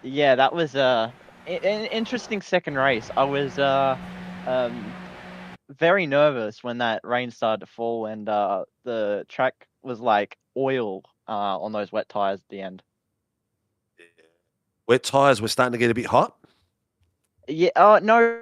yeah, that was an interesting second race. I was very nervous when that rain started to fall and the track was like oil on those wet tires at the end. Wet tyres were starting to get a bit hot. Yeah, no,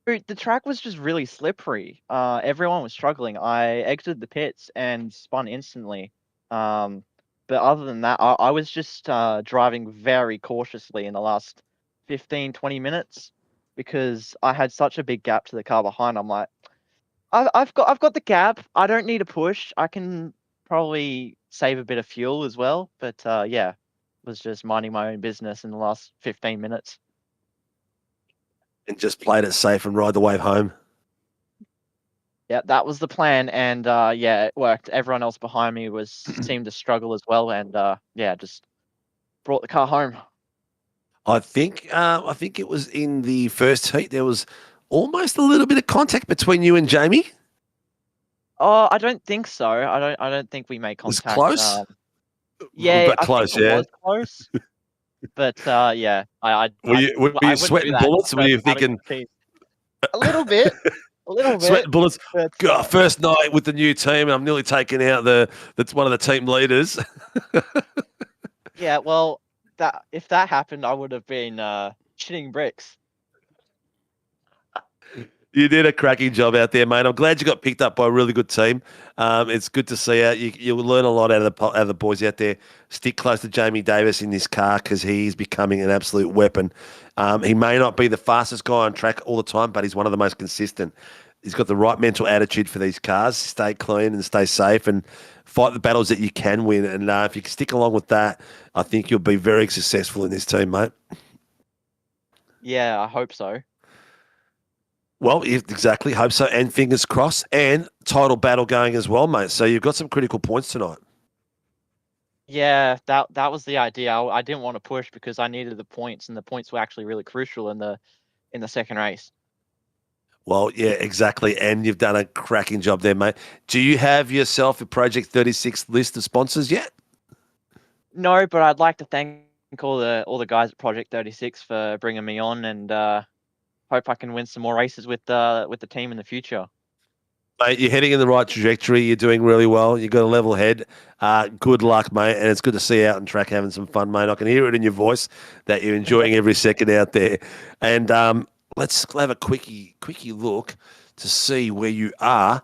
the track was just really slippery. Everyone was struggling. I exited the pits and spun instantly. But other than that, I was just driving very cautiously in the last 15, 20 minutes because I had such a big gap to the car behind. I'm like, I've got the gap. I don't need a push. I can probably save a bit of fuel as well. But yeah, was just minding my own business in the last 15 minutes. And just played it safe and ride the wave home. Yeah, that was the plan, and yeah, it worked. Everyone else behind me seemed to struggle as well, and yeah, just brought the car home. I think it was in the first heat. There was almost a little bit of contact between you and Jamie. Oh, I don't think so. I don't think we made It was contact. close. Yeah, But I close, think it yeah. was close. But yeah, Were you wouldn't do sweating that bullets? Were you first out of thinking the team. A little bit, a little bit. sweating bullets? But, God, first night with the new team, and I'm nearly taking out that's one of the team leaders. yeah, well, if that happened, I would have been shitting bricks. You did a cracking job out there, mate. I'm glad you got picked up by a really good team. It's good to see you. You'll learn a lot out of the boys out there. Stick close to Jamie Davis in this car because he's becoming an absolute weapon. He may not be the fastest guy on track all the time, but he's one of the most consistent. He's got the right mental attitude for these cars. Stay clean and stay safe and fight the battles that you can win. And if you can stick along with that, I think you'll be very successful in this team, mate. Yeah, I hope so. Well, exactly. Hope so. And fingers crossed. And title battle going as well, mate. So you've got some critical points tonight. Yeah, that was the idea. I didn't want to push because I needed the points, and the points were actually really crucial in the second race. Well, yeah, exactly. And you've done a cracking job there, mate. Do you have yourself a Project 36 list of sponsors yet? No, but I'd like to thank all the guys at Project 36 for bringing me on, and hope I can win some more races with the team in the future. Mate, you're heading in the right trajectory. You're doing really well. You've got a level head. Good luck, mate. And it's good to see you out on track having some fun, mate. I can hear it in your voice that you're enjoying every second out there. And let's have a quickie look to see where you are.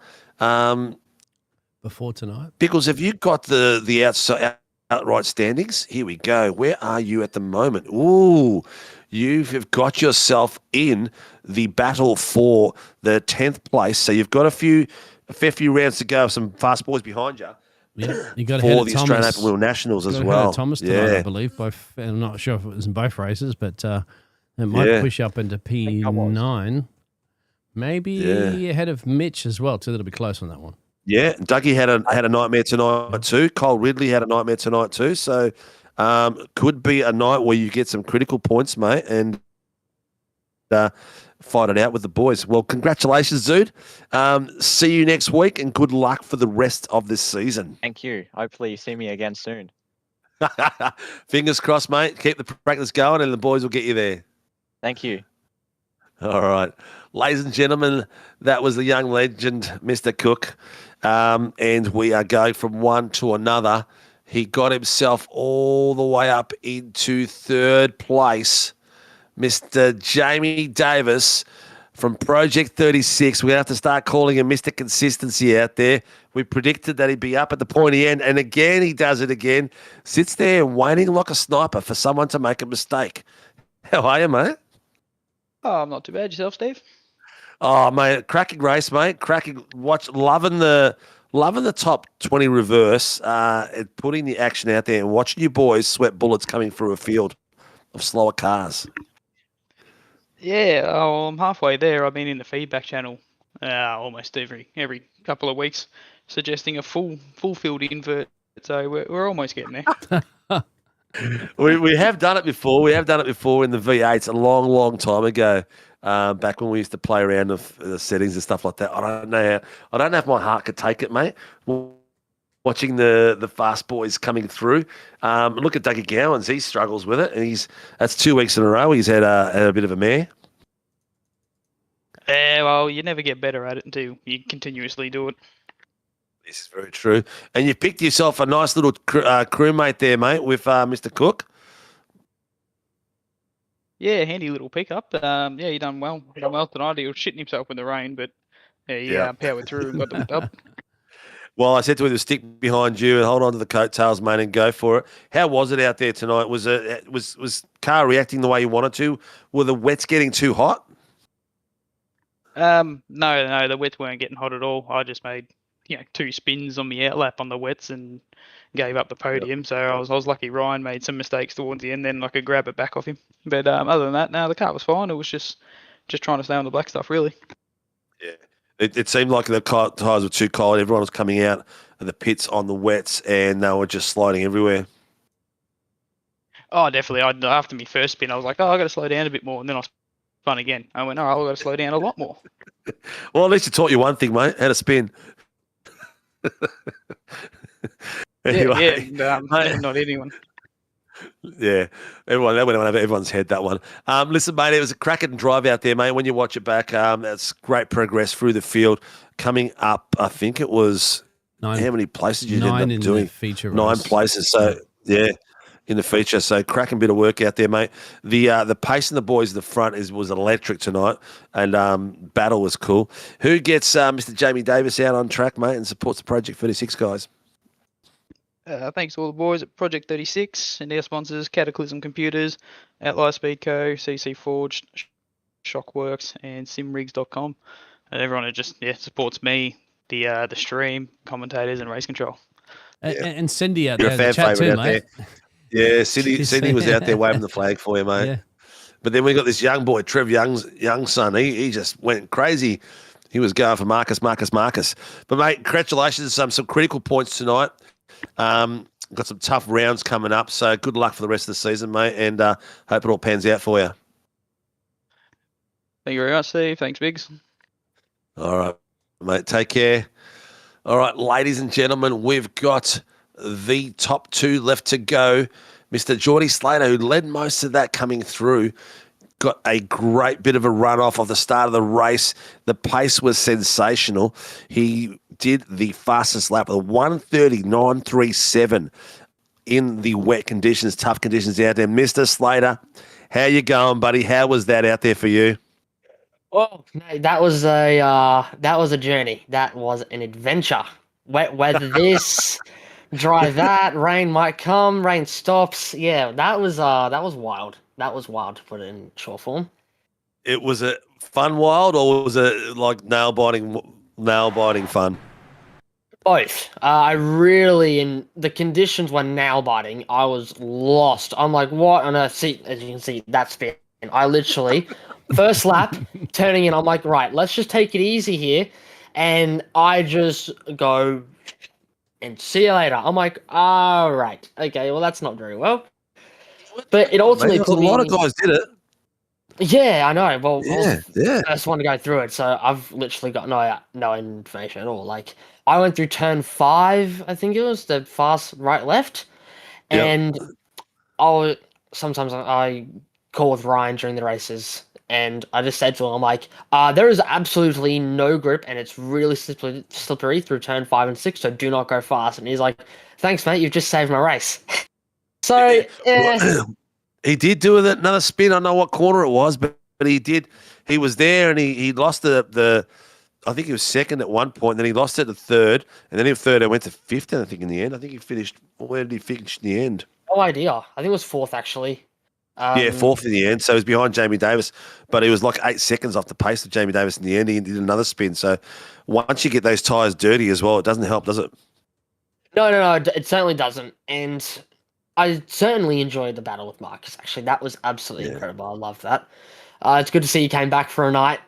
Before tonight. Biggles, have you got the outright standings? Here we go. Where are you at the moment? Ooh, you've got yourself in the battle for the 10th place. So you've got a fair few rounds to go. Some fast boys behind you. Yeah, you got for the Australian Open Wheel Nationals as well. Thomas tonight, I believe. Both. I'm not sure if it was in both races, but it might push up into P9. Maybe ahead of Mitch as well. Too, that'll be close on that one. Yeah, Dougie had a nightmare tonight too. Cole Ridley had a nightmare tonight too. So could be a night where you get some critical points, mate, and fight it out with the boys. Well, congratulations, dude. See you next week, and good luck for the rest of this season. Thank you. Hopefully you see me again soon. Fingers crossed, mate. Keep the practice going, and the boys will get you there. Thank you. All right. Ladies and gentlemen, that was the young legend, Mr. Cook. And we are going from one to another. He got himself all the way up into third place. Mr. Jamie Davis from Project 36. We're going to have to start calling him Mr. Consistency out there. We predicted that he'd be up at the pointy end, and again he does it again. Sits there waiting like a sniper for someone to make a mistake. How are you, mate? Oh, I'm not too bad. Yourself, Steve? Oh, mate, cracking race, mate. Cracking. Loving the top 20 reverse, and putting the action out there and watching you boys sweat bullets coming through a field of slower cars. Yeah, I'm halfway there. I've been in the feedback channel almost every couple of weeks, suggesting a full field invert. So we're almost getting there. We have done it before. We have done it before in the V8s a long, long time ago. Back when we used to play around with the settings and stuff like that. I don't know if my heart could take it, mate. Watching the fast boys coming through. Look at Dougie Gowans. He struggles with it, and that's 2 weeks in a row. He's had a bit of a mare. Yeah, well, you never get better at it until you continuously do it. This is very true. And you picked yourself a nice little crewmate there, mate, with Mr. Cook. Yeah, handy little pickup. Yeah, he done well. He done well tonight. He was shitting himself in the rain, but yeah, he powered through and got the dub. Well, I said to him to stick behind you and hold on to the coattails, mate, and go for it. How was it out there tonight? Was car reacting the way you wanted to? Were the wets getting too hot? No, the wets weren't getting hot at all. I just made 2 spins on the outlap on the wets and gave up the podium. Yep. So I was lucky Ryan made some mistakes towards the end, then I could grab it back off him. But other than that, no, the car was fine. It was just trying to stay on the black stuff, really. Yeah. It seemed like the tyres were too cold. Everyone was coming out of the pits on the wets, and they were just sliding everywhere. Oh, definitely. After my first spin, I was like, I got to slow down a bit more, and then I spun again. I went, I've got to slow down a lot more. Well, at least it taught you one thing, mate, how to spin. Anyway, not anyone. Yeah, that went over everyone's head, that one. Listen, mate, it was a cracking drive out there, mate. When you watch it back, that's great progress through the field. Coming up, I think it was 9. How many places did you end up doing? Feature 9 race. places. So yeah, in the feature. So cracking bit of work out there, mate. The pace in the boys at the front was electric tonight, and battle was cool. Who gets Mr. Jamie Davis out on track, mate, and supports the Project 36 guys? Thanks to all the boys at Project 36 and their sponsors, Cataclysm Computers, Outlier Speedco, CC Forged, Shockworks, and SimRigs.com. And everyone who just supports me, the stream, commentators, and race control. And Cindy out You're there, a fan favourite out mate. There. Yeah, Cindy was out there waving the flag for you, mate. Yeah. But then we got this young boy, Trev Young's young son. He just went crazy. He was going for Marcus. But, mate, congratulations. Some critical points tonight. Got some tough rounds coming up, so good luck for the rest of the season, mate, and hope it all pans out for you. Thank you very much, Steve. Thanks, Biggs. All right, mate, take care. All right, ladies and gentlemen, we've got the top 2 left to go. Mr. Geordie Slater, who led most of that coming through, got a great bit of a run off the start of the race. The pace was sensational. He did the fastest lap of 1:39.37 in the wet conditions, tough conditions out there. Mr. Slater, how you going, buddy? How was that out there for you? Oh, mate, that was a journey. That was an adventure. Wet weather this, dry that, rain might come, rain stops. Yeah, that was wild. That was wild, to put it in short form. It was a fun wild, or was it like nail biting fun? Both. And the conditions were nail biting. I was lost. I'm like, what on earth? See, as you can see, that's spin. I literally, first lap, turning in, I'm like, right, let's just take it easy here. And I just go and see you later. I'm like, all right, okay, well, that's not very well. But it ultimately a lot of guys did it. Yeah, I know. Well, yeah. I was the first one to go through it, so I've literally got no information at all. Like, I went through turn 5, I think it was, the fast right left, and sometimes I call with Ryan during the races, and I just said to him, I'm like, there is absolutely no grip, and it's really slippery through turn 5 and 6, so do not go fast. And he's like, thanks, mate, you've just saved my race. So, he did do another spin. I don't know what corner it was, but he did. He was there, and he lost the I think he was second at one point, and then he lost it to third, and then in third, went to fifth, I think, in the end. I think he finished, where did he finish in the end? No idea. I think it was 4th, actually. Fourth in the end. So he was behind Jamie Davis, but he was like 8 seconds off the pace of Jamie Davis in the end. He did another spin. So once you get those tyres dirty as well, it doesn't help, does it? No, it certainly doesn't. And I certainly enjoyed the battle with Marcus, actually. That was absolutely incredible. I love that. It's good to see you came back for a night.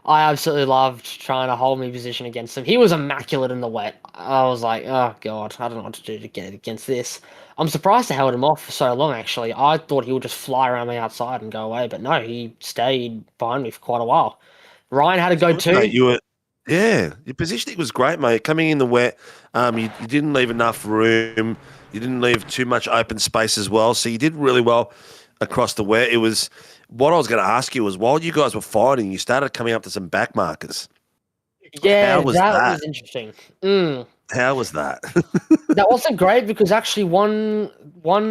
I absolutely loved trying to hold my position against him. He was immaculate in the wet. I was like, oh god, I don't know what to do to get against this. I'm surprised I held him off for so long, actually. I thought he would just fly around me outside and go away, but no, he stayed behind me for quite a while. Ryan had to go too. Mate, your positioning was great, mate. Coming in the wet, you didn't leave enough room. You didn't leave too much open space as well. So you did really well across the wet. It was what I was going to ask you was while you guys were fighting, you started coming up to some back markers. Yeah, How was that that? was interesting. Mm. How was that? That wasn't great because actually one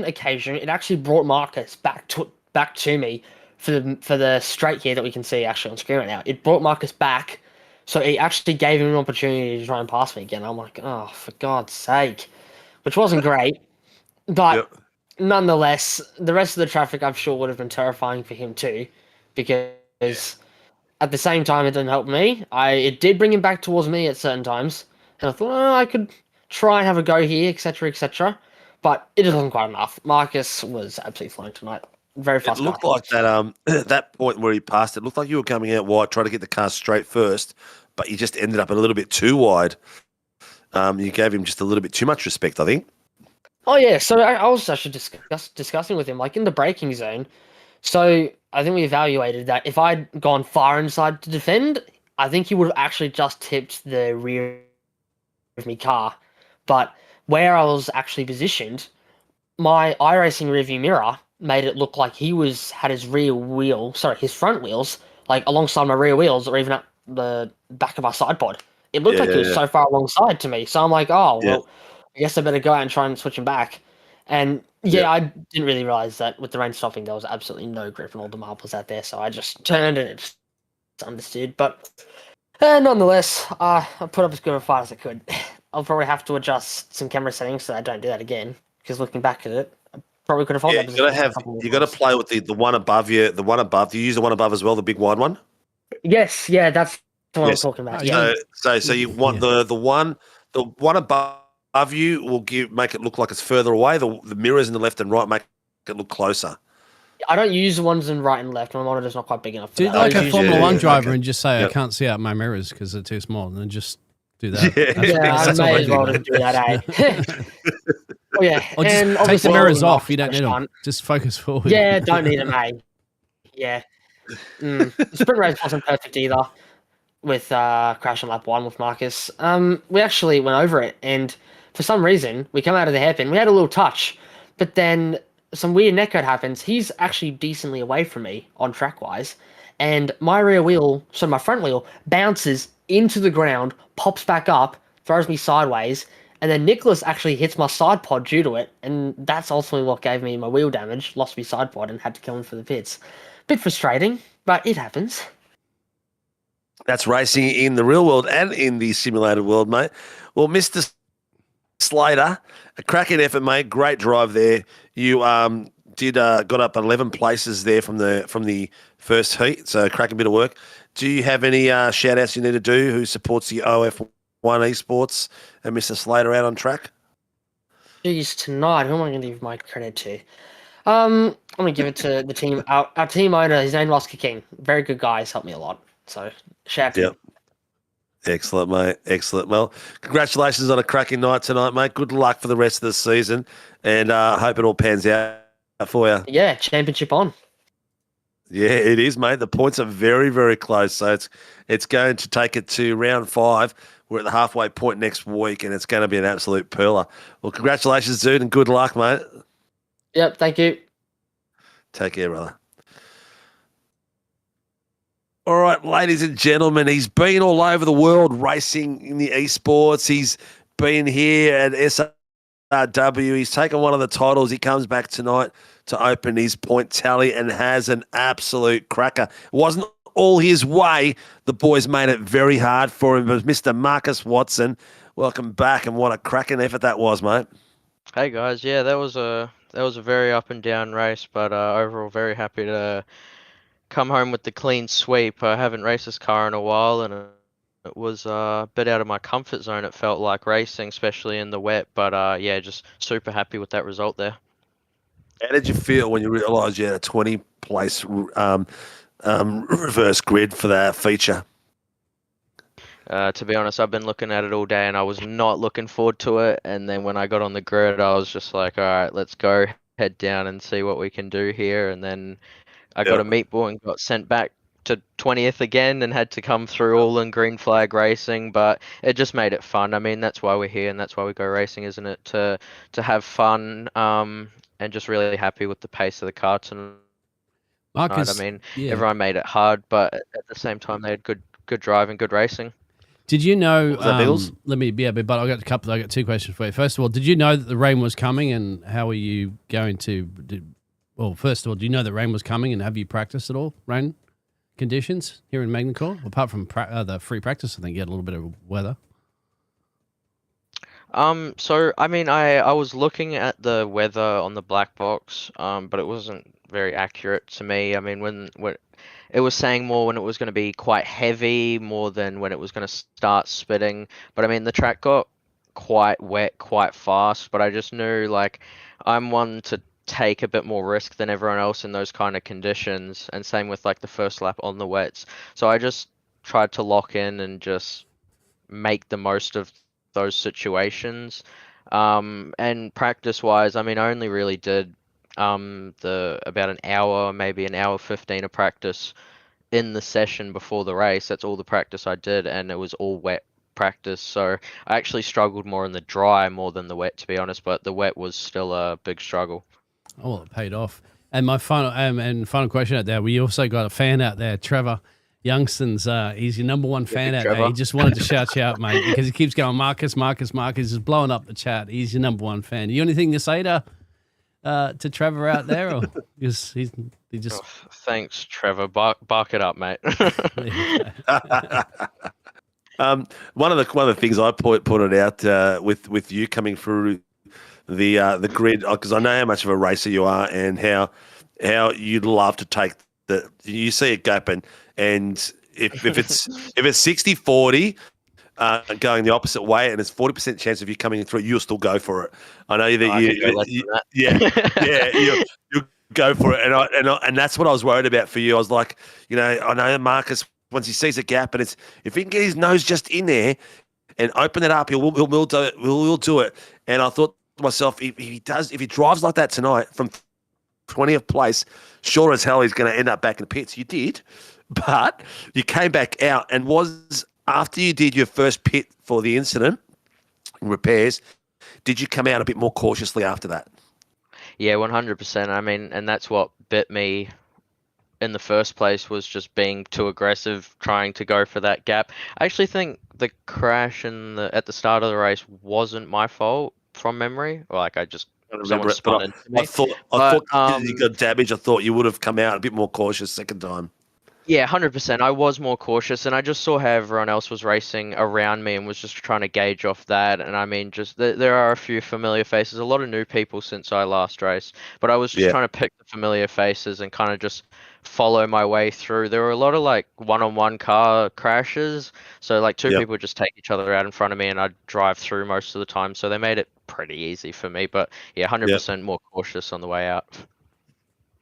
occasion it actually brought Marcus back to me for the straight here that we can see actually on screen right now. It brought Marcus back, so it actually gave him an opportunity to try and pass me again. I'm like, oh, for God's sake, which wasn't great, but Yep. nonetheless, the rest of the traffic I'm sure would have been terrifying for him too, because at the same time it didn't help me. It did bring him back towards me at certain times, and I thought, oh, I could try and have a go here, etc., etc. But it just wasn't quite enough. Marcus was absolutely flying tonight. Very fast. It looked guy. like that that point where he passed, it looked like you were coming out wide, trying to get the car straight first, but you just ended up a little bit too wide. You gave him just a little bit too much respect, I think. Oh yeah, so I was actually discussing with him, like in the braking zone. So I think we evaluated that if I'd gone far inside to defend, I think he would have actually just tipped the rear of my car. But where I was actually positioned, my iRacing rearview mirror made it look like he had his his front wheels, like alongside my rear wheels, or even at the back of my side pod. It looked like he was so far alongside to me. So I'm like, oh well, I guess I better go out and try and switch him back. And I didn't really realize that with the rain stopping, there was absolutely no grip and all the marbles out there. So I just turned and it just understood. But nonetheless, I put up as good a fight as I could. I'll probably have to adjust some camera settings so I don't do that again. Because looking back at it, I probably could have followed that. You got to play with the one above you. The one above you use the one above as well, the big wide one. Yes, yeah, that's what I'm talking about. Yeah. So you want the one above you will make it look like it's further away. The mirrors in the left and right make it look closer. I don't use the ones in right and left. My monitor's not quite big enough for Do that. like a Formula 1 driver and just say, I can't see out my mirrors because they're too small, and then just do that. I may as well just do that, eh? Oh, yeah. Or just take the mirrors off. You don't need them. Just focus forward. Yeah, don't need them, eh? Yeah. The sprint race wasn't perfect either with crash on lap 1 with Marcus. We actually went over it, and for some reason, we come out of the hairpin. We had a little touch, but then some weird netcode happens. He's actually decently away from me on track-wise, and my my front wheel bounces into the ground, pops back up, throws me sideways, and then Nicholas actually hits my side pod due to it, and that's ultimately what gave me my wheel damage, lost my side pod, and had to come in for the pits. Bit frustrating, but it happens. That's racing in the real world and in the simulated world, mate. Well, Mr. Slater, a cracking effort, mate. Great drive there. You got up 11 places there from the first heat, so cracking bit of work. Do you have any shout outs you need to do who supports the OF1 esports and Mr. Slater out on track? Jeez, tonight, who am I going to give my credit to? I'm going to give it to the team. Our team owner, his name is Oscar King. Very good guy. He's helped me a lot. So, shout out to him. Excellent, mate. Excellent. Well, congratulations on a cracking night tonight, mate. Good luck for the rest of the season, and I hope it all pans out for you. Yeah, championship on. Yeah, it is, mate. The points are very, very close. So it's going to take it to round 5. We're at the halfway point next week, and it's going to be an absolute pearler. Well, congratulations, dude, and good luck, mate. Yep, thank you. Take care, brother. All right, ladies and gentlemen, he's been all over the world racing in the esports. He's been here at SRW. He's taken one of the titles. He comes back tonight to open his point tally and has an absolute cracker. It wasn't all his way. The boys made it very hard for him. But Mr. Marcus Watson, welcome back, and what a cracking effort that was, mate. Hey guys, yeah, that was a very up and down race, but overall very happy to come home with the clean sweep. I haven't raced this car in a while, and it was a bit out of my comfort zone. It felt like racing, especially in the wet, but yeah, just super happy with that result there. How did you feel when you realised you had a 20-place reverse grid for that feature? To be honest, I've been looking at it all day and I was not looking forward to it. And then when I got on the grid, I was just like, all right, let's go head down and see what we can do here. And then I got a meat ball and got sent back to 20th again and had to come through all in green flag racing, but it just made it fun. I mean, that's why we're here and that's why we go racing, isn't it? To have fun, and just really happy with the pace of the car tonight. Marcus, I mean, everyone made it hard, but at the same time, they had good driving, good racing. Did you know? Let me but I got two questions for you. First of all, did you know that the rain was coming, and how are you going to? Well, first of all, do you know that rain was coming, and have you practiced at all rain conditions here in MAGNY? Apart from the free practice, I think you had a little bit of weather. So I mean, I was looking at the weather on the black box, but it wasn't very accurate to me. I mean, when it was saying more when it was going to be quite heavy, more than when it was going to start spitting. But I mean, the track got quite wet quite fast. But I just knew, like, I'm one to take a bit more risk than everyone else in those kind of conditions, and same with like the first lap on the wets. So I just tried to lock in and just make the most of those situations. And practice wise, I mean, I only really did about an hour, maybe an hour 15 of practice in the session before the race. That's all the practice I did, and it was all wet practice. So I actually struggled more in the dry more than the wet, to be honest, but the wet was still a big struggle. Oh, well, it paid off. And my final question out there, we also got a fan out there, Trevor Youngston's. He's your number one fan out there. He just wanted to shout you out, mate, because he keeps going, Marcus. He's blowing up the chat. He's your number one fan. You got anything to say to Trevor out there, or because he just? Oh, thanks, Trevor. Bark it up, mate. One of the things I pointed out with you coming through the grid, because I know how much of a racer you are and how you'd love to take you see a gap and if it's 60-40 going the opposite way and it's 40% chance of you coming through, you'll still go for it. I know that you go for it, and that's what I was worried about for you. I was like, I know Marcus, once he sees a gap and if he can get his nose just in there and open it up, he'll do it. And I thought to myself, if he drives like that tonight from 20th place, sure as hell he's going to end up back in the pits. You did, but you came back out, and was after you did your first pit for the incident repairs, did you come out a bit more cautiously after that? Yeah, 100%. I mean, and that's what bit me in the first place, was just being too aggressive, trying to go for that gap. I actually think the crash at the start of the race wasn't my fault from memory. Like, I just remember it, but I thought you got damage. I thought you would have come out a bit more cautious second time. Yeah, 100%. I was more cautious, and I just saw how everyone else was racing around me and was just trying to gauge off that. And I mean, just there are a few familiar faces, a lot of new people since I last raced, but I was just trying to pick the familiar faces and kind of just follow my way through. There were a lot of like one-on-one car crashes, so like two people just take each other out in front of me and I'd drive through most of the time, so they made it pretty easy for me. But yeah, 100% more cautious on the way out.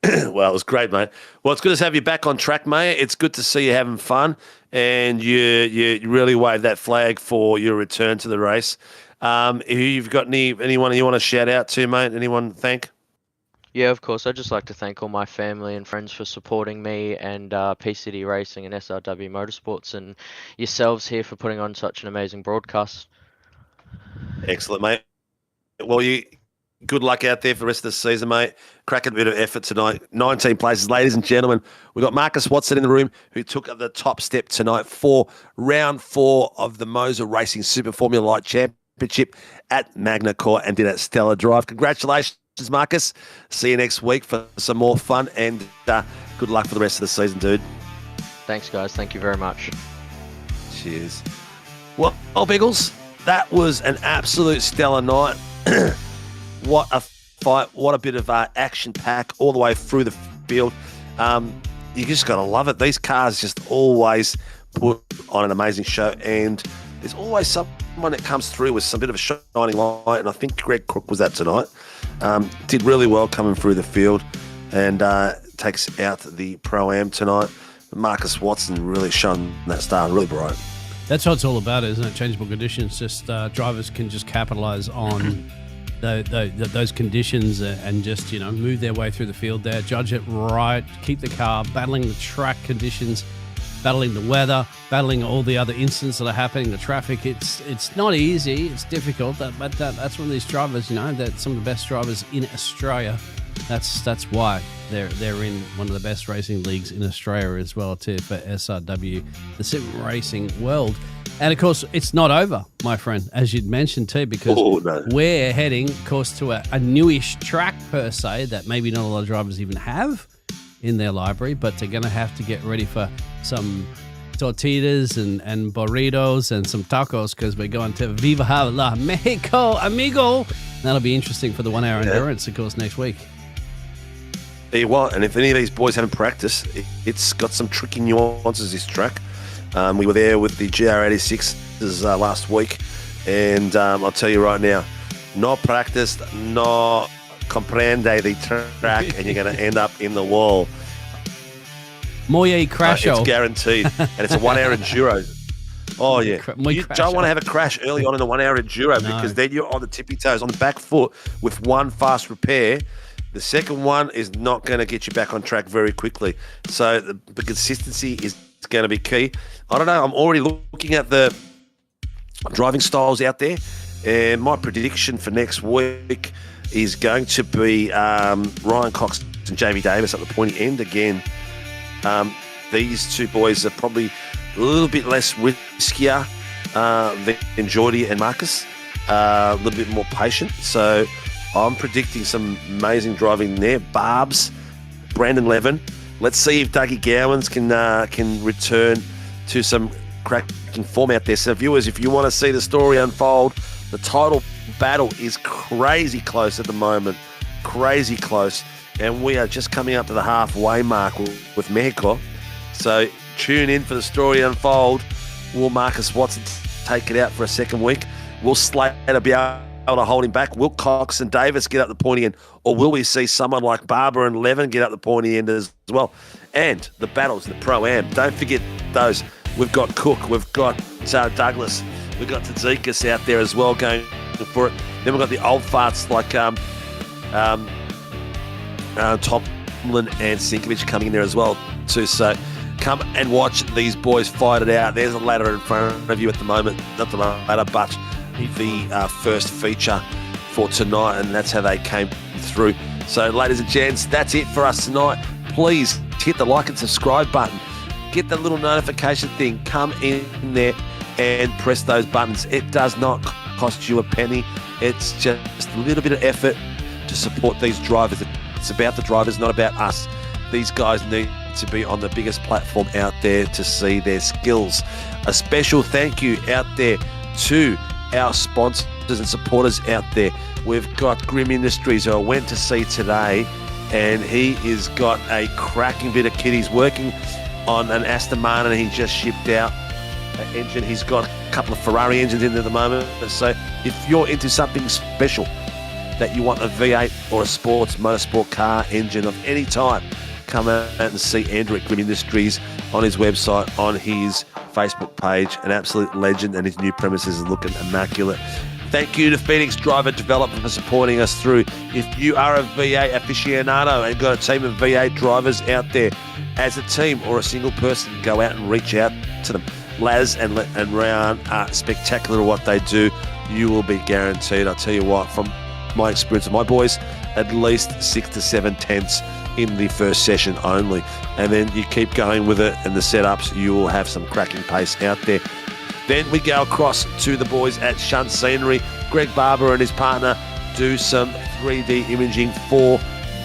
Well, it was great, mate. Well, it's good to have you back on track, mate. It's good to see you having fun, and you really waved that flag for your return to the race. If you've got anyone you want to shout out to, mate, anyone thank? Yeah, of course. I'd just like to thank all my family and friends for supporting me, and PCD Racing and SRW Motorsports, and yourselves here for putting on such an amazing broadcast. Excellent, mate. Well, good luck out there for the rest of the season, mate. Cracking bit of effort tonight. 19 places, ladies and gentlemen. We've got Marcus Watson in the room, who took the top step tonight for round 4 of the MOZA Racing Super Formula Light Championship at MAGNY and did a stellar drive. Congratulations, Marcus. See you next week for some more fun, and good luck for the rest of the season, dude. Thanks, guys. Thank you very much. Cheers. Well, Biggles, that was an absolute stellar night. What a fight. What a bit of action pack all the way through the field. You just got to love it. These cars just always put on an amazing show, and there's always someone that comes through with some bit of a shining light, and I think Greg Crook was that tonight. Did really well coming through the field, and takes out the Pro-Am tonight. Marcus Watson really shone that star really bright. That's what it's all about, isn't it? Changeable conditions. Just drivers can just capitalize on those conditions and just, move their way through the field there, judge it right, keep the car, battling the track conditions, battling the weather, battling all the other incidents that are happening, the traffic. It's not easy. It's difficult. But that's one of these drivers, that some of the best drivers in Australia. That's why they're in one of the best racing leagues in Australia as well too, for SRW, the sim racing world. And of course, it's not over, my friend, as you'd mentioned too, because we're heading, of course, to a newish track per se that maybe not a lot of drivers even have in their library, but they're going to have to get ready for some tortillas and burritos and some tacos, because we're going to Viva la Mexico, amigo. That'll be interesting for the 1 hour endurance, of course, next week. There you are. And if any of these boys haven't practiced, it's got some tricky nuances, this track. We were there with the GR86s last week, and I'll tell you right now, not practiced, no comprende the track, and you're going to end up in the wall. Muy crasho. It's guaranteed, and it's a 1 hour enduro. Oh, yeah. You don't want to have a crash early on in the 1 hour enduro, because then you're on the tippy toes, on the back foot with one fast repair. The second one is not going to get you back on track very quickly. So the consistency is going to be key. I don't know. I'm already looking at the driving styles out there, and my prediction for next week is going to be Ryan Cox and Jamie Davis at the pointy end again. These two boys are probably a little bit less riskier than Geordie and Marcus, a little bit more patient. So I'm predicting some amazing driving there. Barbs, Brandon Levin. Let's see if Dougie Gowans can return to some cracking form out there. So viewers, if you want to see the story unfold, the title battle is crazy close at the moment. Crazy close. And we are just coming up to the halfway mark with Mexico. So tune in for the story unfold. Will Marcus Watson take it out for a second week? Will Slater be able to hold him back? Will Cox and Davis get up the pointy end? Or will we see someone like Barber and Levin get up the pointy end as well? And the battles, the Pro-Am. Don't forget those. We've got Cook. We've got Douglas. We've got Tzatzikas out there as well going for it. Then we've got the old farts like Tomlin and Sinkovich coming in there as well too. So come and watch these boys fight it out. There's a ladder in front of you at the moment. Not the ladder, but the first feature for tonight, and that's how they came through. So ladies and gents, that's it for us tonight. Please hit the like and subscribe button. Get the little notification thing. Come in there and press those buttons. It does not cost you a penny. It's just a little bit of effort to support these drivers. It's about the drivers, not about us. These guys need to be on the biggest platform out there to see their skills. A special thank you out there to our sponsors and supporters out there. We've got Grim Industries, who I went to see today, and he has got a cracking bit of kit. He's working on an Aston Martin, and he just shipped out an engine. He's got a couple of Ferrari engines in there at the moment. So if you're into something special, that you want a V8 or a sports motorsport car engine of any type, come out and see Andrew at Grim Industries on his website, on his Facebook page. An absolute legend, and his new premises is looking immaculate. Thank you to Phoenix Driver Development for supporting us through. If you are a V8 aficionado and got a team of V8 drivers out there, as a team or a single person, go out and reach out to them. Laz and Ryan are spectacular at what they do. You will be guaranteed. I'll tell you what, from my experience with my boys, at least 6 to 7 tenths in the first session only. And then you keep going with it, and the setups, you will have some cracking pace out there. Then we go across to the boys at Shunt Scenery. Greg Barber and his partner do some 3D imaging for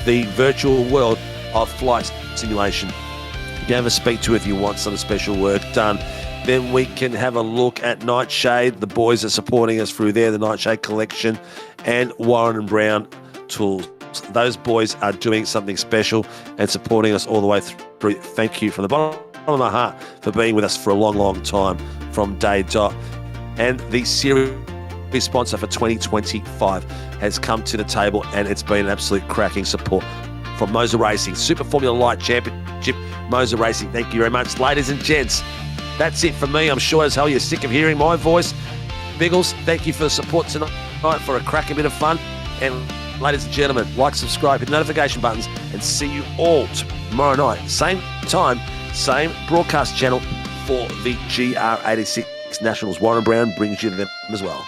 the virtual world of flight simulation. You can have a speak to if you want some special work done. Then we can have a look at Nightshade. The boys are supporting us through there, the Nightshade collection, and Warren and Brown Tools. Those boys are doing something special and supporting us all the way through. Thank you from the bottom of my heart for being with us for a long, long time from day dot. And the series sponsor for 2025 has come to the table, and it's been an absolute cracking support from MOZA Racing, Super Formula Light Championship, MOZA Racing. Thank you very much, ladies and gents. That's it from me. I'm sure as hell you're sick of hearing my voice. Biggles, thank you for the support tonight for a cracking bit of fun. And ladies and gentlemen, like, subscribe, hit notification buttons, and see you all tomorrow night. Same time, same broadcast channel for the GR86 Nationals. Warren Brown brings you them as well.